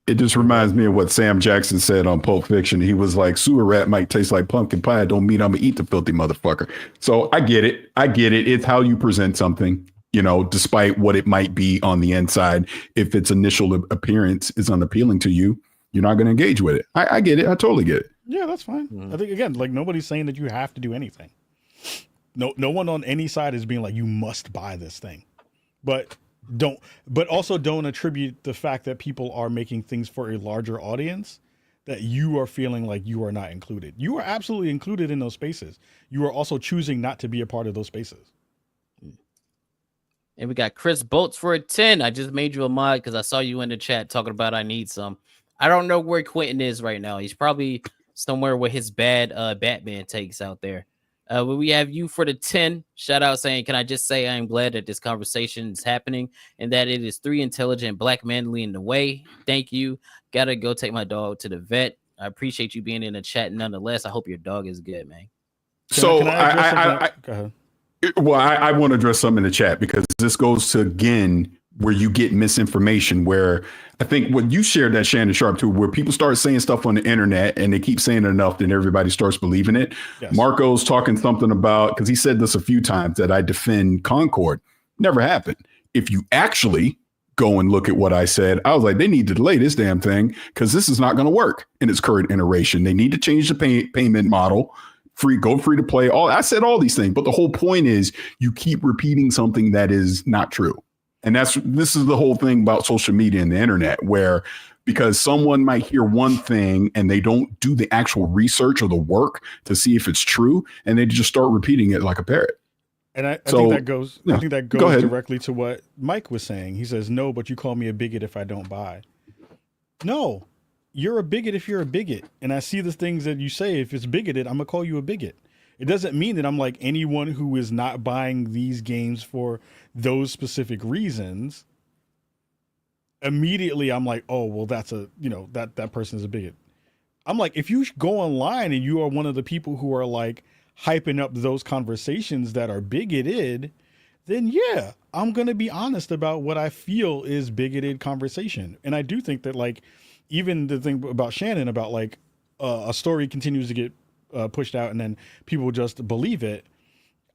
It just reminds me of what Sam Jackson said on Pulp Fiction. He was like, sewer rat might taste like pumpkin pie. Don't mean I'm gonna eat the filthy motherfucker. So I get it. It's how you present something, despite what it might be on the inside. If its initial appearance is unappealing to you, you're not going to engage with it. I get it. I totally get it. Yeah, that's fine. I think, again, like nobody's saying that you have to do anything. No one on any side is being like, you must buy this thing. But also don't attribute the fact that people are making things for a larger audience that you are feeling like you are not included. You are absolutely included in those spaces. You are also choosing not to be a part of those spaces. And we got Chris Bolts for a 10. I just made you a mod because I saw you in the chat talking about I need some. I don't know where Quentin is right now. He's probably somewhere with his bad Batman takes out there. We have you for the 10. Shout out saying, can I just say I am glad that this conversation is happening and that it is 3 intelligent black men leading the way. Thank you. Gotta go take my dog to the vet. I appreciate you being in the chat nonetheless. I hope your dog is good, man. So go ahead. Well, I want to address something in the chat because this goes to, again, where you get misinformation, where I think what you shared that Shannon Sharp too, where people start saying stuff on the internet and they keep saying it enough, then everybody starts believing it. Yes. Marco's talking something about, because he said this a few times, that I defend Concord. Never happened. If you actually go and look at what I said, I was like, they need to delay this damn thing because this is not going to work in its current iteration. They need to change the payment model. Go free to play. I said all these things, but the whole point is you keep repeating something that is not true. And this is the whole thing about social media and the internet, where because someone might hear one thing and they don't do the actual research or the work to see if it's true, and they just start repeating it like a parrot. And I think that goes directly to what Mike was saying. He says, no, but you call me a bigot if I don't buy. No, you're a bigot if you're a bigot. And I see the things that you say. If it's bigoted, I'm going to call you a bigot. It doesn't mean that I'm like anyone who is not buying these games for those specific reasons. Immediately, I'm like, oh, well, that's that person is a bigot. I'm like, if you go online and you are one of the people who are like hyping up those conversations that are bigoted, then yeah, I'm going to be honest about what I feel is bigoted conversation. And I do think that like, even the thing about Shannon about like a story continues to get pushed out and then people just believe it.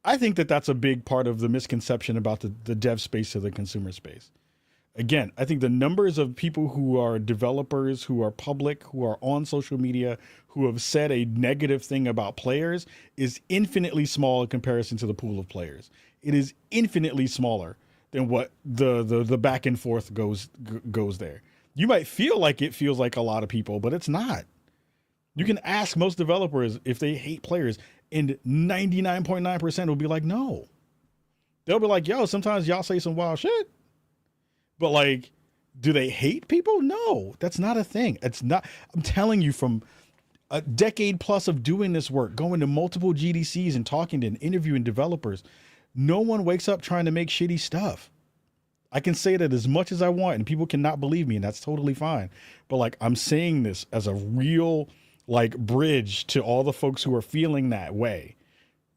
I think that that's a big part of the misconception about the dev space to the consumer space. Again, I think the numbers of people who are developers, who are public, who are on social media, who have said a negative thing about players is infinitely small in comparison to the pool of players. It is infinitely smaller than what the back and forth goes there. You might feel like it feels like a lot of people, but it's not. You can ask most developers if they hate players, and 99.9% will be like, no. They'll be like, yo, sometimes y'all say some wild shit. But like, do they hate people? No, that's not a thing. It's not. I'm telling you, from a decade plus of doing this work, going to multiple GDCs and talking to and interviewing developers, no one wakes up trying to make shitty stuff. I can say that as much as I want, and people cannot believe me, and that's totally fine. But like, I'm saying this as a real like bridge to all the folks who are feeling that way.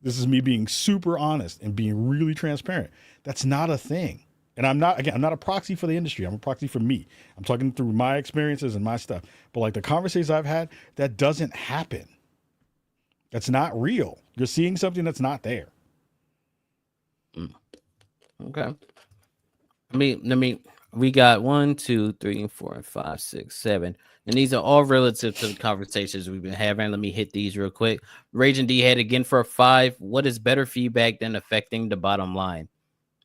This is me being super honest and being really transparent. That's not a thing. And I'm not a proxy for the industry. I'm a proxy for me. I'm talking through my experiences and my stuff. But like the conversations I've had, that doesn't happen. That's not real. You're seeing something that's not there. Okay. I mean, we got 1, 2, 3, 4, 5, 6, 7. And these are all relative to the conversations we've been having. Let me hit these real quick. Raging D head again for a 5. What is better feedback than affecting the bottom line?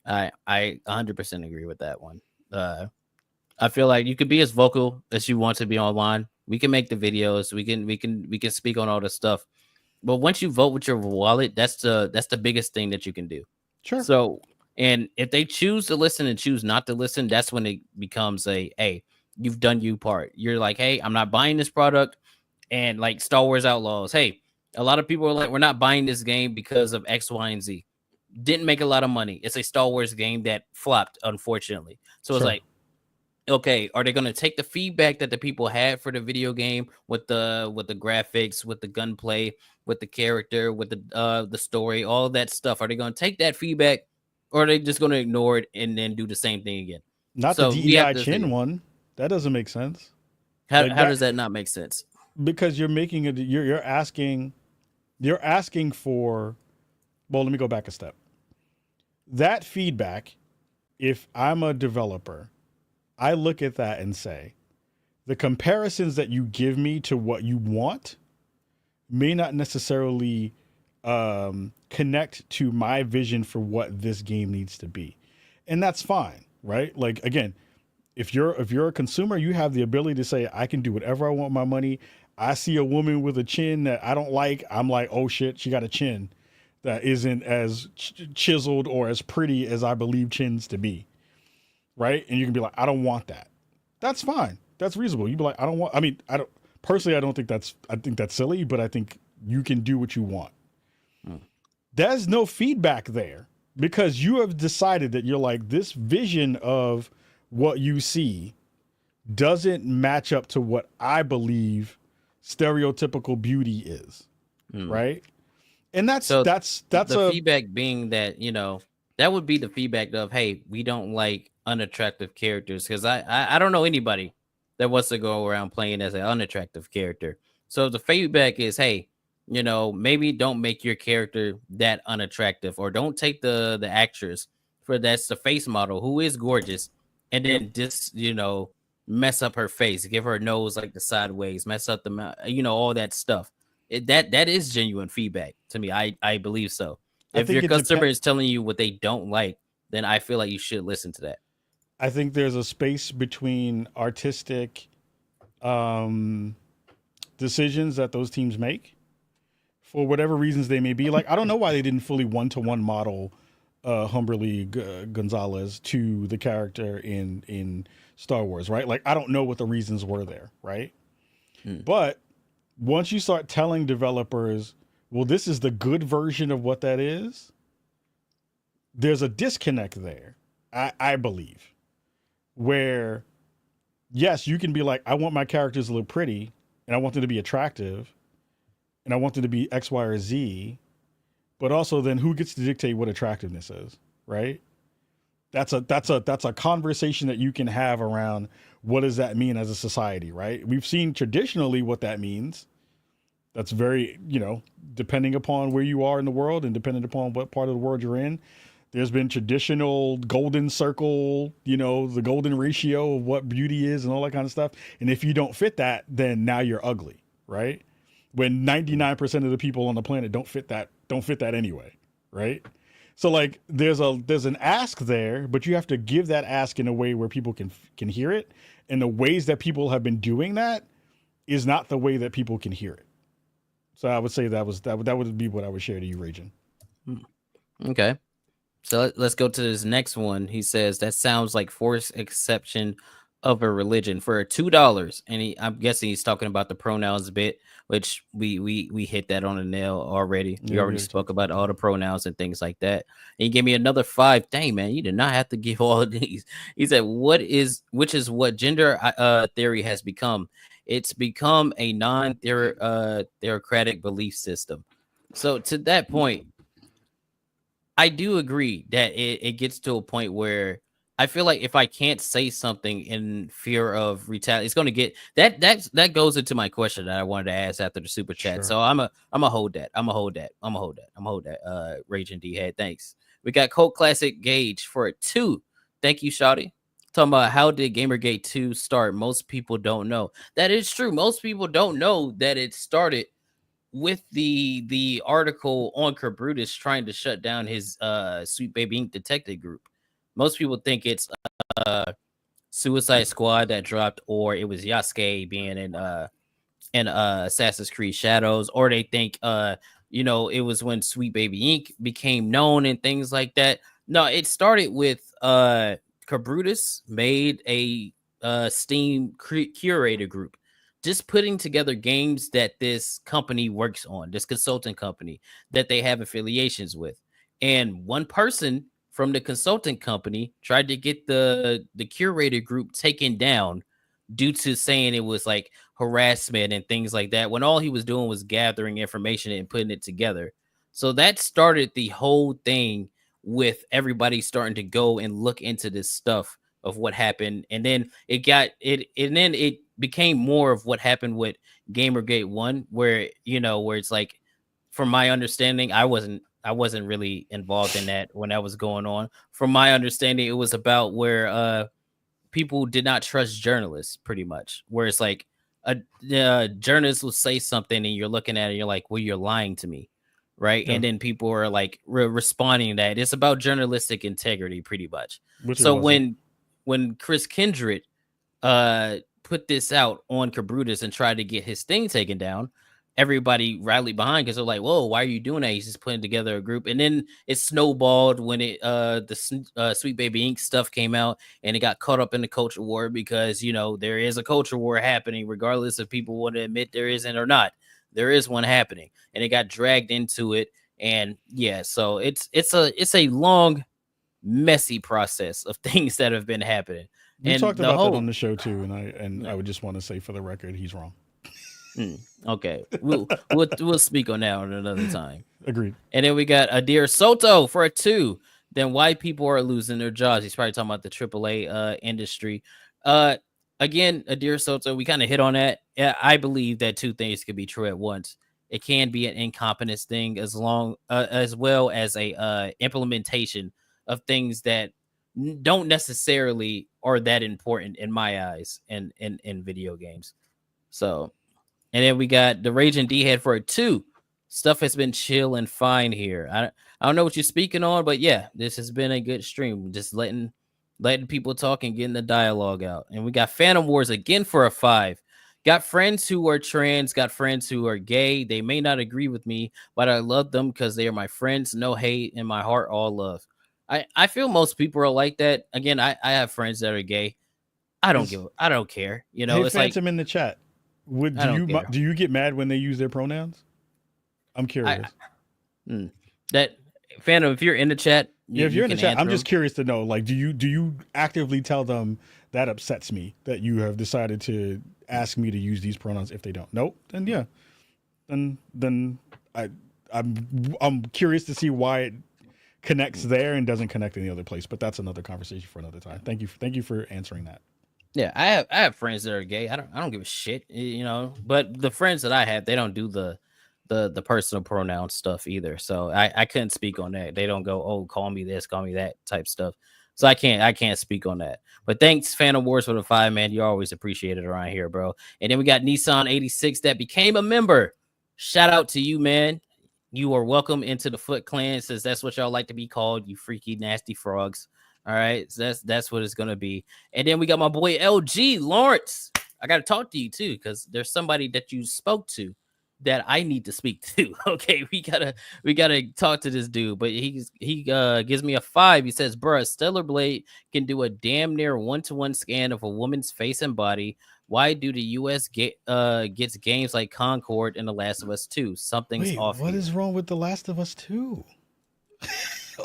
I 100% agree with that one. I feel like you could be as vocal as you want to be online. We can make the videos. We can speak on all the stuff. But once you vote with your wallet, that's the biggest thing that you can do. Sure. So, and if they choose to listen and choose not to listen, that's when it becomes a, hey, you've done you part. You're like, hey, I'm not buying this product. And like Star Wars Outlaws, hey, a lot of people are like, we're not buying this game because of X, Y, and Z. Didn't make a lot of money. It's a Star Wars game that flopped, unfortunately. So it's like, okay, are they going to take the feedback that the people had for the video game with the graphics, with the gunplay, with the character, with the story, all of that stuff? Are they going to take that feedback, or are they just going to ignore it and then do the same thing again? Not so the DEI Chin one. That doesn't make sense. How does that not make sense? Because you're making it. You're asking for. Well, let me go back a step. That feedback, if I'm a developer, I look at that and say, the comparisons that you give me to what you want may not necessarily connect to my vision for what this game needs to be. And that's fine, right? Like, again, if you're a consumer, you have the ability to say, I can do whatever I want with my money. I see a woman with a chin that I don't like. I'm like, oh shit, she got a chin that isn't as chiseled or as pretty as I believe chins to be. Right. And you can be like, I don't want that. That's fine. That's reasonable. You'd be like, I think that's silly, but I think you can do what you want. There's no feedback there because you have decided that you're like, this vision of what you see doesn't match up to what I believe stereotypical beauty is. Right. And that's the feedback being that, that would be the feedback of, hey, we don't like unattractive characters, because I don't know anybody that wants to go around playing as an unattractive character. So the feedback is, hey, maybe don't make your character that unattractive, or don't take the actress for that's the face model who is gorgeous, and then just mess up her face, give her nose like the sideways, mess up the mouth, all that stuff. That is genuine feedback to me. I believe so. If your customer is telling you what they don't like, then I feel like you should listen to that. I think there's a space between artistic decisions that those teams make for whatever reasons they may be. Like, I don't know why they didn't fully one-to-one model Humberly Gonzalez to the character in Star Wars, right? Like, I don't know what the reasons were there, right? But once you start telling developers, well, this is the good version of what that is, there's a disconnect there, I believe, where, yes, you can be like, I want my characters to look pretty, and I want them to be attractive, and I want them to be X, Y, or Z, but also then who gets to dictate what attractiveness is, right? That's a conversation that you can have around what does that mean as a society, right? We've seen traditionally what that means. That's very, depending upon where you are in the world and depending upon what part of the world you're in, there's been traditional golden circle, the golden ratio of what beauty is and all that kind of stuff. And if you don't fit that, then now you're ugly, right? When 99% of the people on the planet don't fit that anyway, right? So like there's an ask there, but you have to give that ask in a way where people can hear it And the ways that people have been doing that is not the way that people can hear it. So I would say that would be what I would share to you, Ragin. Okay. So let's go to this next one. He says that sounds like forced exception of a religion for $2. And I'm guessing he's talking about the pronouns bit, which we hit that on the nail already. We already spoke about all the pronouns and things like that. And he gave me another 5. Dang, man, you did not have to give all of these. He said, which is what gender theory has become. It's become a non-theocratic belief system. So to that point, I do agree that it gets to a point where I feel like if I can't say something in fear of retaliation, it's going to get that goes into my question that I wanted to ask after the super chat. Sure. So I'm a hold that. Raging D head. Thanks. We got Cult Classic Gauge for a 2. Thank you, Shawty. Talking about how did Gamergate 2 start? Most people don't know. That is true. Most people don't know that it started with the article on Brutus trying to shut down his Sweet Baby Inc. detective group. Most people think it's Suicide Squad that dropped, or it was Yasuke being in Assassin's Creed Shadows, or they think it was when Sweet Baby Inc. became known and things like that. No, it started with Brutus made a Steam curator group, just putting together games that this company works on, this consulting company that they have affiliations with. And one person from the consulting company tried to get the curator group taken down due to saying it was like harassment and things like that, when all he was doing was gathering information and putting it together. So that started the whole thing with everybody starting to go and look into this stuff of what happened. And then it became more of what happened with Gamergate 1, where it's like, from my understanding, I wasn't really involved in that when that was going on. From my understanding, it was about where people did not trust journalists, pretty much, where it's like a journalist will say something and you're looking at it, you're like, well, you're lying to me, right? Yeah. And then people are like responding to that. It's about journalistic integrity, pretty much. So when Chris Kindred put this out on Brutus and tried to get his thing taken down, everybody rallied behind because they're like, whoa, why are you doing that? He's just putting together a group. And then it snowballed when the Sweet Baby Inc. stuff came out, and it got caught up in the culture war because, there is a culture war happening, regardless if people want to admit there isn't or not. There is one happening, and it got dragged into it. And yeah, so it's a long, messy process of things that have been happening. We talked about that on the show too, and I would just want to say, for the record, he's wrong. Okay, we'll speak on that on another time. Agreed. And then we got Adir Soto for a 2. Then why people are losing their jobs. He's probably talking about the AAA industry. Again, Adir Soto, we kind of hit on that. Yeah, I believe that 2 things could be true at once. It can be an incompetence thing as well as a implementation of things that don't necessarily are that important in my eyes in video games. So. And then we got the Raging D-Head for a 2. Stuff has been chill and fine here. I don't know what you're speaking on, but yeah, this has been a good stream. Just letting people talk and getting the dialogue out. And we got Phantom Wars again for a 5. Got friends who are trans, got friends who are gay. They may not agree with me, but I love them because they are my friends. No hate, in my heart, all love. I feel most people are like that. Again, I have friends that are gay. I don't care. Hey, it's Phantom like in the chat. Do you get mad when they use their pronouns? I'm curious. That Phantom, if you're in the chat, if you're in the chat, I'm just curious to know. Like, do you actively tell them that upsets me that you have decided to ask me to use these pronouns if they don't? Nope. Then yeah. Then I'm curious to see why it connects there and doesn't connect any other place. But that's another conversation for another time. Thank you for answering that. Yeah, I have friends that are gay. I don't give a shit, But the friends that I have, they don't do the personal pronoun stuff either. So I couldn't speak on that. They don't go, oh, call me this, call me that type stuff. So I can't speak on that. But thanks, Phantom Wars, for the 5, man. You're always appreciated around here, bro. And then we got Nissan 86 that became a member. Shout out to you, man. You are welcome into the Foot Clan, since that's what y'all like to be called, you freaky nasty frogs. All right, so that's what it's gonna be. And then we got my boy LG Lawrence. I gotta talk to you too, because there's somebody that you spoke to that I need to speak to. Okay, we gotta talk to this dude. But he gives me a 5. He says, bruh, Stellar Blade can do a damn near 1-to-1 scan of a woman's face and body. Why do the US gets games like Concord and The Last of Us 2? Something's Wait, off what here. is wrong with The Last of Us 2?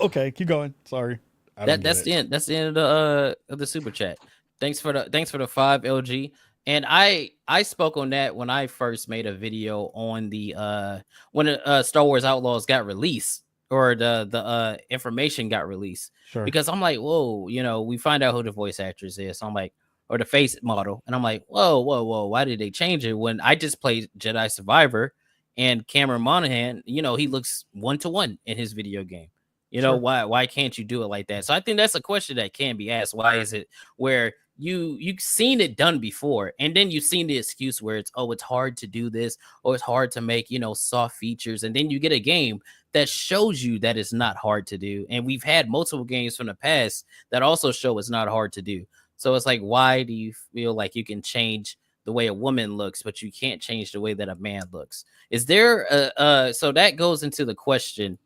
Okay, keep going. Sorry. That's the end. That's the end of the super chat. Thanks for the 5 LG. And I spoke on that when I first made a video on the when Star Wars Outlaws got released, or the information got released. Sure. Because I'm like, whoa, we find out who the voice actress is. So I'm like, or the face model, and I'm like, whoa, why did they change it when I just played Jedi Survivor and Cameron Monaghan? He looks 1-to-1 in his video game. Sure. Why can't you do it like that? So I think that's a question that can be asked. Why is it where you've seen it done before, and then you've seen the excuse where it's hard to do this, or it's hard to make soft features, and then you get a game that shows you that it's not hard to do. And we've had multiple games from the past that also show it's not hard to do. So it's like, why do you feel like you can change the way a woman looks, but you can't change the way that a man looks? Is there so that goes into the question.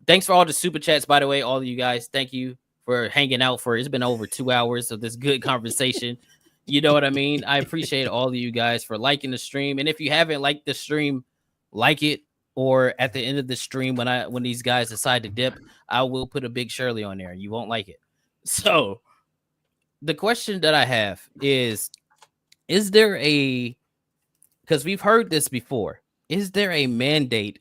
Thanks for all the super chats, by the way, all of you guys. Thank you for hanging out it's been over 2 hours of this good conversation. You know what I mean? I appreciate all of you guys for liking the stream. And if you haven't liked the stream, like it, or at the end of the stream when these guys decide to dip, I will put a big Shirley on there and you won't like it. So the question that I have is there because we've heard this before, is there a mandate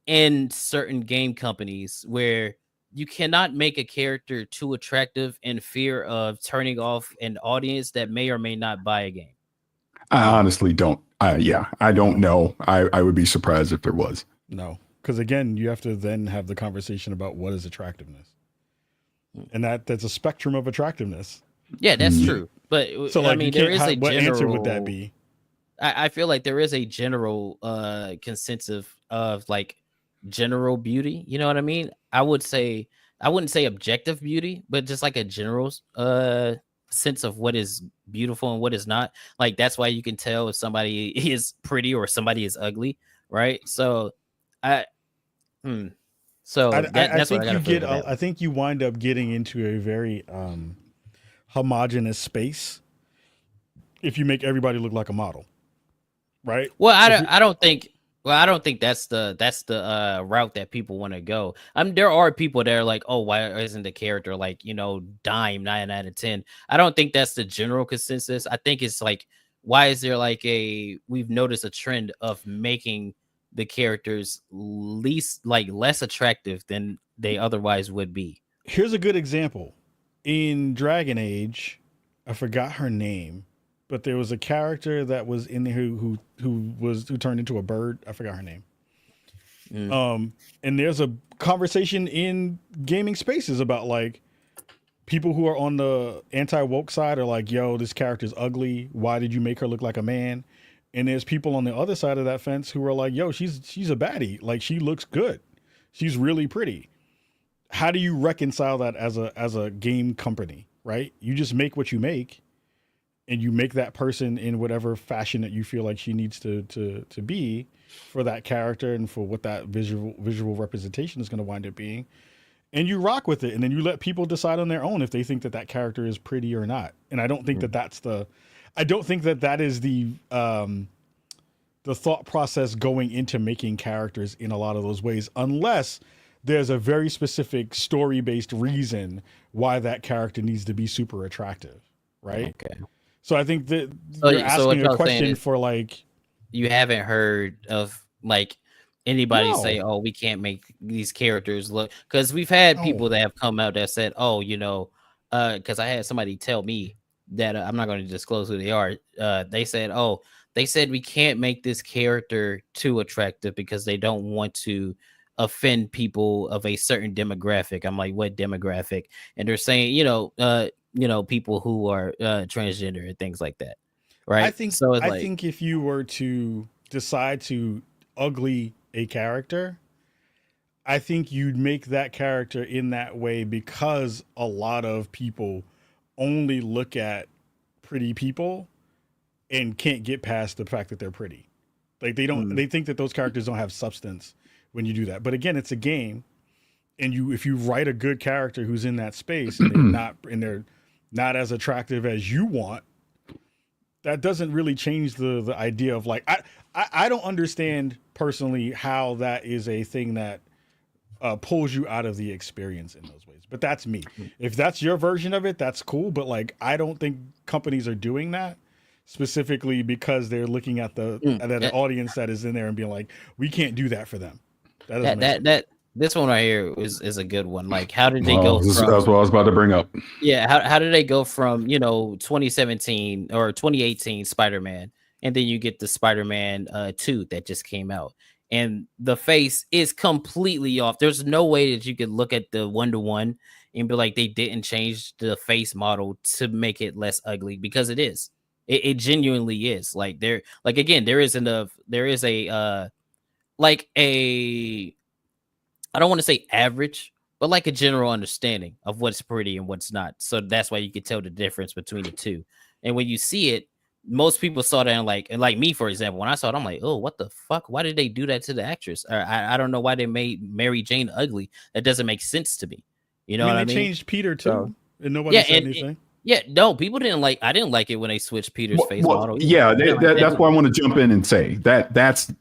in certain game companies where you cannot make a character too attractive in fear of turning off an audience that may or may not buy a game? I honestly don't. I don't know. I would be surprised if there was. No, because again, you have to then have the conversation about what is attractiveness, and that's a spectrum of attractiveness. Yeah, that's true. But So, like, I mean, there is a what general answer would that be? I feel like there is a general consensus of like general beauty. You know what I mean? I wouldn't say objective beauty, but just like a general sense of what is beautiful and what is not. Like, that's why you can tell if somebody is pretty or somebody is ugly, right? So that's think you get. I think you wind up getting into a very homogenous space if you make everybody look like a model, right? Well, I don't think that's the route that people want to go. There are people that are like, oh, why isn't the character like, dime 9 out of 10? I don't think that's the general consensus. I think it's like, why is there like we've noticed a trend of making the characters less attractive than they otherwise would be. Here's a good example. In Dragon Age, I forgot her name, but there was a character that was in there who turned into a bird. I forgot her name. And there's a conversation in gaming spaces about like people who are on the anti-woke side are like, yo, this character's ugly. Why did you make her look like a man? And there's people on the other side of that fence who are like, yo, she's a baddie. Like, she looks good. She's really pretty. How do you reconcile that as a game company, right? You just make what you make, and you make that person in whatever fashion that you feel like she needs to be for that character and for what that visual representation is going to wind up being. And you rock with it, and then you let people decide on their own if they think that character is pretty or not. And I don't think I don't think that is the thought process going into making characters in a lot of those ways, unless there's a very specific story-based reason why that character needs to be super attractive, right? Okay. So I think that you're asking a question for like... You haven't heard of like anybody say, oh, we can't make these characters look... Because we've had people that have come out that said, oh, because I had somebody tell me that I'm not going to disclose who they are. They said we can't make this character too attractive because they don't want to offend people of a certain demographic. I'm like, what demographic? And they're saying, people who are transgender and things like that, right? I think if you were to decide to ugly a character, I think you'd make that character in that way because a lot of people only look at pretty people and can't get past the fact that they're pretty. Like they think that those characters don't have substance when you do that. But again, it's a game, and if you write a good character who's in that space and they're not as attractive as you want, that doesn't really change the idea of like I don't understand personally how that is a thing that pulls you out of the experience in those ways. But that's me. If that's your version of it, that's cool. But like, I don't think companies are doing that specifically because they're looking at an audience that is in there and being like, we can't do that for them. This one right here is a good one. Like, how did they go? That's what I was about to bring up. Yeah, how did they go from 2017 or 2018 Spider-Man, and then you get the Spider-Man 2 that just came out, and the face is completely off. There's no way that you could look at the 1-to-1 and be like they didn't change the face model to make it less ugly, because it is. It genuinely is. Like there is a I don't want to say average, but like a general understanding of what's pretty and what's not. So that's why you can tell the difference between the two. And when you see it, most people saw that and like me, for example, when I saw it, I'm like, oh, what the fuck? Why did they do that to the actress? Or I don't know why they made Mary Jane ugly. That doesn't make sense to me. You know what I mean? They changed Peter too, and nobody said anything. No, people didn't like. I didn't like it when they switched Peter's face model. Yeah, that's why I want to jump in and say that's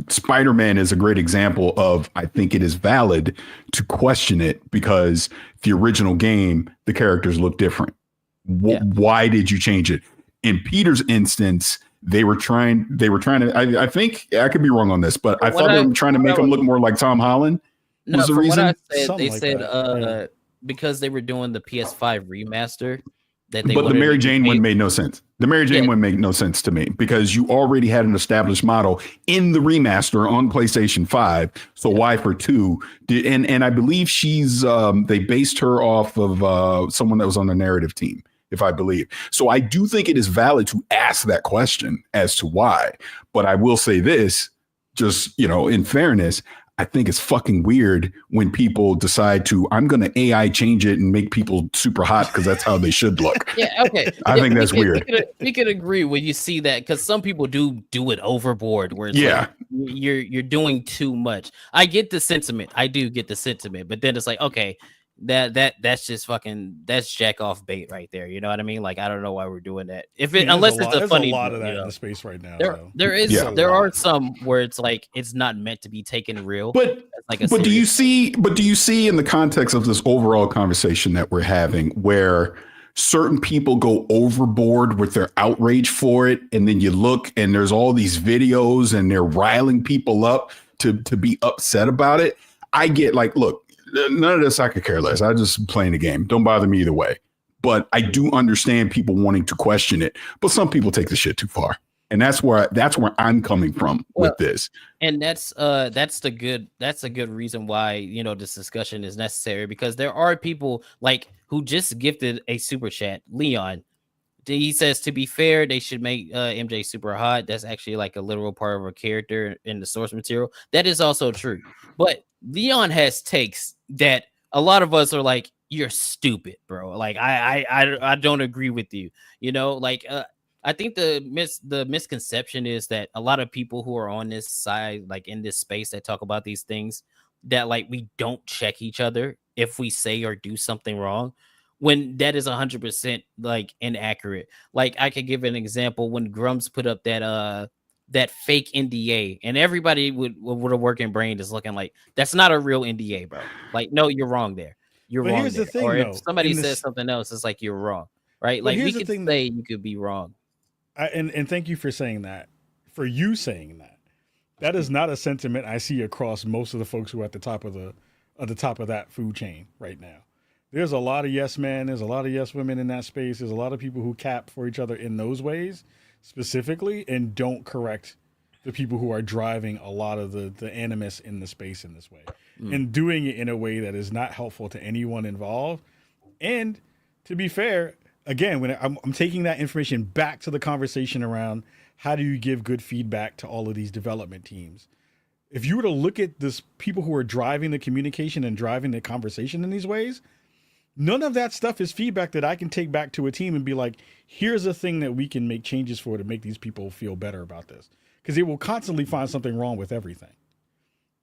Spider-Man is a great example of. I think it is valid to question it because the original game, the characters look different. Why did you change it? In Peter's instance, they were trying to. I think I could be wrong on this, but I thought they were trying to make him look more like Tom Holland. No, was the reason? They said because they were doing the PS5 remaster. But the Mary Jane one made no sense. The Mary Jane one made no sense to me because you already had an established model in the remaster on PlayStation 5. So why for 2? And I believe she's they based her off of someone that was on the narrative team, if I believe. So I do think it is valid to ask that question as to why. But I will say this, just in fairness, I think it's fucking weird when people decide to, I'm going to AI change it and make people super hot because that's how they should look. Yeah, okay. I think that's weird. We could agree when you see that, because some people do it overboard where it's like you're doing too much. I get the sentiment. I do get the sentiment, but then it's like, okay, that's just fucking, that's jack off bait right there. You know what I mean? Like, I don't know why we're doing that. Unless it's a funny, a lot of that in the space right now. There are some where it's like it's not meant to be taken real. But do you see in the context of this overall conversation that we're having where certain people go overboard with their outrage for it, and then you look and there's all these videos and they're riling people up to be upset about it? I get like, look, none of this I could care less. I just playing the game. Don't bother me either way. But I do understand people wanting to question it. But some people take the shit too far, and that's where I'm coming from with this. And that's a good reason why this discussion is necessary, because there are people like who just gifted a super chat. Leon, he says, to be fair, they should make MJ super hot. That's actually like a literal part of a character in the source material. That is also true. But Leon has takes that a lot of us are like, you're stupid, bro. Like I don't agree with you. I think the misconception is that a lot of people who are on this side, like in this space that talk about these things, that like we don't check each other if we say or do something wrong, when that is 100% like inaccurate. Like, I could give an example when Grumps put up that fake NDA, and everybody with a working brain is looking like, that's not a real NDA, bro. Like, no, you're wrong there. You're wrong. Here's the thing, or if somebody says something else, it's like, you're wrong, right? Like, we could say you could be wrong. And thank you for saying that. For you saying that, that is not a sentiment I see across most of the folks who are at the top of that food chain right now. There's a lot of yes men. There's a lot of yes women in that space. There's a lot of people who cap for each other in those ways specifically, and don't correct the people who are driving a lot of the animus in the space in this way, and doing it in a way that is not helpful to anyone involved. And to be fair, again, when I'm taking that information back to the conversation around how do you give good feedback to all of these development teams, if you were to look at this people who are driving the communication and driving the conversation in these ways, none of that stuff is feedback that I can take back to a team and be like, here's a thing that we can make changes for to make these people feel better about this. Because they will constantly find something wrong with everything.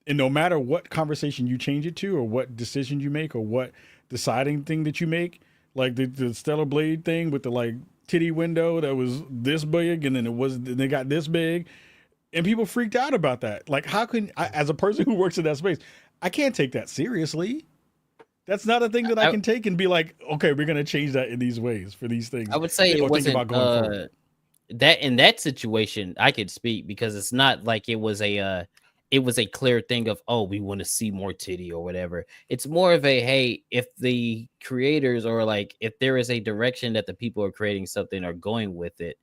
And no matter what conversation you change it to, or what decision you make, or what deciding thing that you make, like the Stellar Blade thing with the like titty window that was this big and then they got this big. And people freaked out about that. Like, how can I, as a person who works in that space, I can't take that seriously. That's not a thing that I can take and be like, okay, we're going to change that in these ways for these things. I would say it wasn't that in that situation. I could speak because it's not like it was a clear thing of, oh, we want to see more titty or whatever. It's more of a, hey, if the creators or like if there is a direction that the people are creating something are going with it,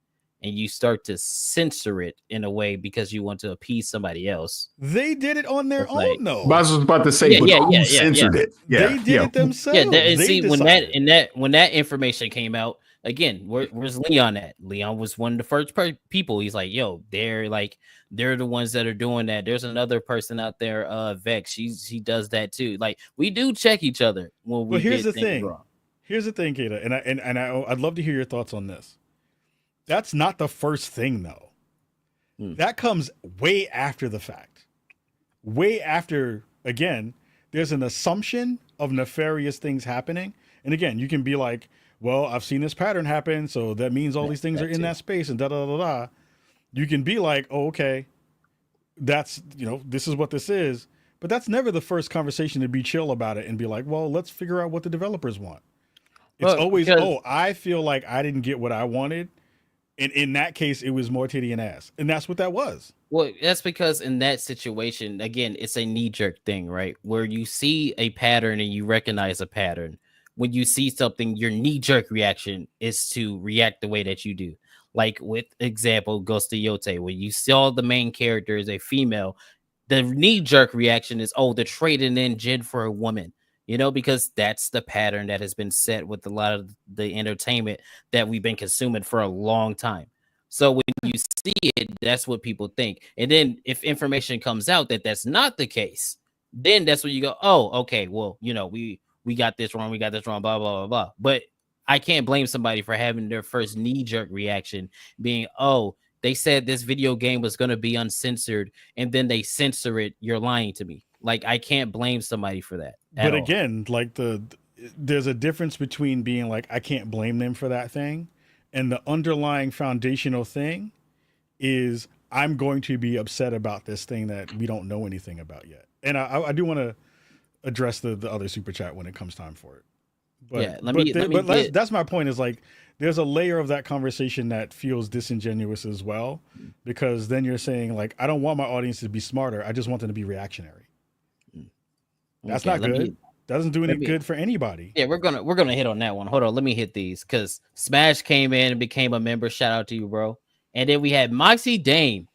and you start to censor it in a way because you want to appease somebody else. They did it on their own, though. I was about to say, who censored it? Yeah, they did it themselves. Yeah, and see, when that information came out, again, where's Leon at? Leon was one of the first people. He's like, yo, they're the ones that are doing that. There's another person out there, Vex. He does that too. Like, we do check each other when we. But here's the thing. Here's the thing, Kaida, and I'd love to hear your thoughts on this. That's not the first thing, though. That comes way after the fact. Way after, again, there's an assumption of nefarious things happening. And again, you can be like, well, I've seen this pattern happen, so that means all these things are in that space and da-da-da-da. You can be like, oh, okay, that's, this is what this is. But that's never the first conversation to be chill about it and be like, well, let's figure out what the developers want. It's always, I feel like I didn't get what I wanted. And in that case, it was more titty and ass. And that's what that was. Well, that's because in that situation, again, it's a knee-jerk thing, right? Where you see a pattern and you recognize a pattern. When you see something, your knee-jerk reaction is to react the way that you do. Like with example, Ghost of Yote, when you saw the main character as a female, the knee-jerk reaction is, oh, they're trading in Jin for a woman. Because that's the pattern that has been set with a lot of the entertainment that we've been consuming for a long time. So when you see it, that's what people think. And then if information comes out that that's not the case, then that's when you go, oh, okay, well, we got this wrong, blah, blah, blah, blah. But I can't blame somebody for having their first knee-jerk reaction being, oh, they said this video game was going to be uncensored, and then they censor it. You're lying to me. Like, I can't blame somebody for that. But again, like there's a difference between being like, I can't blame them for that thing, and the underlying foundational thing is I'm going to be upset about this thing that we don't know anything about yet. And I do want to address the other super chat when it comes time for it. But that's my point, is like, there's a layer of that conversation that feels disingenuous as well, because then you're saying like, I don't want my audience to be smarter. I just want them to be reactionary. That's not good. Doesn't do any good for anybody. Yeah, we're gonna hit on that one. Hold on, let me hit these because Smash came in and became a member. Shout out to you, bro. And then we had Moxie Dame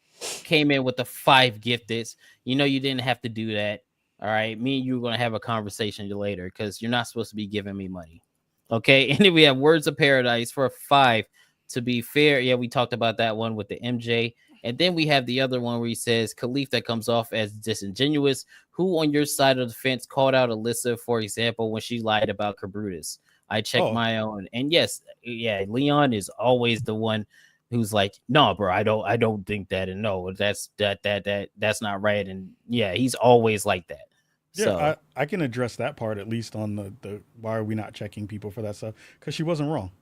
came in with the 5 gifteds. You didn't have to do that. All right, me and you are gonna have a conversation later because you're not supposed to be giving me money. Okay, and then we have Words of Paradise for 5. To be fair, yeah, we talked about that one with the MJ. And then we have the other one where he says, Kahlief, that comes off as disingenuous. Who on your side of the fence called out Alyssa, for example, when she lied about Cabrutus? I checked my own. And yes, yeah, Leon is always the one who's like, no, bro, I don't think that. And no, that's not right. And yeah, he's always like that. Yeah, so I can address that part, at least on the why are we not checking people for that stuff? Because she wasn't wrong.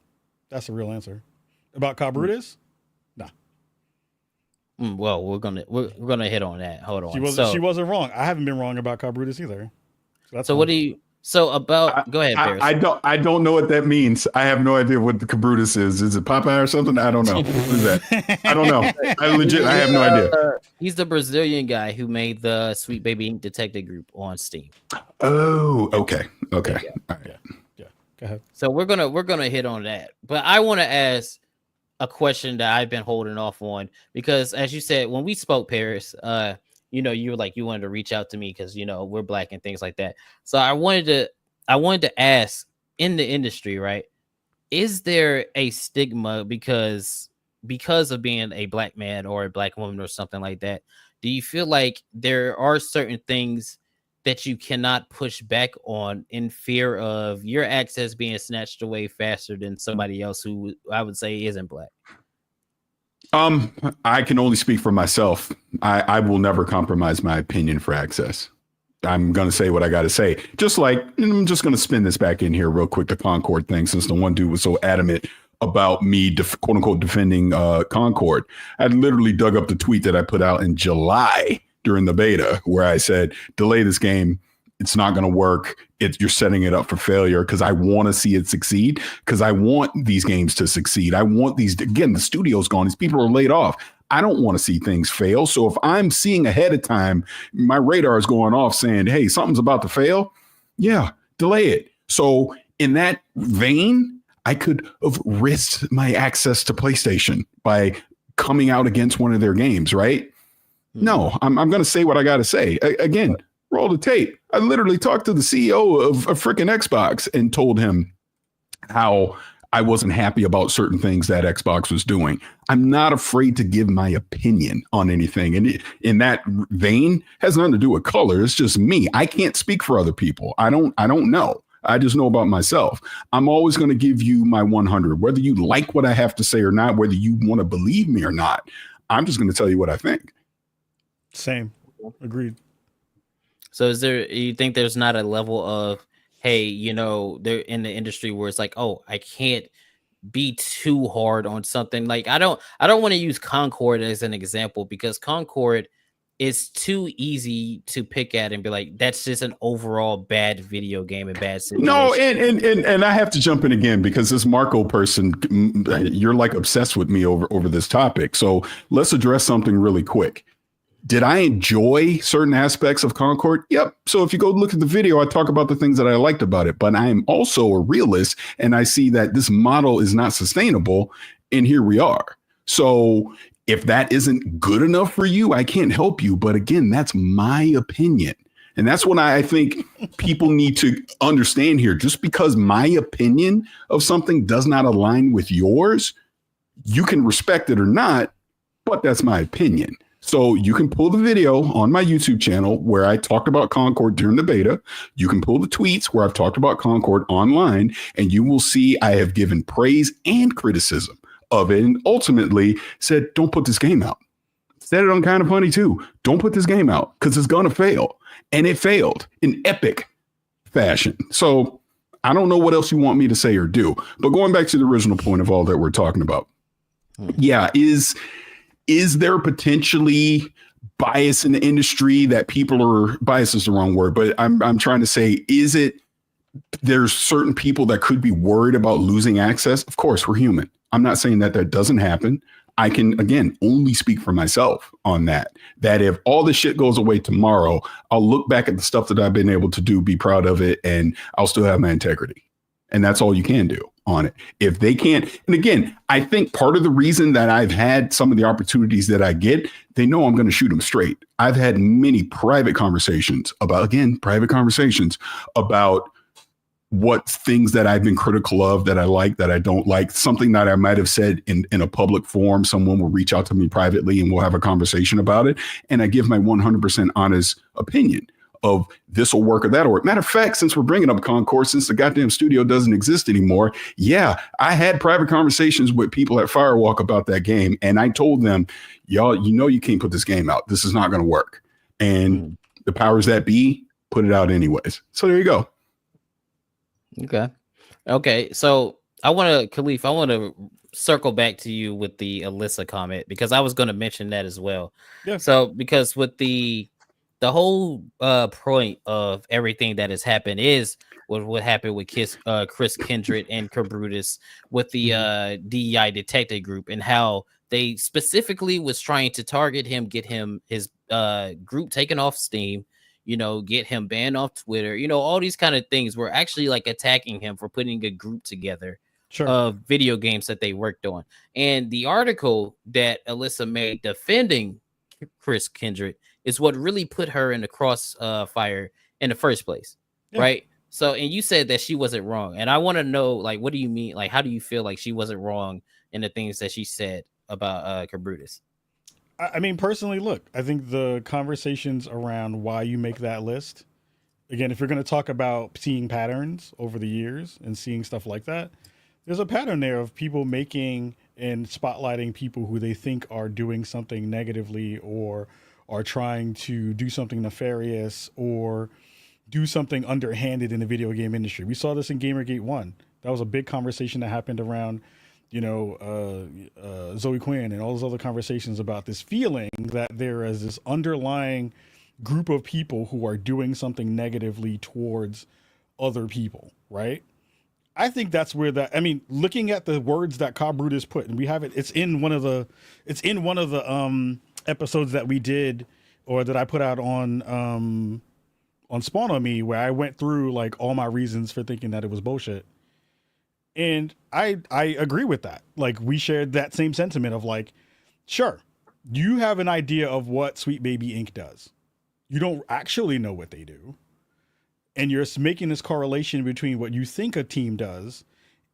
That's the real answer. About Cabrutus? Well, we're gonna hit on that. Hold on. She wasn't wrong. I haven't been wrong about Cabrutus either. What do you? So about go ahead, Parris. I don't know what that means. I have no idea what the Cabrutus is. Is it Popeye or something? I don't know. What is that? I don't know. I have no idea. He's the Brazilian guy who made the Sweet Baby Ink Detective Group on Steam. Oh, okay. All right. Yeah. Go ahead. So we're gonna hit on that, but I want to ask a question that I've been holding off on because, as you said, when we spoke, Parris, you were like you wanted to reach out to me because we're Black and things like that. So I wanted to ask, in the industry, right? Is there a stigma because of being a Black man or a Black woman or something like that? do you feel like there are certain things that you cannot push back on in fear of your access being snatched away faster than somebody else who I would say isn't black? I can only speak for myself. I will never compromise my opinion for access. I'm going to say what I got to say. Just like, I'm just going to spin this back in here real quick, the Concord thing, since the one dude was so adamant about me, quote unquote, defending Concord. I literally dug up the tweet that I put out in July during the beta where I said, delay this game. It's not going to work. You're setting it up for failure because I want to see it succeed, because I want these games to succeed. I want these, again, the studio's gone. These people are laid off. I don't want to see things fail. So if I'm seeing ahead of time, my radar is going off saying, hey, something's about to fail. Yeah, delay it. So in that vein, I could have risked my access to PlayStation by coming out against one of their games, right? No, I'm going to say what I got to say. Again, roll the tape. I literally talked to the CEO of a freaking Xbox and told him how I wasn't happy about certain things that Xbox was doing. I'm not afraid to give my opinion on anything. And in that vein, has nothing to do with color. It's just me. I can't speak for other people. I don't know. I just know about myself. I'm always going to give you my 100, whether you like what I have to say or not, whether you want to believe me or not. I'm just going to tell you what I think. Same. Agreed. So you think there's not a level of, hey, you know, they're in the industry where it's like, oh, I can't be too hard on something. Like I don't want to use Concord as an example because Concord is too easy to pick at and be like, that's just an overall bad video game and bad situation. No, and I have to jump in again because this Marco person, you're like obsessed with me over this topic. So let's address something really quick. Did I enjoy certain aspects of Concord? Yep. So if you go look at the video, I talk about the things that I liked about it, but I am also a realist and I see that this model is not sustainable. And here we are. So if that isn't good enough for you, I can't help you. But again, that's my opinion. And that's what I think people need to understand here. Just because my opinion of something does not align with yours, you can respect it or not, but that's my opinion. So you can pull the video on my YouTube channel where I talked about Concord during the beta. You can pull the tweets where I've talked about Concord online, and you will see I have given praise and criticism of it and ultimately said, don't put this game out. Said it on Kind of Funny too. Don't put this game out because it's going to fail. And it failed in epic fashion. So I don't know what else you want me to say or do. But going back to the original point of all that we're talking about. Yeah, is there potentially bias in the industry that people are, bias is the wrong word, but I'm trying to say, there's certain people that could be worried about losing access? Of course, we're human. I'm not saying that doesn't happen. I can, again, only speak for myself on that if all this shit goes away tomorrow, I'll look back at the stuff that I've been able to do, be proud of it, and I'll still have my integrity. And that's all you can do on it. If they can't, and again, I think part of the reason that I've had some of the opportunities that I get, they know I'm going to shoot them straight. I've had many private conversations about what things that I've been critical of, that I like, that I don't like, something that I might have said in a public forum. Someone will reach out to me privately and we'll have a conversation about it. And I give my 100% honest opinion of this will work or that will work. Matter of fact, since we're bringing up Concord, since the goddamn studio doesn't exist anymore, yeah, I had private conversations with people at Firewalk about that game. And I told them, y'all, you can't put this game out. This is not going to work. And the powers that be put it out anyways. So there you go. Okay. So Kahlief, I want to circle back to you with the Alyssa comment because I was going to mention that as well. Yeah. So because with the whole point of everything that has happened is what happened with Chris Kindred and Cabrutus with the DEI detective group and how they specifically was trying to target him, get him his group taken off Steam, get him banned off Twitter, all these kind of things were actually like attacking him for putting a group together of video games that they worked on. And the article that Alyssa made defending Chris Kindred is what really put her in the crossfire in the first place, right? So, and you said that she wasn't wrong, and I want to know, like, what do you mean? Like, how do you feel like she wasn't wrong in the things that she said about Cabrutus? I mean, personally, look, I think the conversations around why you make that list, again, if you're going to talk about seeing patterns over the years and seeing stuff like that, there's a pattern there of people making and spotlighting people who they think are doing something negatively or are trying to do something nefarious or do something underhanded in the video game industry. We saw this in Gamergate 1. That was a big conversation that happened around, Zoe Quinn and all those other conversations about this feeling that there is this underlying group of people who are doing something negatively towards other people, right? I think that's where looking at the words that Cobb Brutus put, and we have it, it's in one of the episodes that we did or that I put out on Spawn on Me, where I went through like all my reasons for thinking that it was bullshit. And I agree with that. Like, we shared that same sentiment of like, sure, you have an idea of what Sweet Baby Inc. does. You don't actually know what they do. And you're making this correlation between what you think a team does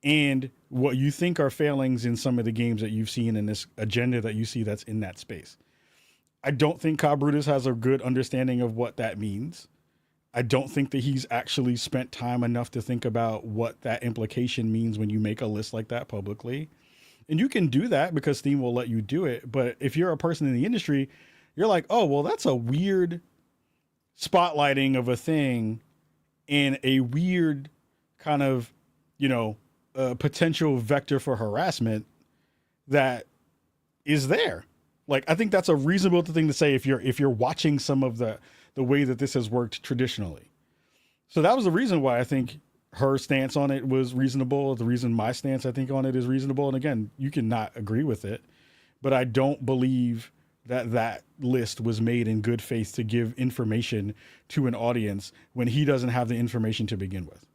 and what you think are failings in some of the games that you've seen in this agenda that you see that's in that space. I don't think Cobb Brutus has a good understanding of what that means. I don't think that he's actually spent time enough to think about what that implication means when you make a list like that publicly. And you can do that because Steam will let you do it. But if you're a person in the industry, you're like, oh, well, that's a weird spotlighting of a thing and a weird kind of, potential vector for harassment that is there. Like, I think that's a reasonable thing to say if you're watching some of the way that this has worked traditionally. So that was the reason why I think her stance on it was reasonable. The reason my stance, I think, on it is reasonable. And again, you can not agree with it, but I don't believe that list was made in good faith to give information to an audience when he doesn't have the information to begin with.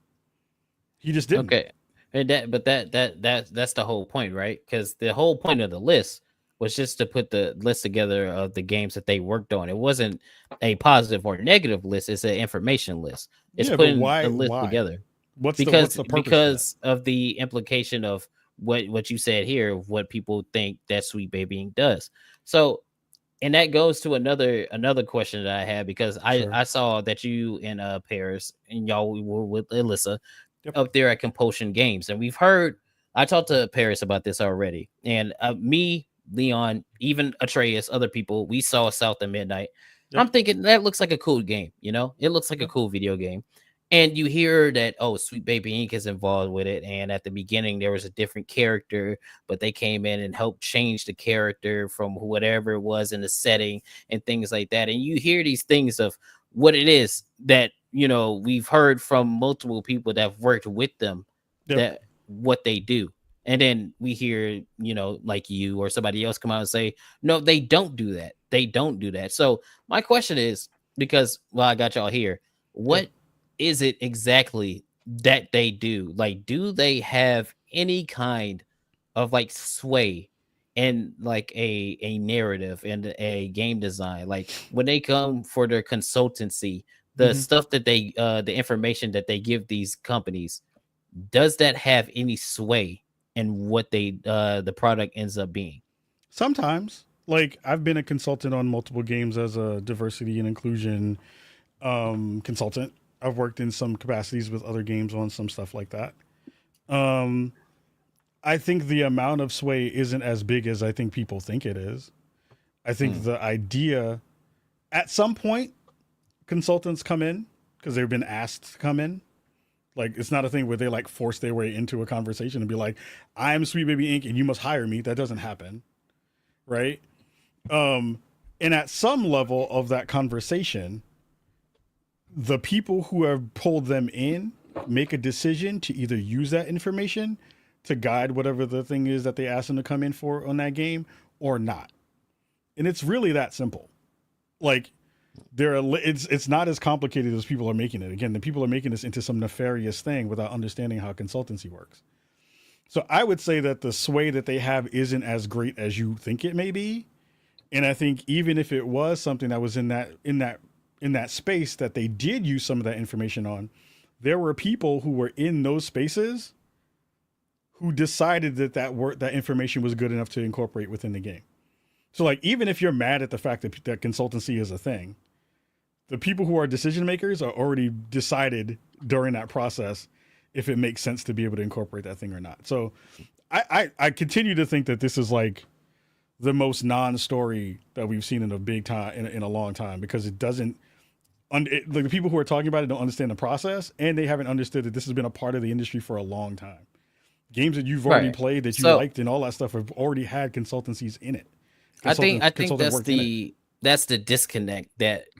He just didn't. Okay. And that's the whole point, right? Because the whole point of the list was just to put the list together of the games that they worked on. It wasn't a positive or negative list. It's an information list. It's putting the list together. What's the purpose? Because of the implication of what you said here, of what people think that Sweet Baby Inc. does. So, and that goes to another question that I had, because I saw that you and Parris and y'all were with Alyssa up there at Compulsion Games, and I talked to Parris about this already, and me, Leon, even Atreus, other people, we saw South of Midnight. I'm thinking that looks like a cool game, it looks like a cool video game. And you hear that, oh, Sweet Baby Inc. is involved with it. And at the beginning, there was a different character, but they came in and helped change the character from whatever it was in the setting and things like that. And you hear these things of what it is that, we've heard from multiple people that have worked with them, that what they do. And then we hear, like you or somebody else come out and say, no, they don't do that. They don't do that. So my question is, because, I got y'all here, what is it exactly that they do? Like, do they have any kind of like sway and like a narrative and a game design? Like, when they come for their consultancy, the stuff that they the information that they give these companies, does that have any sway in what the product ends up being? Sometimes. Like, I've been a consultant on multiple games as a diversity and inclusion consultant. I've worked in some capacities with other games on some stuff like that. I think the amount of sway isn't as big as I think people think it is. I think the idea, at some point, consultants come in because they've been asked to come in. Like, it's not a thing where they like force their way into a conversation and be like, I'm Sweet Baby Inc. and you must hire me. That doesn't happen. Right. And at some level of that conversation, the people who have pulled them in make a decision to either use that information to guide whatever the thing is that they ask them to come in for on that game or not. And it's really that simple. Like, it's not as complicated as people are making it. Again, the people are making this into some nefarious thing without understanding how consultancy works. So I would say that the sway that they have isn't as great as you think it may be. And I think even if it was something that was in that space that they did use some of that information on, there were people who were in those spaces who decided that information was good enough to incorporate within the game. So like, even if you're mad at the fact that consultancy is a thing, the people who are decision makers are already decided during that process if it makes sense to be able to incorporate that thing or not. So I continue to think that this is like the most non-story that we've seen in a big time in a long time, because it doesn't like, the people who are talking about it don't understand the process, and they haven't understood that this has been a part of the industry for a long time. Games that you've already played that you liked and all that stuff have already had consultancies in it. I think that's the disconnect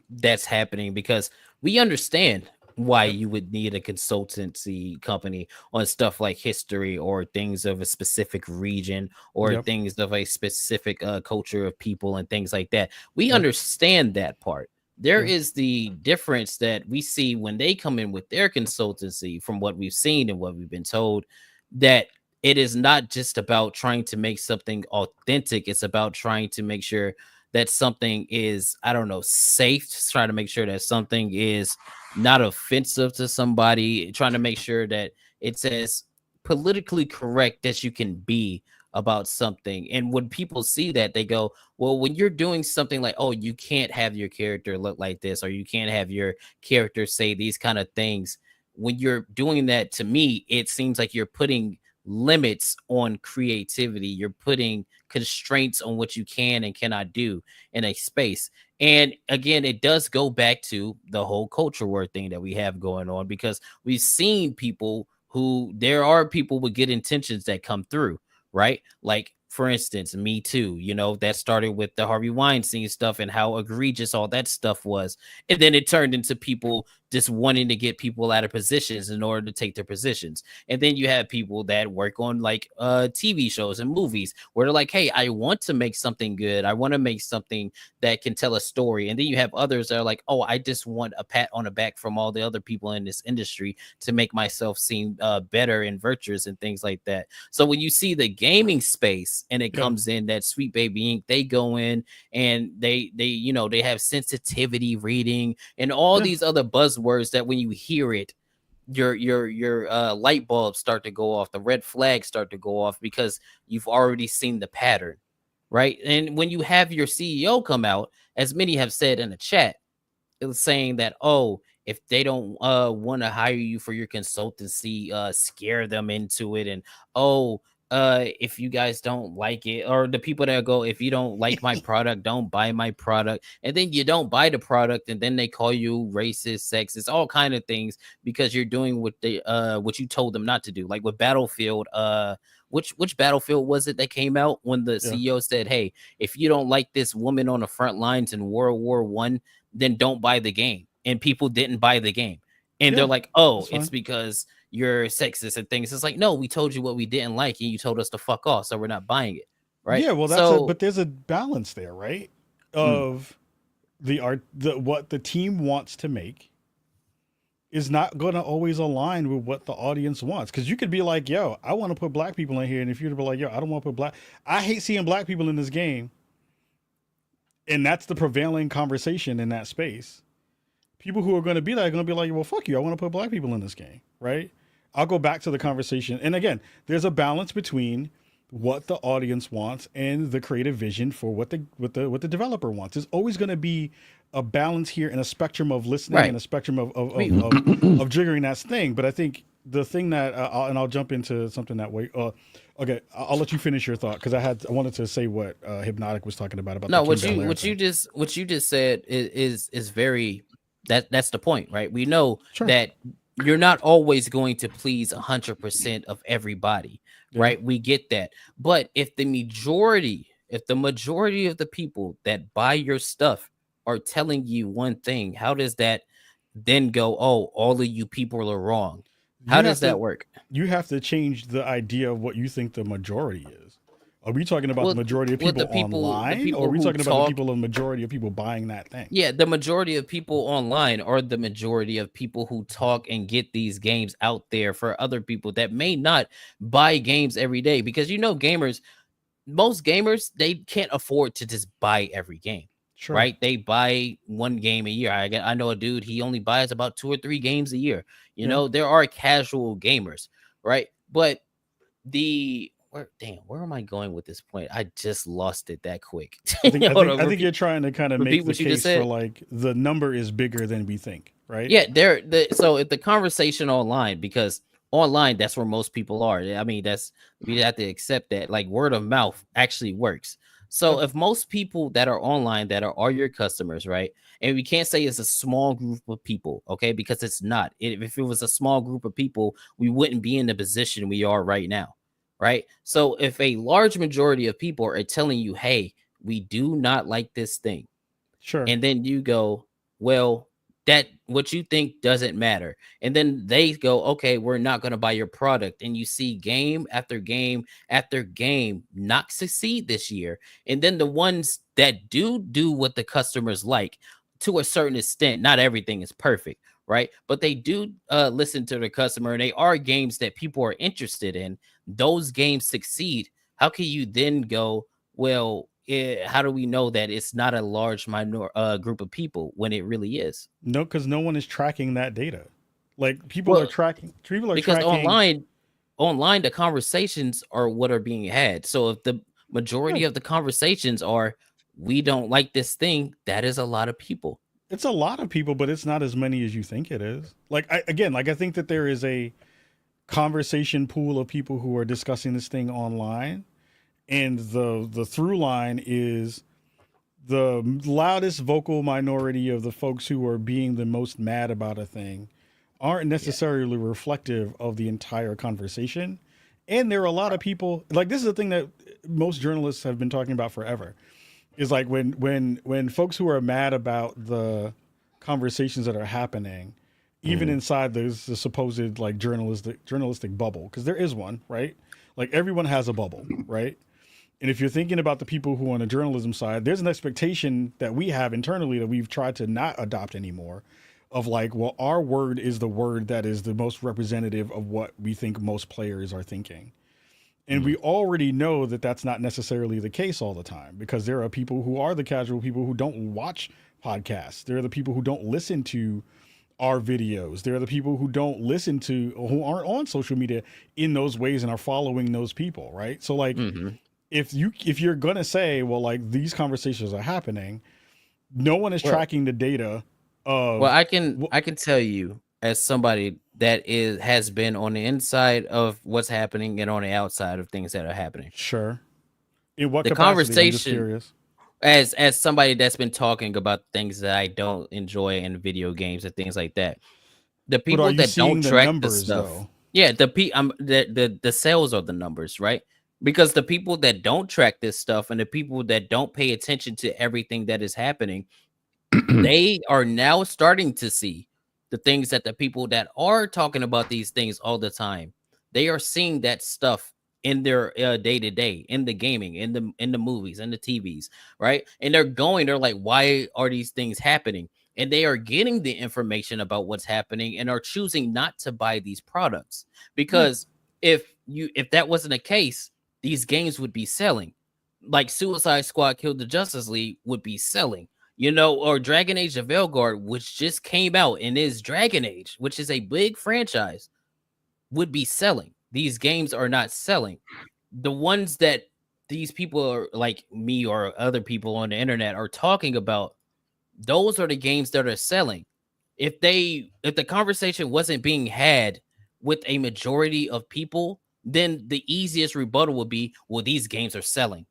that's happening, because we understand why you would need a consultancy company on stuff like history or things of a specific region or things of a specific culture of people and things like that. We understand that part. There is the difference that we see when they come in with their consultancy, from what we've seen and what we've been told, that it is not just about trying to make something authentic. It's about trying to make sure that something is, I don't know, safe, trying to make sure that something is not offensive to somebody, trying to make sure that it's as politically correct as you can be about something. And when people see that, they go, well, when you're doing something like, oh, you can't have your character look like this, or you can't have your character say these kind of things. When you're doing that, to me, it seems like you're putting limits on creativity. You're putting constraints on what you can and cannot do in a space. And again, it does go back to the whole culture war thing that we have going on, because we've seen people who, there are people with good intentions that come through, right? Like, for instance, Me Too, that started with the Harvey Weinstein stuff and how egregious all that stuff was. And then it turned into people just wanting to get people out of positions in order to take their positions. And then you have people that work on like TV shows and movies where they're like, hey, I want to make something good. I want to make something that can tell a story. And then you have others that are like, oh, I just want a pat on the back from all the other people in this industry to make myself seem better and virtuous and things like that. So when you see the gaming space and it comes in, that Sweet Baby Inc., they go in and they have sensitivity reading and all these other buzzwords that when you hear it, your light bulbs start to go off, the red flags start to go off, because you've already seen the pattern, right? And when you have your CEO come out, as many have said in the chat, it was saying that, oh, if they don't want to hire you for your consultancy, scare them into it. And if you guys don't like it, or the people that go, if you don't like my product, don't buy my product. And then you don't buy the product, and then they call you racist, sexist, all kind of things, because you're doing what you told them not to do. Like with Battlefield, which Battlefield was it that came out when the CEO said, hey, if you don't like this woman on the front lines in World War I, then don't buy the game. And people didn't buy the game. And they're like, oh, it's because you're sexist and things. It's like, no, we told you what we didn't like, and you told us to fuck off, so we're not buying it, right? Yeah, well, but there's a balance there, right? Of what the team wants to make is not going to always align with what the audience wants. Because you could be like, yo, I want to put black people in here, and if you'd be like, yo, I don't want to put I hate seeing black people in this game, and that's the prevailing conversation in that space. People who are going to be like, well, fuck you, I want to put black people in this game, right? I'll go back to the conversation. And again, there's a balance between what the audience wants and the creative vision for what the developer wants. There's always going to be a balance here and a spectrum of listening and a spectrum of jiggering that thing. But I think the thing that, I'll jump into something that way. Okay, I'll let you finish your thought, because I wanted to say what Hypnotic was talking about. No, what you just said is very. That's the point, right? We know that you're not always going to please 100% of everybody, right? We get that. But if the majority of the people that buy your stuff are telling you one thing, how does that then go, oh, all of you people are wrong? How does that work? You have to change the idea of what you think the majority is. Are we talking about the majority of people online, or are we talking about the majority of people buying that thing? Yeah, the majority of people online, or the majority of people who talk and get these games out there for other people that may not buy games every day. Because most gamers, they can't afford to just buy every game, right? They buy one game a year. I know a dude, he only buys about 2 or 3 games a year. There are casual gamers, right? But where am I going with this point? I just lost it that quick. I think Hold on, I think you're trying to kind of repeat make the what you just case for said. like the number is bigger than we think, right? Yeah, so if the conversation online, because online that's where most people are. I mean, we have to accept that. Like word of mouth actually works. So Yep. if most people that are online that are your customers, right? And we can't say it's a small group of people, okay? Because it's not. If it was a small group of people, we wouldn't be in the position we are right now, right? So if a large majority of people are telling you, "Hey, we do not like this thing," Sure. and then you go, well, that what you think doesn't matter, and then they go, okay, we're not going to buy your product, and you see game after game after game not succeed this year, and then the ones that do what the customers like, to a certain extent, not everything is perfect, right, but they do listen to the customer, and they are games that people are interested in, those games succeed. How can you then go, well, how do we know that it's not a large group of people when it really is? No, because no one is tracking that data. Like people are Well, tracking. People are because tracking. online, the conversations are what are being had. So if the Yeah, majority of the conversations are, we don't like this thing, that is a lot of people. it's a lot of people, but it's not as many as you think it is. Like I think that there is a conversation pool of people who are discussing this thing online, and the through line is the loudest vocal minority of the folks who are being the most mad about a thing aren't Yeah. necessarily reflective of the entire conversation. And there are a lot of people like this is the thing that most journalists have been talking about forever. Is like when folks who are mad about the conversations that are happening, even inside the supposed like journalistic bubble, because there is one, right? Like everyone has a bubble, right? And if you're thinking about the people who are on the journalism side, there's an expectation that we have internally that we've tried to not adopt anymore of like, well, our word is the word that is the most representative of what we think most players are thinking. And we already know that that's not necessarily the case all the time because there are people who are the casual people who don't watch podcasts. There are the people who don't listen to our videos. There are the people who don't listen to, who aren't on social media in those ways and are following those people, right? So like, if you're gonna say, well, like these conversations are happening, no one is Well, tracking the data of. well, I can tell you as somebody that has been on the inside of what's happening and on the outside of things that are happening. Sure. In what The capacity? I'm just conversation, curious. as somebody that's been talking about things that I don't enjoy in video games and things like that. The But are people you that don't seeing the track this numbers stuff, though? yeah, the sales are the numbers, right? Because the people that don't track this stuff and the people that don't pay attention to everything that is happening, they are now starting to see the things that the people that are talking about these things all the time, they are seeing that stuff in their day to day, in the gaming, in the movies, in the TVs, right? And they're like, why are these things happening? And they are getting the information about what's happening and are choosing not to buy these products Yeah. because if that wasn't the case, these games would be selling. Like Suicide Squad Killed the Justice League would be selling, or Dragon Age of Veilguard, which just came out and is Dragon Age, which is a big franchise, would be selling. These games are not selling. The ones that these people are like me or other people on the internet are talking about, those are the games that are selling. If the conversation wasn't being had with a majority of people, then the easiest rebuttal would be, well, these games are selling,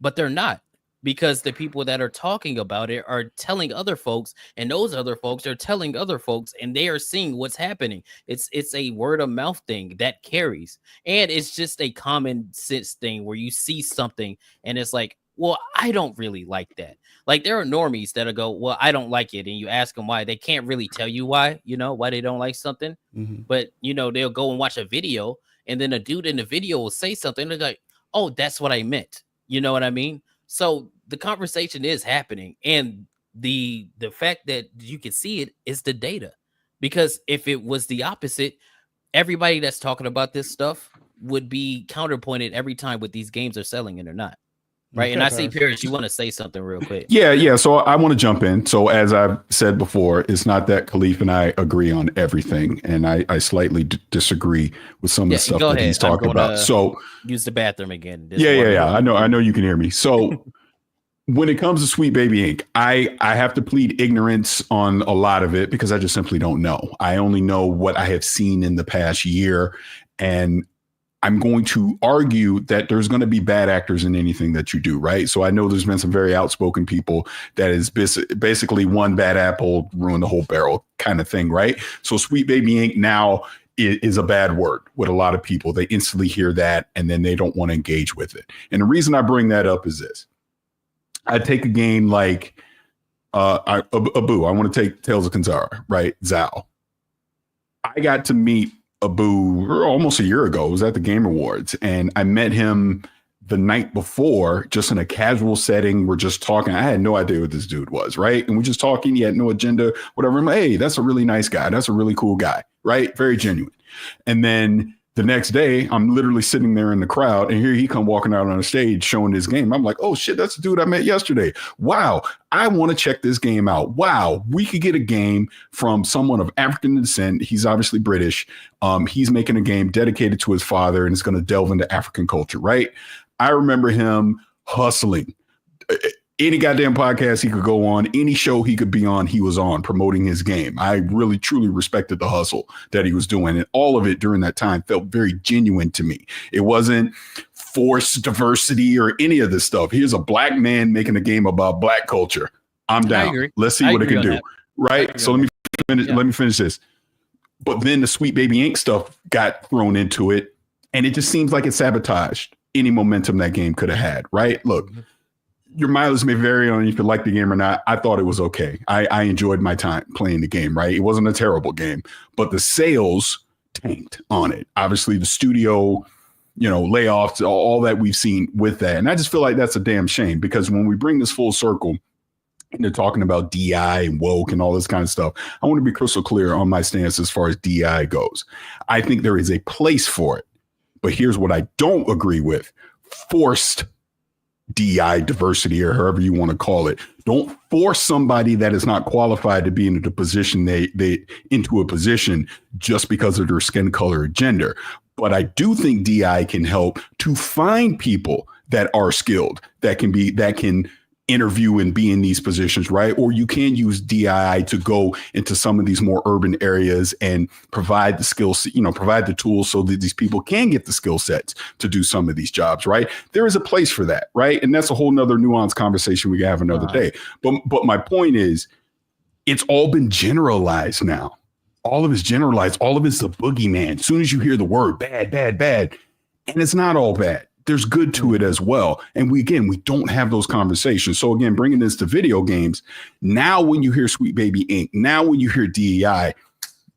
but they're not, because the people that are talking about it are telling other folks, and those other folks are telling other folks, and they are seeing what's happening. It's a word of mouth thing that carries, and it's just a common sense thing where you see something and it's like, well, I don't really like that. Like there are normies that'll go, well, I don't like it, and you ask them why, they can't really tell you why, why they don't like something, Mm-hmm. but they'll go and watch a video, and then a dude in the video will say something, they're like, oh, that's what I meant. You know what I mean? So the conversation is happening, and the fact that you can see it is the data. Because if it was the opposite, everybody that's talking about this stuff would be counterpointed every time with these games are selling it or not. right? And Okay, I see Parris. Parris, you want to say something real quick. Yeah. So I want to jump in. So as I've said before, it's not that Kahlief and I agree on everything, and I slightly disagree with some of the stuff go that ahead. he's talking about. So use the bathroom again. yeah. I know you can hear me. So when it comes to Sweet Baby Inc., I have to plead ignorance on a lot of it because I just simply don't know. I only know what I have seen in the past year, and I'm going to argue that there's going to be bad actors in anything that you do, right? So I know there's been some very outspoken people that is basically one bad apple ruined the whole barrel kind of thing, right? So Sweet Baby Inc. now is a bad word with a lot of people. They instantly hear that and then they don't want to engage with it. And the reason I bring that up is this. I take a game like Abu. I want to take Tales of Kanzara, right? Zao. I got to meet Abu almost a year ago. It was at the Game Awards, and I met him the night before, just in a casual setting. We're just talking. I had no idea what this dude was, right? And we're just talking. He had no agenda, whatever. I'm like, hey, that's a really nice guy. That's a really cool guy, right? Very genuine. And then the next day, I'm literally sitting there in the crowd, and here he come walking out on the stage showing his game. I'm like, oh shit, that's the dude I met yesterday. Wow, I want to check this game out. Wow, we could get a game from someone of African descent. He's obviously British. He's making a game dedicated to his father, and it's going to delve into African culture, right? I remember him hustling. Any goddamn podcast he could go on, any show he could be on, he was on promoting his game. I really, truly respected the hustle that he was doing. And all of it during that time felt very genuine to me. It wasn't forced diversity or any of this stuff. Here's a black man making a game about black culture. I'm down. Let's see what it can do. Right. So let me finish this. But then the Sweet Baby Inc. stuff got thrown into it. And it just seems like it sabotaged any momentum that game could have had. Right. Look. Your mileage may vary on if you like the game or not. I thought it was okay. I enjoyed my time playing the game, right? It wasn't a terrible game, but the sales tanked on it. Obviously, the studio, layoffs, all that we've seen with that. And I just feel like that's a damn shame because when we bring this full circle into talking about DI and woke and all this kind of stuff, I want to be crystal clear on my stance as far as DI goes. I think there is a place for it, but here's what I don't agree with. Forced DI diversity or however you want to call it. Don't force somebody that is not qualified to be into the position they into a position just because of their skin color or gender. But I do think DI can help to find people that are skilled, that can interview and be in these positions, right? Or you can use DI to go into some of these more urban areas and provide the skills, provide the tools so that these people can get the skill sets to do some of these jobs, right? There is a place for that, right? And that's a whole nother nuanced conversation we can have another day. But my point is, it's all been generalized now. All of it's generalized. All of it's the boogeyman. As soon as you hear the word bad, and it's not all bad. There's good to it as well. And we don't have those conversations. So again, bringing this to video games, now when you hear Sweet Baby Inc., now when you hear DEI,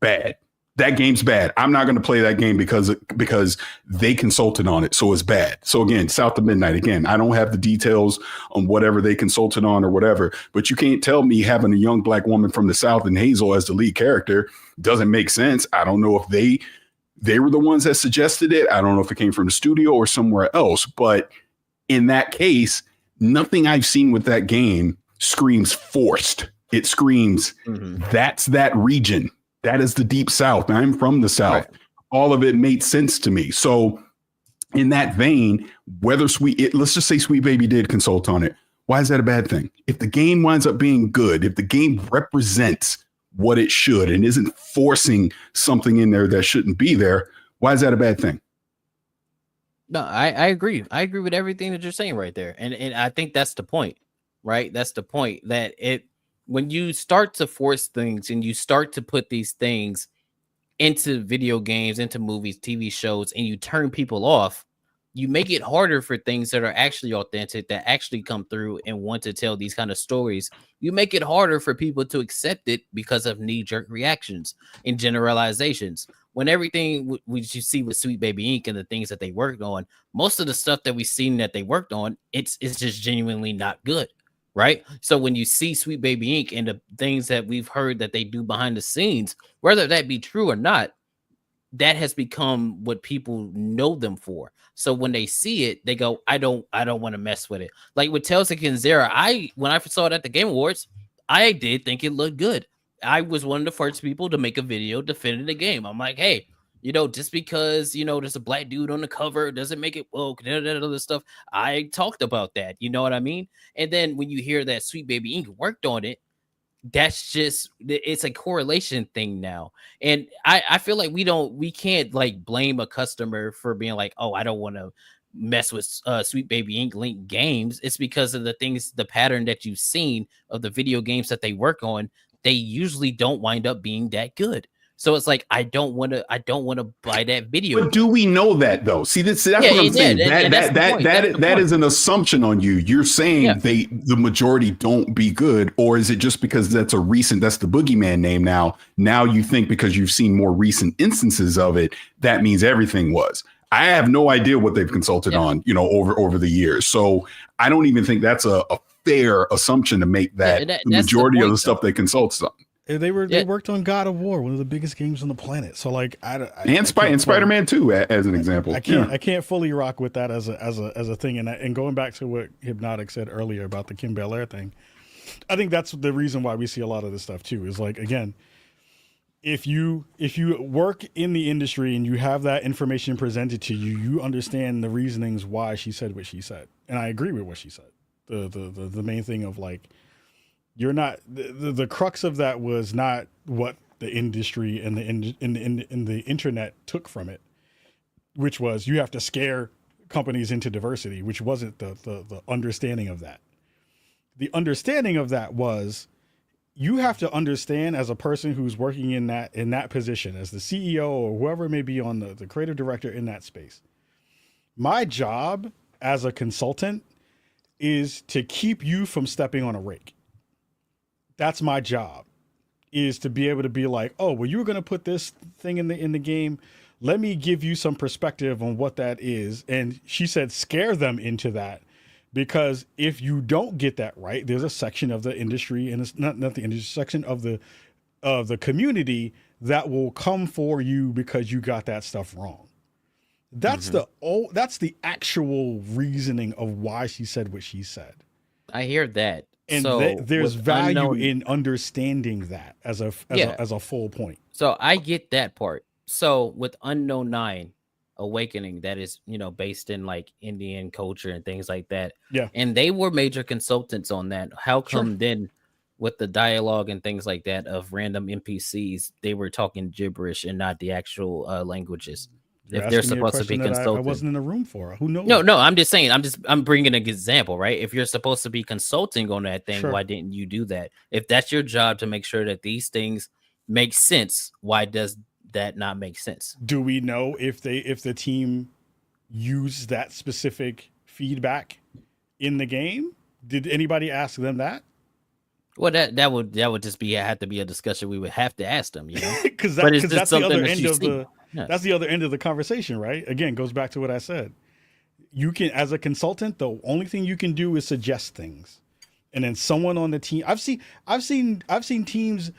bad. That game's bad. I'm not going to play that game because they consulted on it. So it's bad. So again, South to Midnight, again, I don't have the details on whatever they consulted on or whatever, but you can't tell me having a young black woman from the South and Hazel as the lead character doesn't make sense. I don't know if they were the ones that suggested it. I don't know if it came from the studio or somewhere else. But in that case, nothing I've seen with that game screams forced. It screams, that's that region. That is the Deep South. I'm from the South. Right. All of it made sense to me. So in that vein, let's just say Sweet Baby did consult on it. Why is that a bad thing? If the game winds up being good, if the game represents what it should and isn't forcing something in there that shouldn't be there, why is that a bad thing? No, I agree. I agree with everything that you're saying right there. And I think that's the point, right? That's the point that when you start to force things and you start to put these things into video games, into movies, TV shows, and you turn people off, you make it harder for things that are actually authentic, that actually come through and want to tell these kind of stories. You make it harder for people to accept it because of knee-jerk reactions and generalizations. When everything you see with Sweet Baby Inc. and the things that they worked on, most of the stuff that we've seen that they worked on, it's just genuinely not good, right? So when you see Sweet Baby Inc. and the things that we've heard that they do behind the scenes, whether that be true or not, that has become what people know them for. So when they see it, they go, I don't want to mess with it. Like with Tales of Kenzera, when I saw it at the Game Awards, I did think it looked good. I was one of the first people to make a video defending the game. I'm like, hey, just because there's a black dude on the cover doesn't make it woke, other stuff. I talked about that. You know what I mean? And then when you hear that Sweet Baby Inc. worked on it, it's a correlation thing now. And I feel like we can't like blame a customer for being like, oh, I don't want to mess with Sweet Baby Inc. Link games. It's because of the pattern that you've seen of the video games that they work on. They usually don't wind up being that good. So it's like I don't want to buy that video. But do we know that though? See, that's what I'm saying. That is an assumption on you. You're saying the majority don't be good, or is it just because that's the boogeyman name now? Now you think because you've seen more recent instances of it, that means everything was. I have no idea what they've consulted on, over the years. So I don't even think that's a fair assumption to make that the majority of the stuff they consult on. They worked on God of War, one of the biggest games on the planet. So like, and Spider-Man 2 as an example. I can't fully rock with that as a thing. And going back to what Hypnotic said earlier about the Kim Belair thing, I think that's the reason why we see a lot of this stuff too. Is like, again, if you work in the industry and you have that information presented to you, you understand the reasonings why she said what she said, and I agree with what she said. The main thing of like, you're not the crux of that was not what the industry and the internet took from it, which was you have to scare companies into diversity, which wasn't the understanding of that. The understanding of that was you have to understand as a person who's working in that position as the CEO or whoever it may be on the creative director in that space. My job as a consultant is to keep you from stepping on a rake. That's my job, is to be able to be like, oh, well, you were going to put this thing in the game. Let me give you some perspective on what that is. And she said, scare them into that, because if you don't get that right, there's a section of the industry, and it's not the industry section of the community that will come for you because you got that stuff wrong. That's that's the actual reasoning of why she said what she said. I hear that. And so there's value in understanding that as a full point. So I get that part. So with Unknown 9 Awakening, that is, based in like Indian culture and things like that. Yeah. And they were major consultants on that. How come then with the dialogue and things like that of random NPCs, they were talking gibberish and not the actual languages? If they're supposed to be consulting, I wasn't in the room for. Who knows? No, I'm just saying. I'm bringing an example, right? If you're supposed to be consulting on that thing, why didn't you do that? If that's your job to make sure that these things make sense, why does that not make sense? Do we know if the team used that specific feedback in the game? Did anybody ask them that? Well, that would just have to be a discussion we would have to ask them, because that's the other end of the. That's the other end of the conversation, right? Again, goes back to what I said. You can, as a consultant, the only thing you can do is suggest things, and then someone on the team. I've seen teams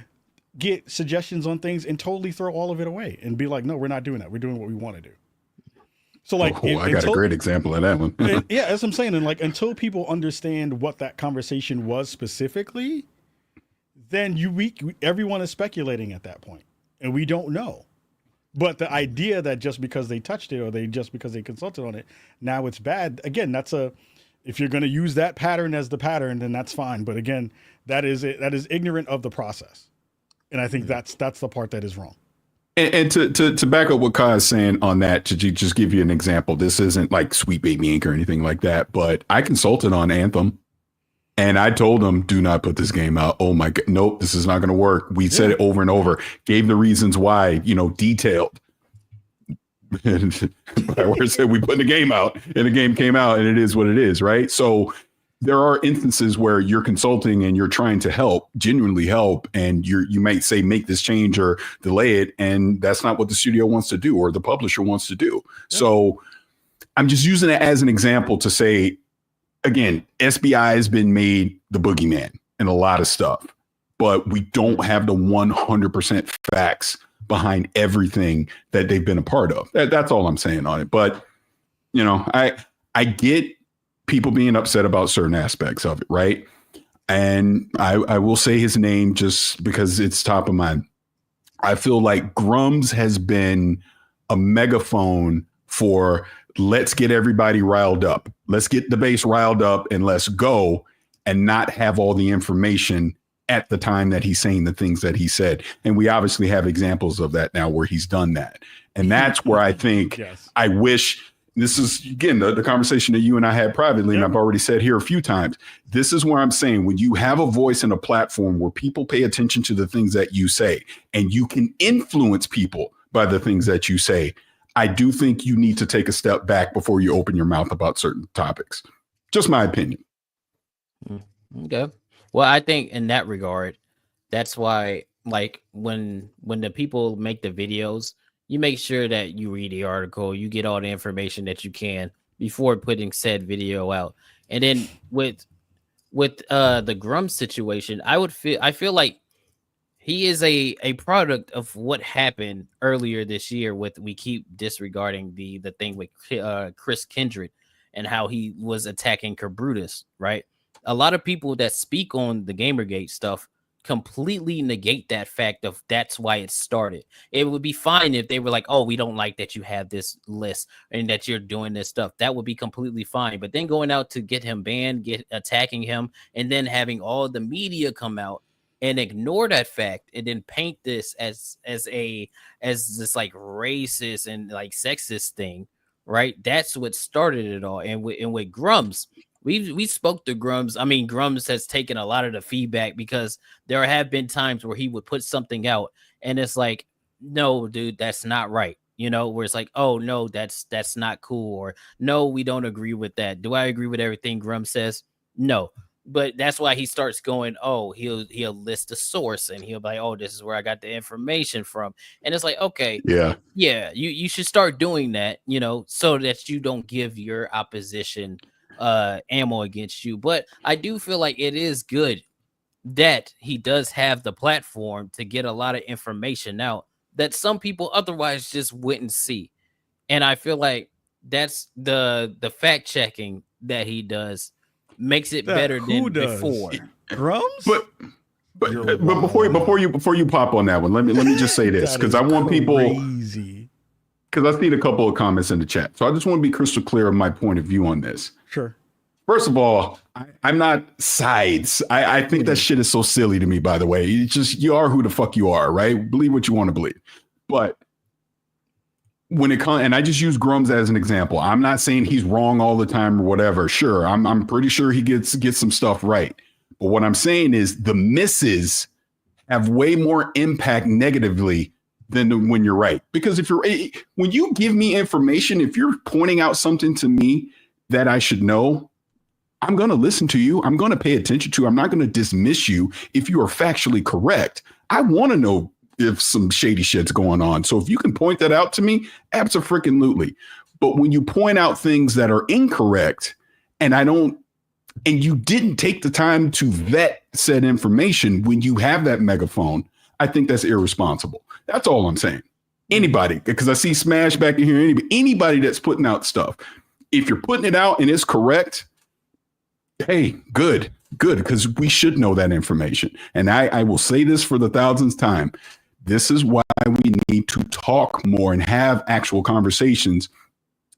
get suggestions on things and totally throw all of it away and be like, "No, we're not doing that. We're doing what we want to do." So, like, I got a great example of that one. Yeah, that's what I'm saying. And like, until people understand what that conversation was specifically, then everyone is speculating at that point, and we don't know. But the idea that just because they touched it or just because they consulted on it, now it's bad. Again, if you're going to use that pattern as the pattern, then that's fine. But again, that is ignorant of the process. And I think that's the part that is wrong. And to back up what Kai is saying on that, to just give you an example, this isn't like Sweet Baby Inc. or anything like that, but I consulted on Anthem. And I told them, do not put this game out. Oh my God. Nope, this is not going to work. We said it over and over, gave the reasons why, detailed. And I said, we put the game out and the game came out and it is what it is. Right. So there are instances where you're consulting and you're trying to help, genuinely help. And you might say, make this change or delay it. And that's not what the studio wants to do or the publisher wants to do. Yeah. So I'm just using it as an example to say, again, SBI has been made the boogeyman in a lot of stuff, but we don't have the 100% facts behind everything that they've been a part of. That's all I'm saying on it. But, you know, I get people being upset about certain aspects of it, right? And I will say his name just because it's top of mind. I feel like Grums has been a megaphone for let's get everybody riled up. Let's get the base riled up and let's go, and not have all the information at the time that he's saying the things that he said. And we obviously have examples of that now where he's done that. And that's where I think Yes. I wish, this is, again, the conversation that you and I had privately, and I've already said here a few times, this is where I'm saying when you have a voice and a platform where people pay attention to the things that you say and you can influence people by the things that you say, I do think you need to take a step back before you open your mouth about certain topics. Just my opinion. Okay. Well, I think in that regard, that's why, like, when the people make the videos, you make sure that you read the article, you get all the information that you can before putting said video out. And then with the Grum situation, I feel like he is a product of what happened earlier this year with, we keep disregarding the thing with Chris Kindred and how he was attacking Cabrutus, right? A lot of people that speak on the Gamergate stuff completely negate that fact of that's why it started. It would be fine if they were like, oh, we don't like that you have this list and that you're doing this stuff. That would be completely fine. But then going out to get him banned, attacking him, and then having all the media come out and ignore that fact and then paint this as this like racist and like sexist thing, right? That's what started it all. And with Grums, we spoke to Grums. I mean, Grums has taken a lot of the feedback because there have been times where he would put something out and it's like, no, dude, that's not right. You know, where it's like, oh no, that's not cool, or no, we don't agree with that. Do I agree with everything Grums says? No. But that's why he starts going, oh, he'll list the source and he'll be like, oh, this is where I got the information from. And it's like, okay, yeah, you should start doing that, you know, so that you don't give your opposition ammo against you. But I do feel like it is good that he does have the platform to get a lot of information out that some people otherwise just wouldn't see. And I feel like that's the fact checking that he does makes it better than before. Grums? But before you pop on that one, let me just say this, because I want people, because I've seen a couple of comments in the chat, so I just want to be crystal clear of my point of view on this. Sure. First of all, I'm not sides. I think that shit is so silly to me, by the way. You are who the fuck you are, right? Believe what you want to believe. But when it comes, and I just use Grums as an example, I'm not saying he's wrong all the time or whatever. Sure, I'm pretty sure he gets some stuff right. But what I'm saying is the misses have way more impact negatively than when you're right. Because when you give me information, if you're pointing out something to me that I should know, I'm going to listen to you. I'm going to pay attention to you. I'm not going to dismiss you if you are factually correct. I want to know if some shady shit's going on. So if you can point that out to me, abso-freaking-lutely. But when you point out things that are incorrect and you didn't take the time to vet said information when you have that megaphone, I think that's irresponsible. That's all I'm saying. Anybody, because I see Smash back in here, anybody that's putting out stuff, if you're putting it out and it's correct, hey, good, because we should know that information. And I will say this for the thousandth time. This is why we need to talk more and have actual conversations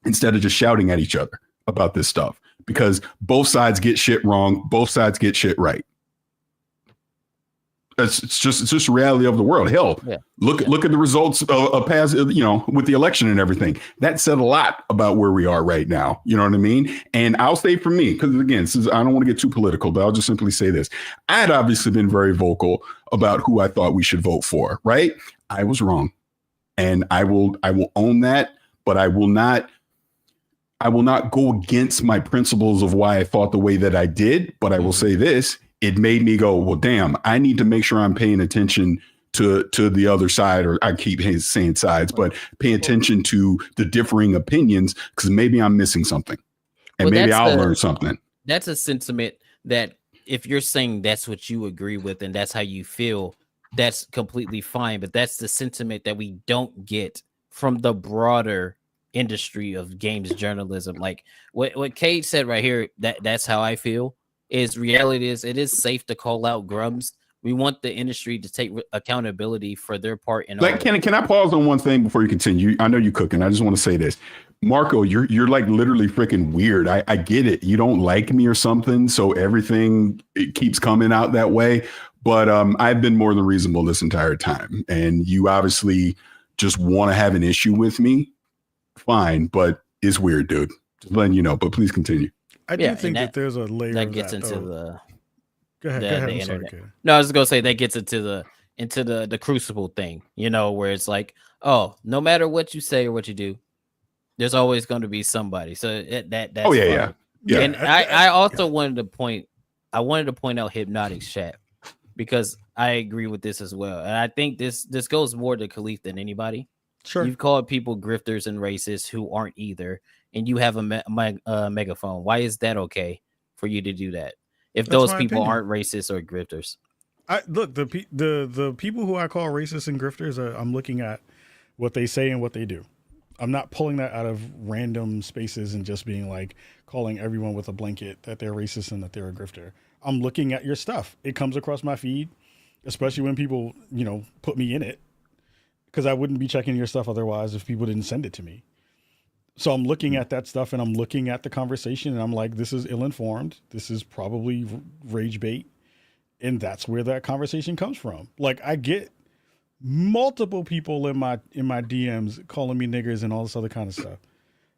instead of just shouting at each other about this stuff, because both sides get shit wrong. Both sides get shit right. It's just the reality of the world. Hell, look at the results of past, with the election and everything. That said a lot about where we are right now. You know what I mean? And I'll say for me, because again, since I don't want to get too political, but I'll just simply say this. I had obviously been very vocal about who I thought we should vote for, right? I was wrong. And I will own that, but I will not go against my principles of why I thought the way that I did. But I will say this. It made me go, well, damn, I need to make sure I'm paying attention to the other side, or I keep saying sides, but pay attention to the differing opinions, because maybe I'm missing something and maybe I'll learn something. That's a sentiment that if you're saying that's what you agree with and that's how you feel, that's completely fine. But that's the sentiment that we don't get from the broader industry of games journalism. Like what Cade said right here, that's how I feel. Is reality is it is safe to call out grubs. We want the industry to take accountability for their part in Like, can I pause on one thing before you continue? I know you're cooking. I just want to say this. Marco, you're like literally freaking weird. I get it. You don't like me or something, so everything it keeps coming out that way. But I've been more than reasonable this entire time, and you obviously just want to have an issue with me. Fine, but it's weird, dude. Just letting you know. But please continue. I do think that there's a layer that of gets that, into though. the Go ahead. the internet. No, I was gonna say that gets into the crucible thing, you know, where it's like, oh, no matter what you say or what you do, there's always going to be somebody. So that's oh yeah. And I also wanted to point out Hypnotic's chat, because I agree with this as well, and I think this goes more to Kahlief than anybody. Sure, you've called people grifters and racists who aren't either, and you have a megaphone. Why is that okay for you to do that if those people aren't racist or grifters? Look, the people who I call racist and grifters, I'm looking at what they say and what they do. I'm not pulling that out of random spaces and just being like calling everyone with a blanket that they're racist and that they're a grifter. I'm looking at your stuff. It comes across my feed, especially when people, put me in it, because I wouldn't be checking your stuff otherwise if people didn't send it to me. So I'm looking at that stuff and I'm looking at the conversation and I'm like, this is ill-informed. This is probably rage bait. And that's where that conversation comes from. Like, I get multiple people in my DMs calling me niggers and all this other kind of stuff.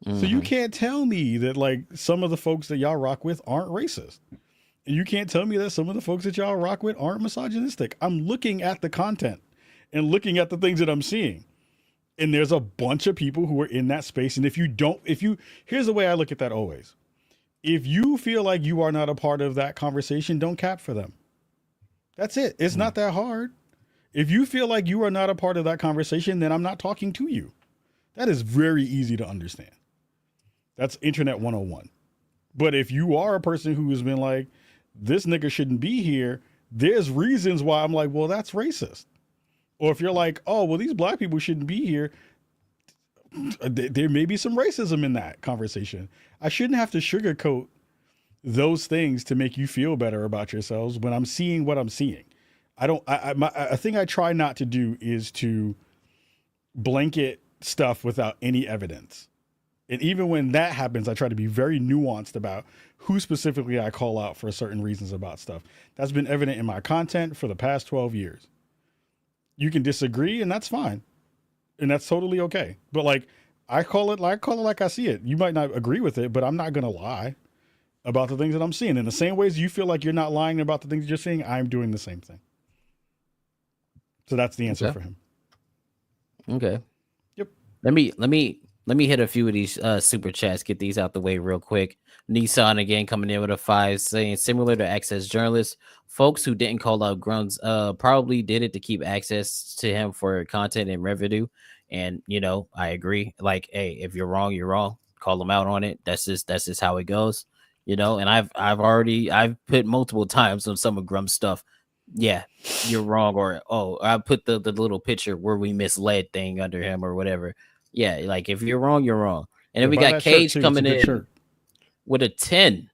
Mm-hmm. So you can't tell me that like some of the folks that y'all rock with aren't racist. And you can't tell me that some of the folks that y'all rock with aren't misogynistic. I'm looking at the content and looking at the things that I'm seeing. And there's a bunch of people who are in that space. And here's the way I look at that always. If you feel like you are not a part of that conversation, don't cap for them. That's it. It's not that hard. If you feel like you are not a part of that conversation, then I'm not talking to you. That is very easy to understand. That's internet 101. But if you are a person who has been like, this nigga shouldn't be here, there's reasons why I'm like, well, that's racist. Or if you're like, oh, well, these black people shouldn't be here, there may be some racism in that conversation. I shouldn't have to sugarcoat those things to make you feel better about yourselves when I'm seeing what I'm seeing. A thing I try not to do is to blanket stuff without any evidence. And even when that happens, I try to be very nuanced about who specifically I call out for certain reasons about stuff. That's been evident in my content for the past 12 years. You can disagree and that's fine. And that's totally okay. But like, I call it like I see it. You might not agree with it, but I'm not going to lie about the things that I'm seeing. In the same ways you feel like you're not lying about the things you're seeing, I'm doing the same thing. So that's the answer for him. Okay. Yep. Let me hit a few of these super chats, get these out the way real quick. Nissan again coming in with a 5 saying similar to access journalists, folks who didn't call out Grunts probably did it to keep access to him for content and revenue. And I agree. Like, hey, if you're wrong, you're wrong. Call them out on it. That's just how it goes. And I've put multiple times on some of Grump's stuff. Yeah, you're wrong. Or I put the little picture where we misled thing under him or whatever. Yeah, like if you're wrong, you're wrong. And then we got Cage coming in with a 10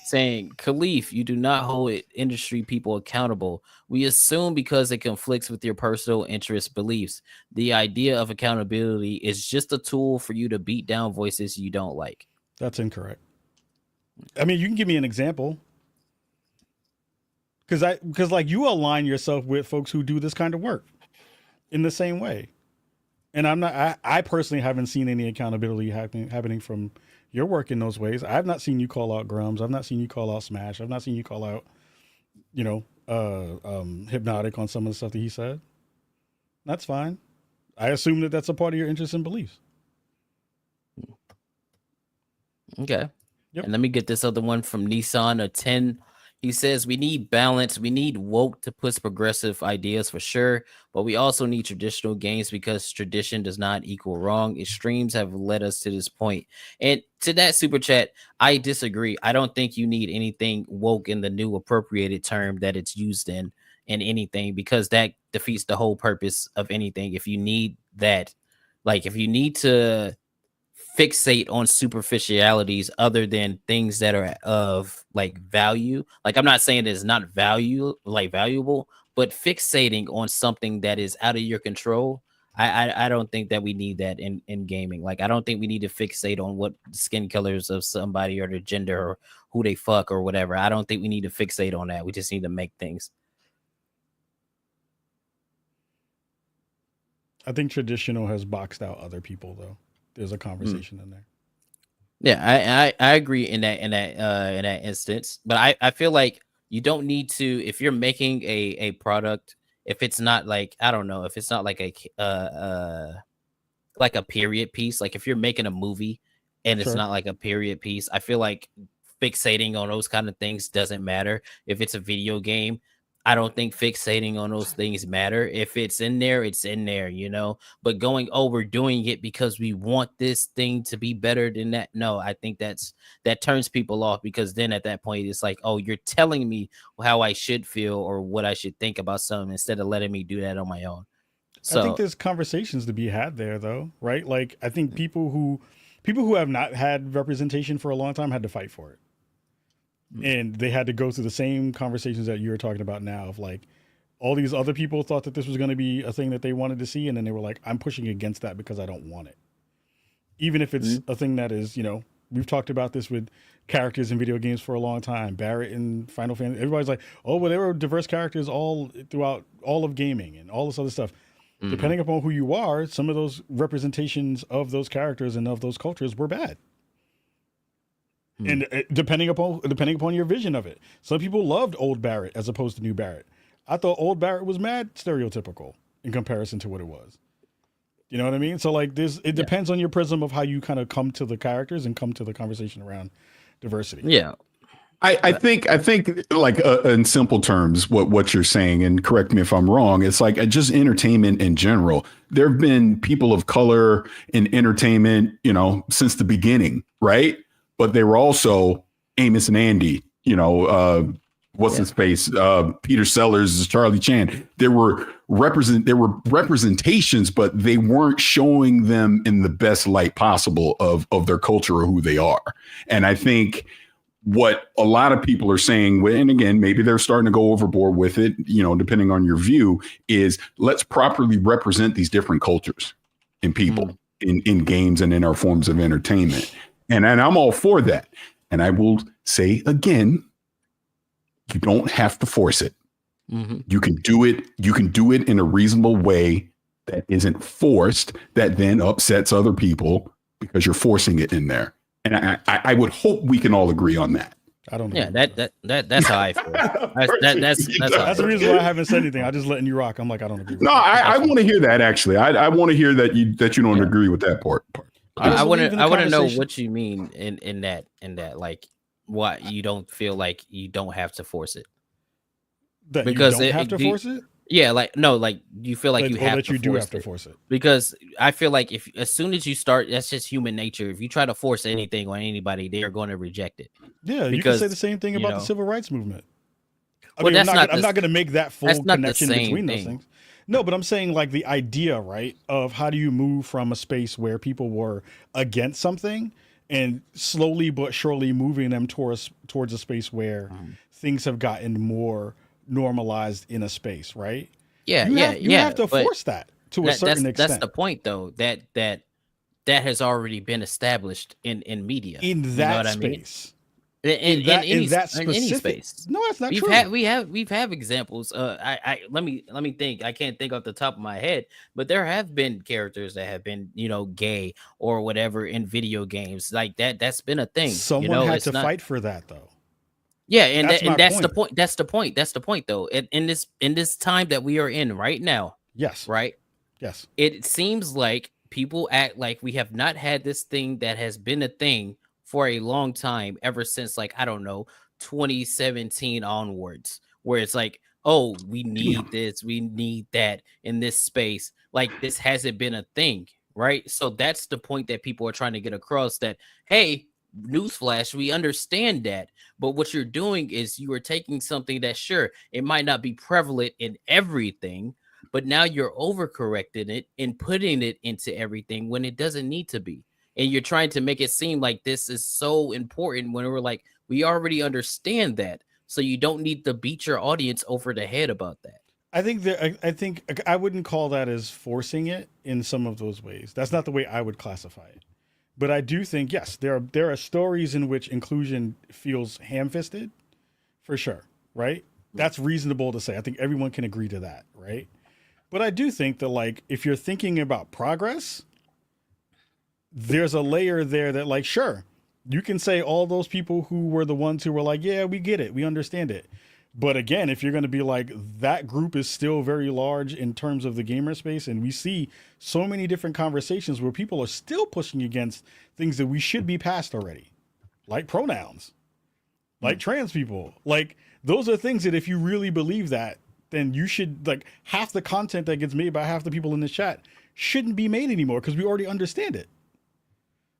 saying, Kahlief, you do not hold industry people accountable. We assume because it conflicts with your personal interest beliefs. The idea of accountability is just a tool for you to beat down voices you don't like. That's incorrect. I mean, you can give me an example. Because like you align yourself with folks who do this kind of work in the same way. And I personally haven't seen any accountability happening from your work in those ways. I've not seen you call out Grums. I've not seen you call out Smash. I've not seen you call out, Hypnotic on some of the stuff that he said. That's fine. I assume that that's a part of your interests and beliefs. Okay. Yep. And let me get this other one from Nissan, a 10. He says, we need balance. We need woke to push progressive ideas for sure. But we also need traditional games because tradition does not equal wrong. Extremes have led us to this point. And to that super chat, I disagree. I don't think you need anything woke in the new appropriated term that it's used in. in anything, because that defeats the whole purpose of anything. If you need that, like if you need to fixate on superficialities other than things that are of like value, like I'm not saying it's not valuable, but fixating on something that is out of your control, I don't think that we need that in gaming. Like I don't think we need to fixate on what skin colors of somebody or their gender or who they fuck or whatever. I don't think we need to fixate on that. We just need to make things. I think traditional has boxed out other people though. There's a conversation in there. Yeah, I agree in that instance, but I feel like you don't need to, if you're making a product, if it's not like, I don't know, if it's not like a period piece, like if you're making a movie and it's not like a period piece, I feel like fixating on those kind of things doesn't matter. If it's a video game, I don't think fixating on those things matter. If it's in there, it's in there, you know. But going, oh, we're doing it because we want this thing to be better than that. No, I think that turns people off, because then at that point it's like, oh, you're telling me how I should feel or what I should think about something instead of letting me do that on my own. So I think there's conversations to be had there though, right? Like I think people who have not had representation for a long time had to fight for it. And they had to go through the same conversations that you're talking about now, of like all these other people thought that this was going to be a thing that they wanted to see. And then they were like, I'm pushing against that because I don't want it. Even if it's a thing that is, you know, we've talked about this with characters in video games for a long time. Barrett in Final Fantasy, everybody's like, oh, well, there were diverse characters all throughout all of gaming and all this other stuff. Depending upon who you are, some of those representations of those characters and of those cultures were bad. And depending upon your vision of it, some people loved old Barrett as opposed to new Barrett. I thought old Barrett was mad stereotypical in comparison to what it was. You know what I mean? So like it depends on your prism of how you kind of come to the characters and come to the conversation around diversity. Yeah. I think like in simple terms, what you're saying, and correct me if I'm wrong, it's like just entertainment in general. There have been people of color in entertainment, you know, since the beginning, right? But they were also Amos and Andy, you know, what's his face? Peter Sellers, Charlie Chan. There were representations, but they weren't showing them in the best light possible of their culture or who they are. And I think what a lot of people are saying, and again, maybe they're starting to go overboard with it, you know, depending on your view, is let's properly represent these different cultures in people in games and in our forms of entertainment. And I'm all for that. And I will say again, you don't have to force it. You can do it. You can do it in a reasonable way that isn't forced, that then upsets other people because you're forcing it in there. And I would hope we can all agree on that. I don't know. Yeah, that's how I feel. That's the reason why I haven't said anything. I'm just letting you rock. I'm like, I don't agree with that. I want to hear that actually. I want to hear that you don't agree with that part. I want to know what you mean in that like what you don't feel like you don't have to force it. That because you don't have to force it? Yeah, like no, like you feel like you have to force it. Because I feel like if as soon as you start, that's just human nature. If you try to force anything on anybody, they are going to reject it. Yeah, you can say the same thing about the civil rights movement. I'm not going to make that full connection between those things. No, but I'm saying like the idea, right, of how do you move from a space where people were against something and slowly but surely moving them towards a space where things have gotten more normalized in a space, right? Yeah, you have to force that to a certain extent. That's the point, though. That has already been established in media. In that space. In any space. No, that's not true. We've had examples. Let me think. I can't think off the top of my head, but there have been characters that have been, you know, gay or whatever in video games like that. That's been a thing. Someone had to fight for that, though. Yeah, and that's the point. That's the point. That's the point, though. In this time that we are in right now. Yes. Right. Yes. It seems like people act like we have not had this thing that has been a thing for a long time, ever since, like, I don't know, 2017 onwards, where it's like, oh, we need this, we need that in this space. Like, this hasn't been a thing, right? So that's the point that people are trying to get across, that, hey, newsflash, we understand that. But what you're doing is you are taking something that, sure, it might not be prevalent in everything, but now you're overcorrecting it and putting it into everything when it doesn't need to be. And you're trying to make it seem like this is so important when we're like, we already understand that. So you don't need to beat your audience over the head about that. I think I wouldn't call that as forcing it in some of those ways. That's not the way I would classify it. But I do think, yes, there are stories in which inclusion feels ham-fisted, for sure, right? That's reasonable to say. I think everyone can agree to that, right? But I do think that, like, if you're thinking about progress, there's a layer there that, like, sure, you can say all those people who were the ones who were like, yeah, we get it, we understand it. But again, if you're going to be like, that group is still very large in terms of the gamer space, and we see so many different conversations where people are still pushing against things that we should be past already, like pronouns, like trans people. Like, those are things that if you really believe that, then you should, like, half the content that gets made by half the people in the chat shouldn't be made anymore because we already understand it.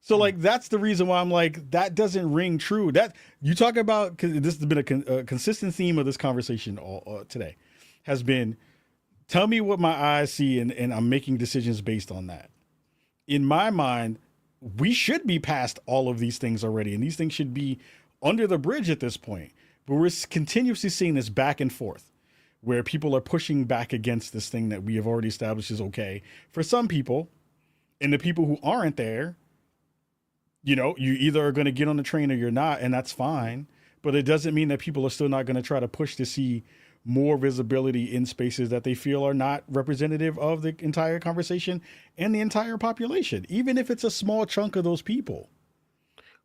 So, like, that's the reason why I'm like, that doesn't ring true. That you talk about, because this has been a consistent theme of this conversation all today, has been, tell me what my eyes see, and I'm making decisions based on that. In my mind, we should be past all of these things already, and these things should be under the bridge at this point. But we're continuously seeing this back and forth, where people are pushing back against this thing that we have already established is okay for some people, and the people who aren't there, you know, you either are going to get on the train or you're not, and that's fine. But it doesn't mean that people are still not going to try to push to see more visibility in spaces that they feel are not representative of the entire conversation and the entire population, even if it's a small chunk of those people.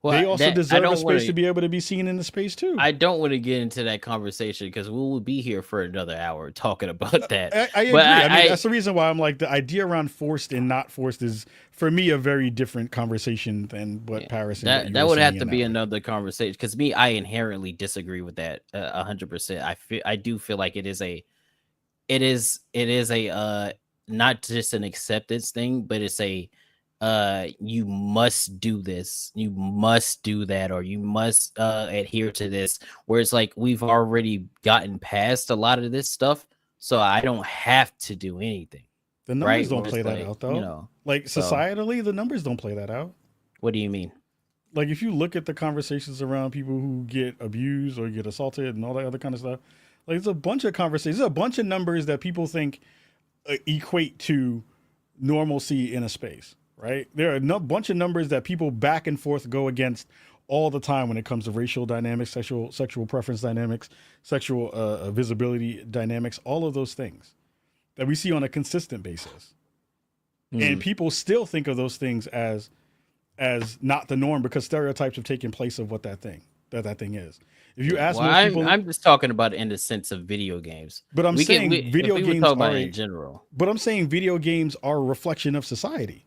Well, they also deserve a space to be able to be seen in the space too. I don't want to get into that conversation because we will be here for another hour talking about that. I agree. I mean, that's the reason why I'm like, the idea around forced and not forced is, for me, a very different conversation than what Parris and that would have to be another conversation. Because I inherently disagree with that 100%. I do feel like it is a not just an acceptance thing, but it's a you must do this, you must do that, or you must adhere to this, where it's like we've already gotten past a lot of this stuff, so I don't have to do anything. The numbers don't play that out, though. You know, like, societally, the numbers don't play that out. What do you mean? Like, if you look at the conversations around people who get abused or get assaulted and all that other kind of stuff, like, there's a bunch of conversations, there's a bunch of numbers that people think equate to normalcy in a space. Right? There are a bunch of numbers that people back and forth go against all the time when it comes to racial dynamics, sexual preference dynamics, sexual visibility dynamics, all of those things that we see on a consistent basis. And people still think of those things as not the norm because stereotypes have taken place of what that thing is. If you ask most people, I'm just talking about in the sense of video games. But I'm saying video games are in general. But I'm saying video games are a reflection of society.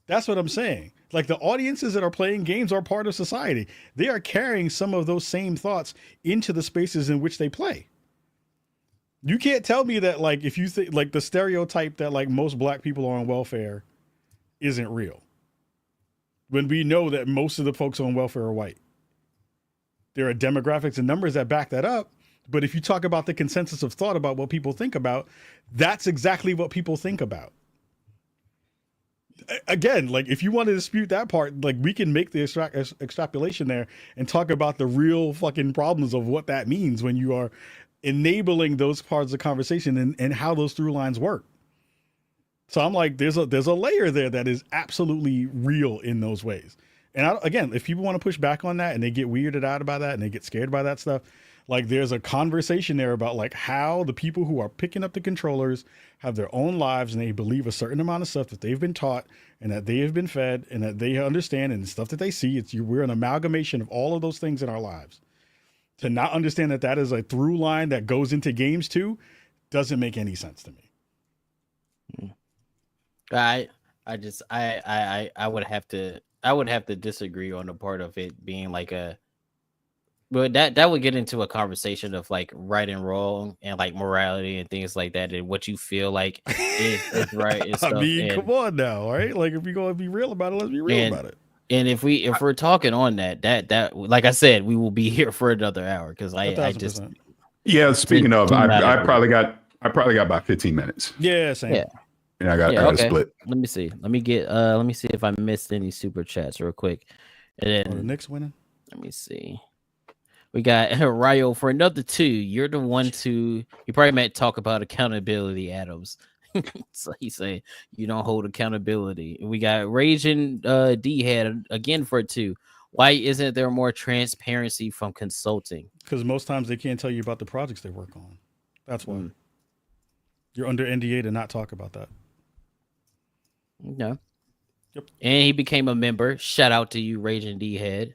That's what I'm saying. Like, the audiences that are playing games are part of society. They are carrying some of those same thoughts into the spaces in which they play. You can't tell me that, like, if you think, like, the stereotype that, like, most black people are on welfare isn't real, when we know that most of the folks on welfare are white. There are demographics and numbers that back that up. But if you talk about the consensus of thought about what people think about, that's exactly what people think about. Again, like, if you want to dispute that part, like, we can make the extrapolation there and talk about the real fucking problems of what that means when you are enabling those parts of the conversation and how those through lines work. So I'm like, there's a layer there that is absolutely real in those ways. And again, if people want to push back on that and they get weirded out about that and they get scared by that stuff, like, there's a conversation there about, like, how the people who are picking up the controllers have their own lives and they believe a certain amount of stuff that they've been taught and that they have been fed and that they understand, and the stuff that they see. We're an amalgamation of all of those things in our lives. To not understand that is a through line that goes into games too doesn't make any sense to me. I would have to disagree on the part of it being like a. But that would get into a conversation of, like, right and wrong and, like, morality and things like that, and what you feel like is right and stuff. I mean, come on now, right? Like, if you're going to be real about it, let's be real about it. And if we're talking on that like I said, we will be here for another hour because I just 1,000%. Yeah, speaking of, do not I agree. probably got about 15 minutes. Yeah, same. Yeah. And I got Yeah, to okay. split. Let me see. Let me see if I missed any super chats real quick. And Oh, the then Knicks winning. let me see. We got Ryo for another 2. You're the one to you probably meant talk about accountability, Adams. So he's saying you don't hold accountability. We got Raging D head again for 2. Why isn't there more transparency from consulting? Because most times they can't tell you about the projects they work on. That's why. Mm. You're under NDA to not talk about that. No. Yep. And he became a member. Shout out to you, Raging D head.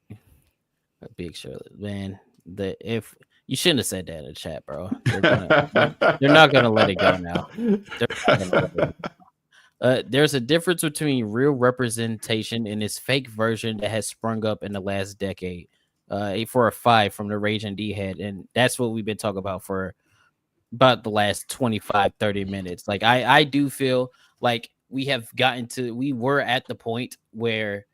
A big Charlotte, man. If you shouldn't have said that in the chat, bro. They're not gonna let it go now. There's a difference between real representation and this fake version that has sprung up in the last decade. For a 5 from the Raging D head, and that's what we've been talking about for about the last 25-30 minutes. Like I do feel like we were at the point where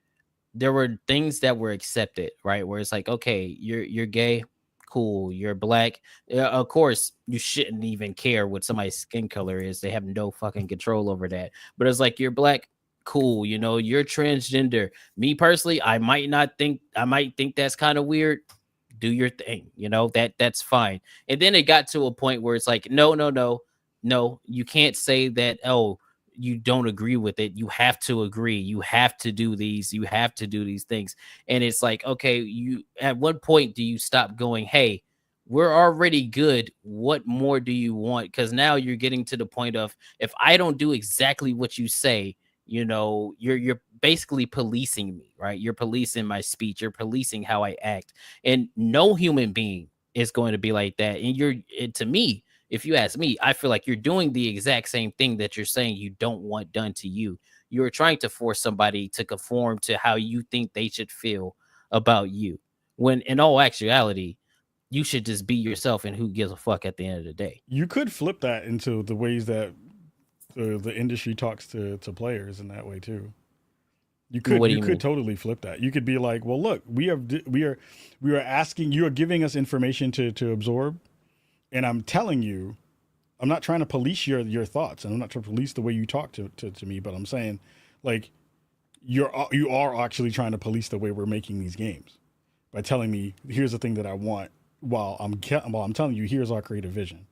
there were things that were accepted, right? Where it's like, okay, you're gay, cool. You're black, of course you shouldn't even care what somebody's skin color is. They have no fucking control over that. But it's like, you're black, cool. You're transgender. Me personally, I might think that's kind of weird. Do your thing, that's fine. And then it got to a point where it's like, no, you can't say that. Oh, you don't agree with it. You have to agree. You have to do these. You have to do these things. And it's like, okay, at what point do you stop going, hey, we're already good. What more do you want? Because now you're getting to the point of, if I don't do exactly what you say, you're basically policing me, right? You're policing my speech. You're policing how I act. And no human being is going to be like that. And to me, if you ask me, I feel like you're doing the exact same thing that you're saying you don't want done to you. You're trying to force somebody to conform to how you think they should feel about you. When in all actuality, you should just be yourself, and who gives a fuck at the end of the day. You could flip that into the ways that the industry talks to players in that way too. You could totally flip that. You could be like, well, look, we are asking, you are giving us information to absorb. And I'm telling you, I'm not trying to police your thoughts, and I'm not trying to police the way you talk to me, but I'm saying, like, you are actually trying to police the way we're making these games by telling me, here's the thing that I want, while I'm telling you, here's our creative vision.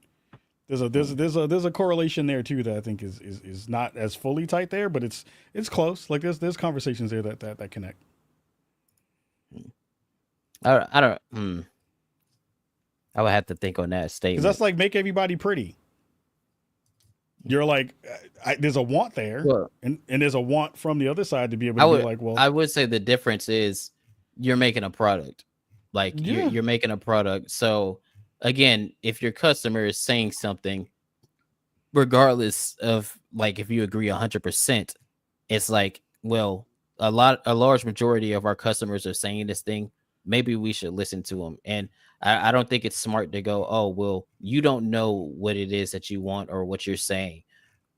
There's a correlation there too that I think is not as fully tight there, but it's close. Like there's conversations there that connect. I don't. I would have to think on that statement. Because that's like, make everybody pretty. You're like, there's a want there, and there's a want from the other side to be able to be like, well, I would say the difference is you're making a product. Like you're making a product. So again, if your customer is saying something, regardless of like if you agree 100%, it's like, well, a large majority of our customers are saying this thing. Maybe we should listen to them. And I don't think it's smart to go, oh, well, you don't know what it is that you want or what you're saying.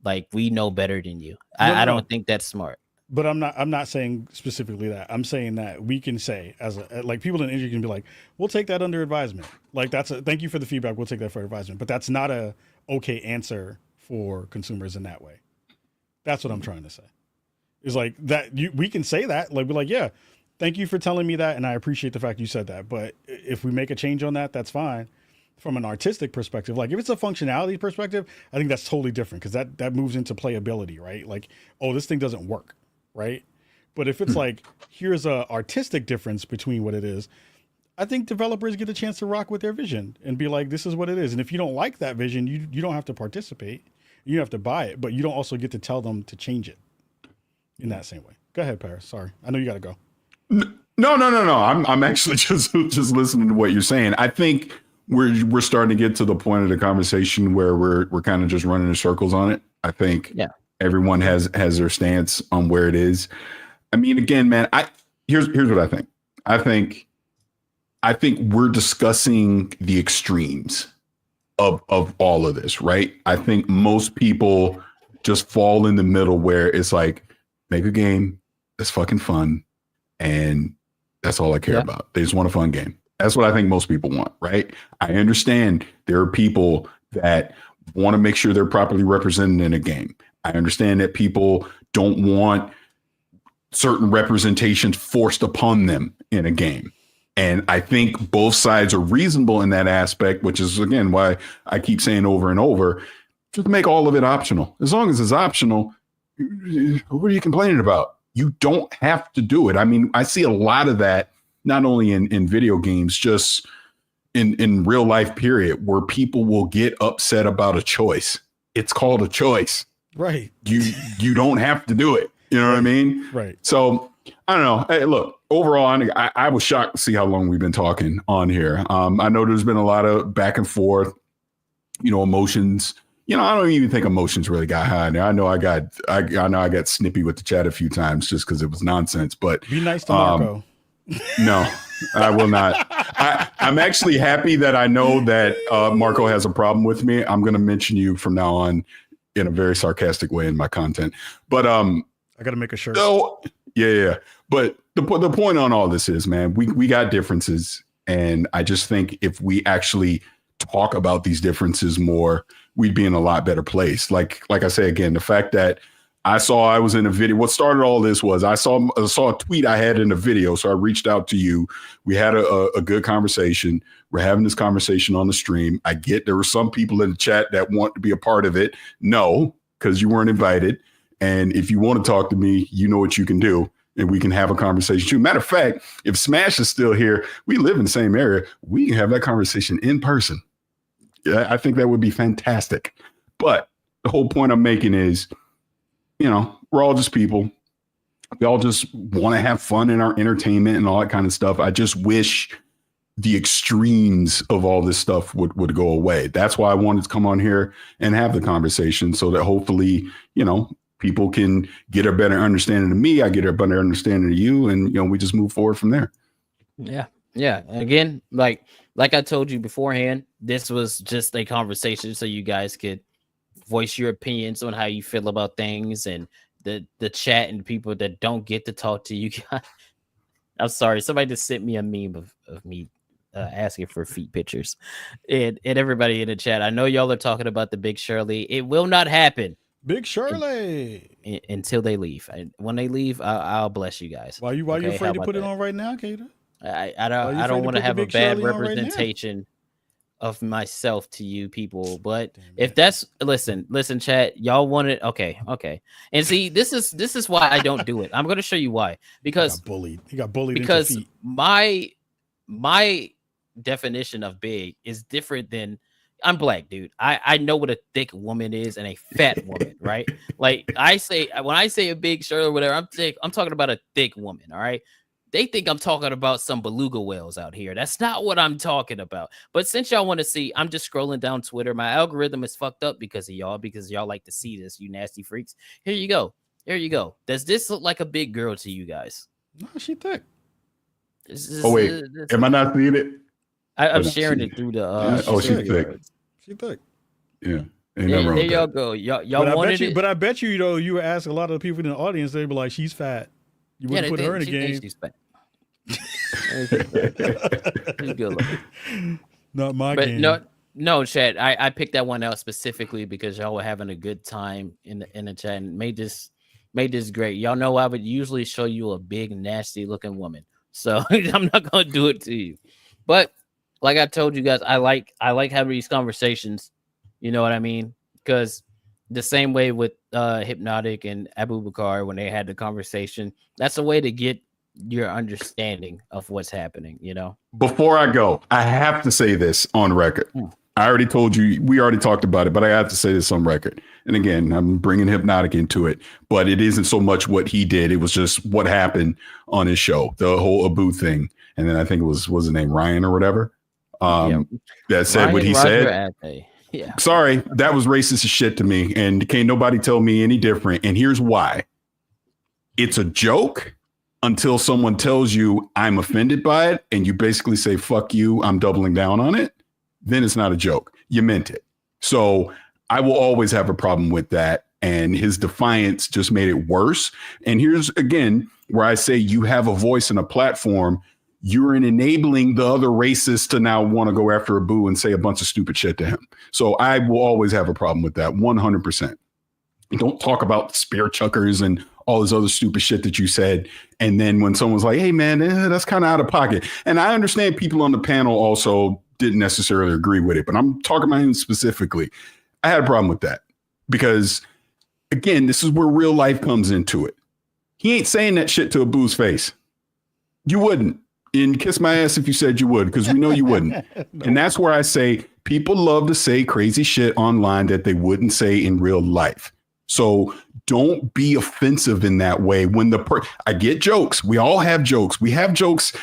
Like, we know better than you. I don't think that's smart. But I'm not saying specifically that. I'm saying that we can say, like, people in the industry can be like, we'll take that under advisement. Like, thank you for the feedback. We'll take that for advisement. But that's not a okay answer for consumers in that way. That's what I'm trying to say. Is like that we can say that, like, be like, yeah, thank you for telling me that, and I appreciate the fact you said that. But if we make a change on that, that's fine. From an artistic perspective, like if it's a functionality perspective, I think that's totally different, because that moves into playability, right? Like, oh, this thing doesn't work, right? But if it's like, here's a artistic difference between what it is, I think developers get a chance to rock with their vision and be like, this is what it is. And if you don't like that vision, you don't have to participate. You don't have to buy it, but you don't also get to tell them to change it in that same way. Go ahead, Parris. Sorry, I know you got to go. No. I'm actually just listening to what you're saying. I think we're starting to get to the point of the conversation where we're kind of just running in circles on it. I think everyone has their stance on where it is. I mean, again, man, here's what I think. I think we're discussing the extremes of all of this, right? I think most people just fall in the middle where it's like, make a game, that's fucking fun. And that's all I care about. They just want a fun game. That's what I think most people want, right? I understand there are people that want to make sure they're properly represented in a game. I understand that people don't want certain representations forced upon them in a game. And I think both sides are reasonable in that aspect, which is, again, why I keep saying over and over, just make all of it optional. As long as it's optional, what are you complaining about? You don't have to do it. I mean, I see a lot of that, not only in video games, just in real life, period, where people will get upset about a choice. It's called a choice. Right. You don't have to do it. You know what I mean? Right. So I don't know. Hey, look, overall, I was shocked to see how long we've been talking on here. I know there's been a lot of back and forth, emotions. I don't even think emotions really got high in there. I know I got snippy with the chat a few times just because it was nonsense. But be nice to Marco. No, I will not. I'm actually happy that I know that Marco has a problem with me. I'm going to mention you from now on in a very sarcastic way in my content. But I got to make a shirt. Oh, yeah. But the point on all this is, man, we got differences, and I just think if we actually talk about these differences more, we'd be in a lot better place. Like I say again, the fact that I was in a video. What started all this was I saw a tweet I had in a video. So I reached out to you. We had a good conversation. We're having this conversation on the stream. I get there were some people in the chat that want to be a part of it. No, because you weren't invited. And if you want to talk to me, you know what you can do. And we can have a conversation too. Matter of fact, if Smash is still here, we live in the same area. We can have that conversation in person. Yeah, I think that would be fantastic. But the whole point I'm making is, we're all just people. We all just want to have fun in our entertainment and all that kind of stuff. I just wish the extremes of all this stuff would go away. That's why I wanted to come on here and have the conversation so that hopefully, people can get a better understanding of me. I get a better understanding of you. And, we just move forward from there. Yeah. Yeah. Again, like I told you beforehand, this was just a conversation so you guys could voice your opinions on how you feel about things, and the chat and people that don't get to talk to you guys. I'm sorry. Somebody just sent me a meme of me asking for feet pictures, and everybody in the chat. I know y'all are talking about the Big Shirley. It will not happen. Big Shirley until they leave. When they leave, I'll bless you guys. Why you afraid to put it on right now, Kaida? I don't want to have a bad representation of myself to you people, but if that's listen chat, y'all want it, okay, and see, this is why I don't do it. I'm going to show you why. Because he got bullied because my definition of big is different than I'm black, dude. I know what a thick woman is and a fat woman, right? Like when I say a big shirt or whatever, I'm talking about a thick woman, all right? They think I'm talking about some beluga whales out here. That's not what I'm talking about. But since y'all want to see, I'm just scrolling down Twitter. My algorithm is fucked up because of y'all like to see this, you nasty freaks. Here you go. Does this look like a big girl to you guys? No, she thick. Wait, am I not seeing it? I'm sharing it through the. She's thick. She's thick. Yeah. There y'all go. Y'all wanted it. But I bet you, you would ask a lot of the people in the audience, they'd be like, she's fat. You wouldn't put her in a game. She's good looking. Not my game. No, Chad. I picked that one out specifically because y'all were having a good time in the chat and made this great. Y'all know I would usually show you a big, nasty looking woman, so I'm not gonna do it to you. But like I told you guys, I like having these conversations. You know what I mean? Because the same way with Hypnotic and Abu Bakar when they had the conversation, that's a way to get your understanding of what's happening, Before I go, I have to say this on record. I already told you, we already talked about it, but I have to say this on record. And again, I'm bringing Hypnotic into it, but it isn't so much what he did. It was just what happened on his show, the whole Abu thing. And then I think it was his name Ryan or whatever that said Ryan, what he said. Yeah. Sorry, that was racist as shit to me, and can't nobody tell me any different. And here's why. It's a joke until someone tells you I'm offended by it, and you basically say, fuck you, I'm doubling down on it. Then it's not a joke. You meant it. So I will always have a problem with that. and his defiance just made it worse. And here's again where I say you have a voice and a platform. You're enabling the other racists to now want to go after Abu and say a bunch of stupid shit to him. So I will always have a problem with that 100%. Don't talk about spear chuckers and all this other stupid shit that you said. And then when someone's like, hey, man, that's kind of out of pocket. And I understand people on the panel also didn't necessarily agree with it, but I'm talking about him specifically. I had a problem with that because, again, this is where real life comes into it. He ain't saying that shit to Abu's face. You wouldn't. And kiss my ass if you said you would, because we know you wouldn't. No. And that's where I say people love to say crazy shit online that they wouldn't say in real life. So don't be offensive in that way. When I get jokes. We all have jokes. We have jokes,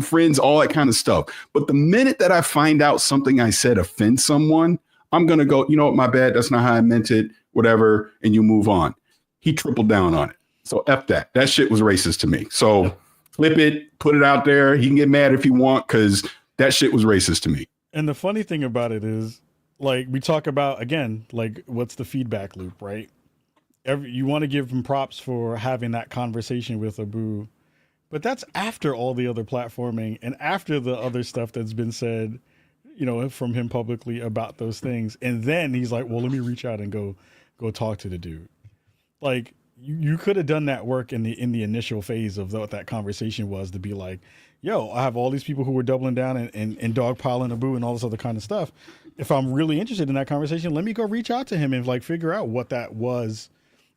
friends, all that kind of stuff. But the minute that I find out something I said offends someone, I'm going to go, you know what, my bad. That's not how I meant it, whatever. And you move on. He tripled down on it. So F that. That shit was racist to me. So flip it, put it out there. He can get mad if he want, because that shit was racist to me. And the funny thing about it is, like, we talk about, again, like, what's the feedback loop, right? You want to give him props for having that conversation with Abu, but that's after all the other platforming and after the other stuff that's been said, you know, from him publicly about those things. And then he's like, well, let me reach out and go talk to the dude. Like, you could have done that work in the initial phase of what that conversation was, to be like, yo, I have all these people who were doubling down and dogpiling Abu and all this other kind of stuff. If I'm really interested in that conversation, let me go reach out to him and like figure out what that was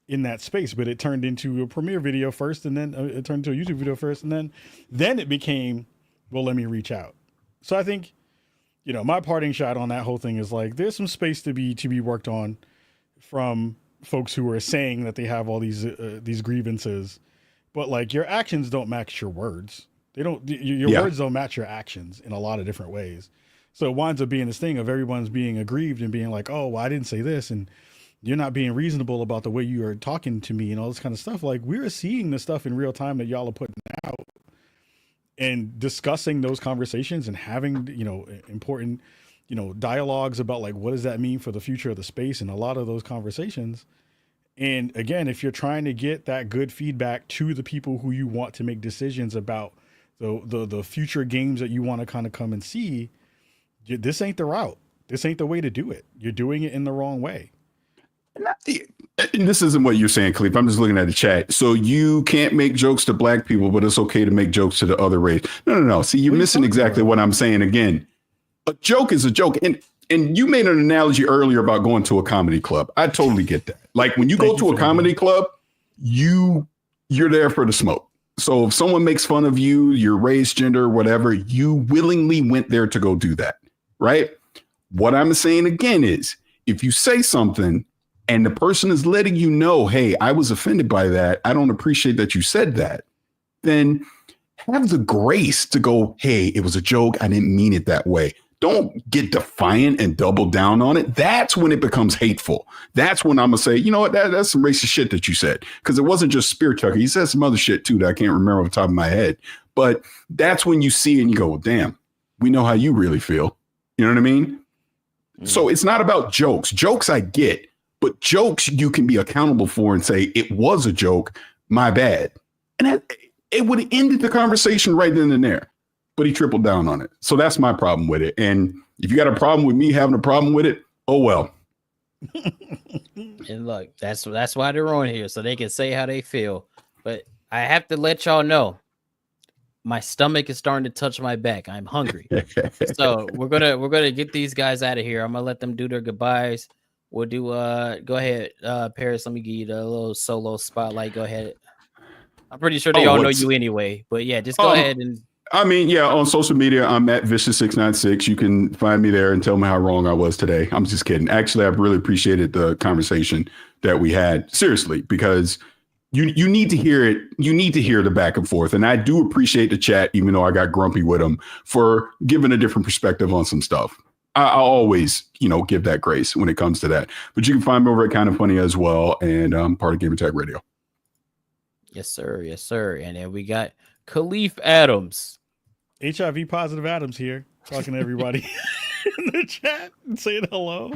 in that space. But it turned into a premiere video first, and then it turned into a YouTube video first, and then it became, well, let me reach out. So I think, you know, my parting shot on that whole thing is like, there's some space to be worked on from folks who are saying that they have all these grievances, but like your actions don't match your words. They don't. Your words don't match your actions in a lot of different ways. So it winds up being this thing of everyone's being aggrieved and being like, oh, well, I didn't say this, and you're not being reasonable about the way you are talking to me and all this kind of stuff. Like, we're seeing the stuff in real time that y'all are putting out, and discussing those conversations and having, you know, important, you know, dialogues about like, what does that mean for the future of the space, and a lot of those conversations. And again, if you're trying to get that good feedback to the people who you want to make decisions about the future games that you want to kind of come and see, this ain't the route. This ain't the way to do it. You're doing it in the wrong way. And this isn't what you're saying, Kahlief. I'm just looking at the chat. So you can't make jokes to black people, but it's okay to make jokes to the other race. No. See, you're missing exactly what I'm saying. Again, a joke is a joke. And you made an analogy earlier about going to a comedy club. I totally get that. Like, when you go to a comedy club, you're there for the smoke. So if someone makes fun of you, your race, gender, whatever, you willingly went there to go do that, right? What I'm saying again is, if you say something and the person is letting you know, hey, I was offended by that, I don't appreciate that you said that, then have the grace to go, hey, it was a joke, I didn't mean it that way. Don't get defiant and double down on it. That's when it becomes hateful. That's when I'm going to say, you know what, that's some racist shit that you said. Because it wasn't just spear chucker. He said some other shit too that I can't remember off the top of my head. But that's when you see it and you go, well, damn, we know how you really feel. You know what I mean? Mm-hmm. So it's not about jokes. Jokes I get, but jokes you can be accountable for and say, it was a joke, my bad. And it would have ended the conversation right then and there. But he tripled down on it. So that's my problem with it. And if you got a problem with me having a problem with it, oh, well. And look, that's why they're on here, so they can say how they feel. But I have to let y'all know, my stomach is starting to touch my back. I'm hungry. So we're gonna get these guys out of here. I'm gonna let them do their goodbyes. We'll do go ahead, Parris. Let me give you the little solo spotlight. Go ahead. I'm pretty sure they all know you anyway. But yeah, just go ahead and. I mean, yeah, on social media, I'm at Vicious696. You can find me there and tell me how wrong I was today. I'm just kidding. Actually, I've really appreciated the conversation that we had. Seriously, because you need to hear it. You need to hear the back and forth. And I do appreciate the chat, even though I got grumpy with them, for giving a different perspective on some stuff. I'll always, give that grace when it comes to that. But you can find me over at Kind of Funny as well. And I'm part of Gamergate Radio. Yes, sir. Yes, sir. And then we got Kahlief Adams. HIV positive Adams here, talking to everybody. in the chat and saying hello.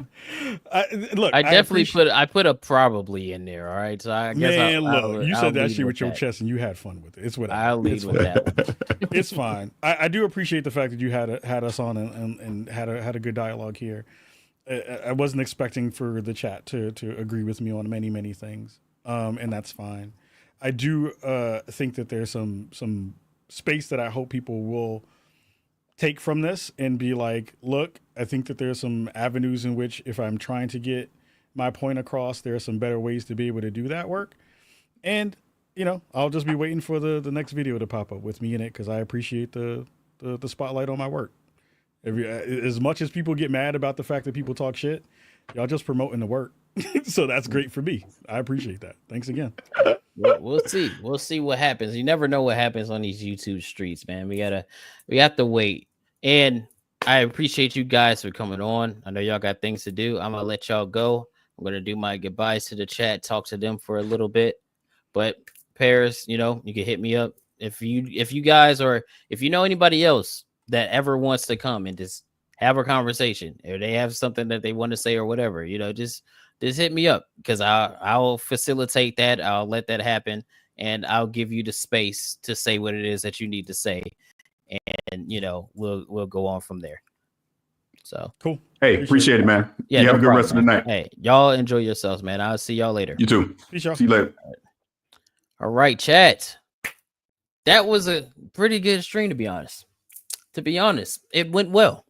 Look, I definitely put a probably in there. All right, so I guess you I'll said that lead shit with your that. chest and you had fun with it. It's whatever. I'll lead with that one. It's fine. I do appreciate the fact that you had us on and had a good dialogue here. I wasn't expecting for the chat to agree with me on many things, and that's fine. I do think that there's some space that I hope people will take from this and be like, look, I think that there's some avenues in which if I'm trying to get my point across, there are some better ways to be able to do that work. And, I'll just be waiting for the next video to pop up with me in it because I appreciate the spotlight on my work. As much as people get mad about the fact that people talk shit, y'all just promoting the work. So that's great for me. I appreciate that. Thanks again. We'll see. We'll see what happens. You never know what happens on these YouTube streets, man. We have to wait. And I appreciate you guys for coming on. I know y'all got things to do. I'm gonna let y'all go. I'm gonna do my goodbyes to the chat, talk to them for a little bit. But Parris, you can hit me up if you guys, or if you know anybody else that ever wants to come and just have a conversation, or they have something that they want to say or whatever, just hit me up, because I'll facilitate that. I'll let that happen, and I'll give you the space to say what it is that you need to say, and we'll go on from there. So cool. Hey, appreciate it, man. Yeah, you have no a good problem, rest of the night. Hey, y'all enjoy yourselves, man. I'll see y'all later. You too. Peace, y'all. See you later. All right, chat. That was a pretty good stream, to be honest. It went well.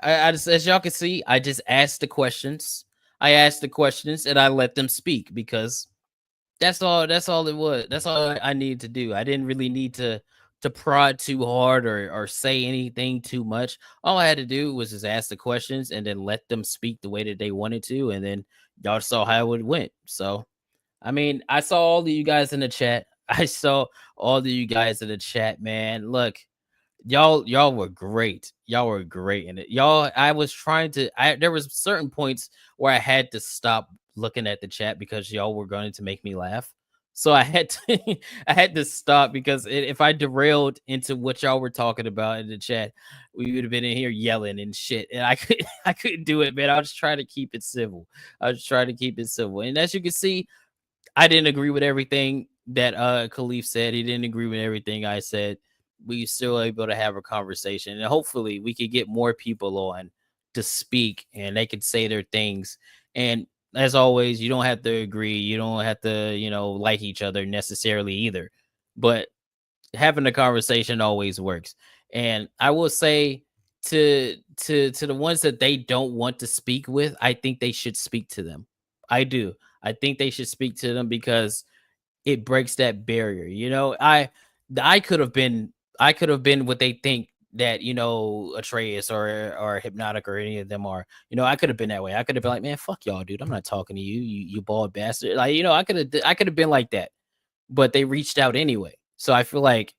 I just, as y'all can see, I just asked the questions. And I let them speak, because that's all it was. That's all I needed to do. I didn't really need to prod too hard or say anything too much. All I had to do was just ask the questions and then let them speak the way that they wanted to, and then y'all saw how it went. So, I mean, I saw all of you guys in the chat. Man. Look, y'all were great. Y'all were great in it. There was certain points where I had to stop looking at the chat because y'all were going to make me laugh. So I had to stop, because if I derailed into what y'all were talking about in the chat, we would have been in here yelling and shit. And I couldn't do it, man. I was trying to keep it civil. And as you can see, I didn't agree with everything that Kahlief said. He didn't agree with everything I said. We still able to have a conversation, and hopefully we could get more people on to speak, and they could say their things. And as always, you don't have to agree. You don't have to, like each other necessarily either. But having a conversation always works. And I will say to the ones that they don't want to speak with, I think they should speak to them. I do. I think they should speak to them, because it breaks that barrier. I could have been what they think that, Atreus or Hypnotic or any of them are. I could have been that way. I could have been like, man, fuck y'all, dude. I'm not talking to you, you bald bastard. Like, I could have been like that. But they reached out anyway. So I feel like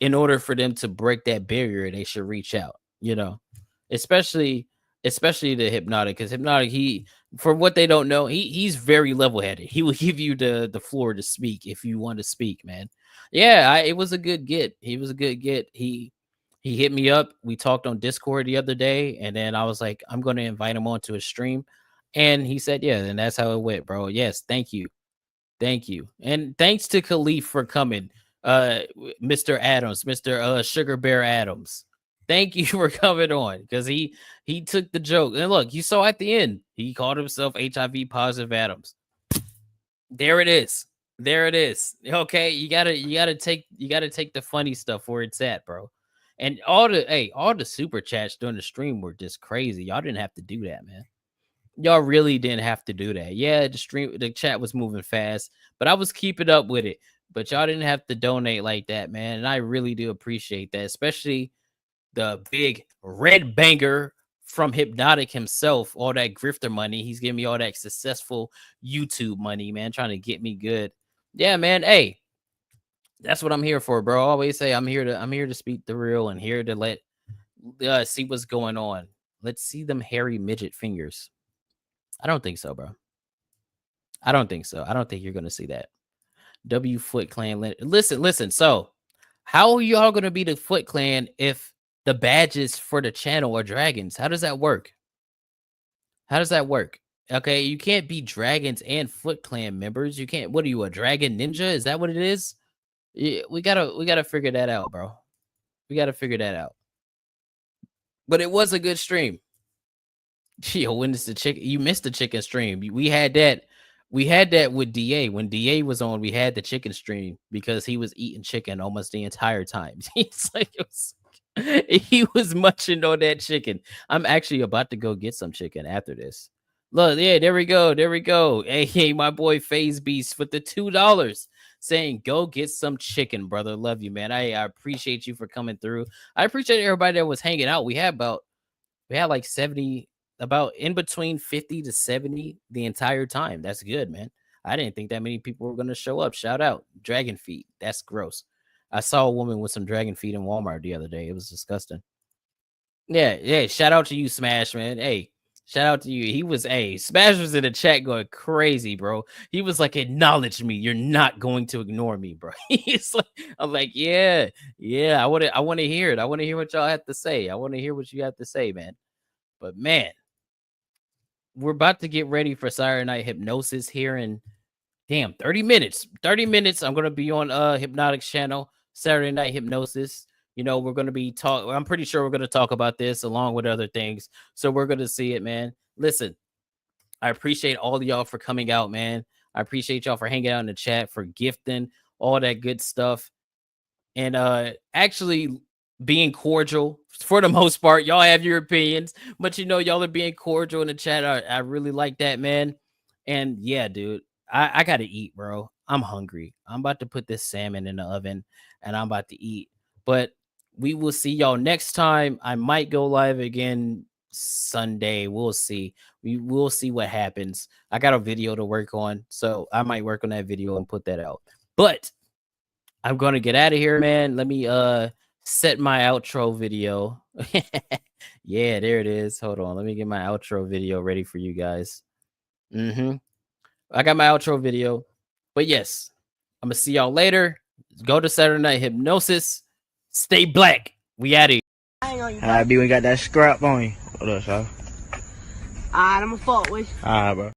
in order for them to break that barrier, they should reach out, especially the Hypnotic, because Hypnotic, for what they don't know, he's very level-headed. He will give you the floor to speak if you want to speak, man. Yeah, it was a good get. He was a good get. He hit me up. We talked on Discord the other day, and then I was like, I'm going to invite him onto a stream. And he said, yeah, and that's how it went, bro. Yes, thank you. And thanks to Kahlief for coming, Mr. Adams, Mr. Sugar Bear Adams. Thank you for coming on, because he took the joke. And look, you saw at the end, he called himself HIV positive Adams. There it is. Okay, you gotta take the funny stuff where it's at, bro. And all the super chats during the stream were just crazy. Y'all didn't have to do that, man. Y'all really didn't have to do that. Yeah, the chat was moving fast, but I was keeping up with it. But y'all didn't have to donate like that, man. And I really do appreciate that, especially the big red banger from Hypnotic himself, all that grifter money. He's giving me all that successful YouTube money, man, trying to get me good. Yeah, man. Hey, that's what I'm here for, bro. I always say I'm here to speak the real, and here to let see what's going on. Let's see them hairy midget fingers. I don't think so, bro. I don't think so. I don't think you're gonna see that. W Foot Clan. Listen. So, how are y'all gonna be the Foot Clan if the badges for the channel are dragons. How does that work? How does that work? Okay, you can't be dragons and Foot Clan members. You can't. What are you, a dragon ninja? Is that what it is? Yeah, we gotta figure that out, bro. We gotta figure that out. But it was a good stream. Yo, when is the chicken? You missed the chicken stream. We had that. We had that with DA. When DA was on, we had the chicken stream because he was eating chicken almost the entire time. He's like, he was munching on that chicken. I'm actually about to go get some chicken after this. Look, yeah, there we go. There we go. Hey, my boy FaZe Beast with the $2 saying, go get some chicken, brother. Love you, man. I appreciate you for coming through. I appreciate everybody that was hanging out. We had like 70, about in between 50 to 70 the entire time. That's good, man. I didn't think that many people were going to show up. Shout out. Dragon feet. That's gross. I saw a woman with some dragon feet in Walmart the other day. It was disgusting. Yeah. Shout out to you, Smash, man. Hey, shout out to you. He was, Smash was in the chat going crazy, bro. He was like, acknowledge me. You're not going to ignore me, bro. He's like, I'm like, yeah. I want to hear it. I want to hear what y'all have to say. I want to hear what you have to say, man. But man, we're about to get ready for Saturday Night Hypnosis here in 30 minutes. 30 minutes. I'm going to be on Hypnotic's channel, Saturday Night Hypnosis. You know, we're going to be I'm pretty sure we're going to talk about this along with other things. So we're going to see it, man. Listen, I appreciate all of y'all for coming out, man. I appreciate y'all for hanging out in the chat, for gifting, all that good stuff. And actually being cordial for the most part. Y'all have your opinions, but you know, y'all are being cordial in the chat. I really like that, man. And yeah, dude, I gotta eat, bro. I'm hungry. I'm about to put this salmon in the oven and I'm about to eat. But we will see y'all next time. I might go live again Sunday. We'll see. We will see what happens. I got a video to work on, so I might work on that video and put that out. But I'm gonna get out of here, man. Let me set my outro video. Yeah, there it is. Hold on. Let me get my outro video ready for you guys. I got my outro video. But yes, I'm gonna see y'all later. Go to Saturday Night Hypnosis. Stay black. We out of here. Alright, B, we got that scrap on you. What up, y'all? Alright, I'm gonna fuck with you. Alright, bro.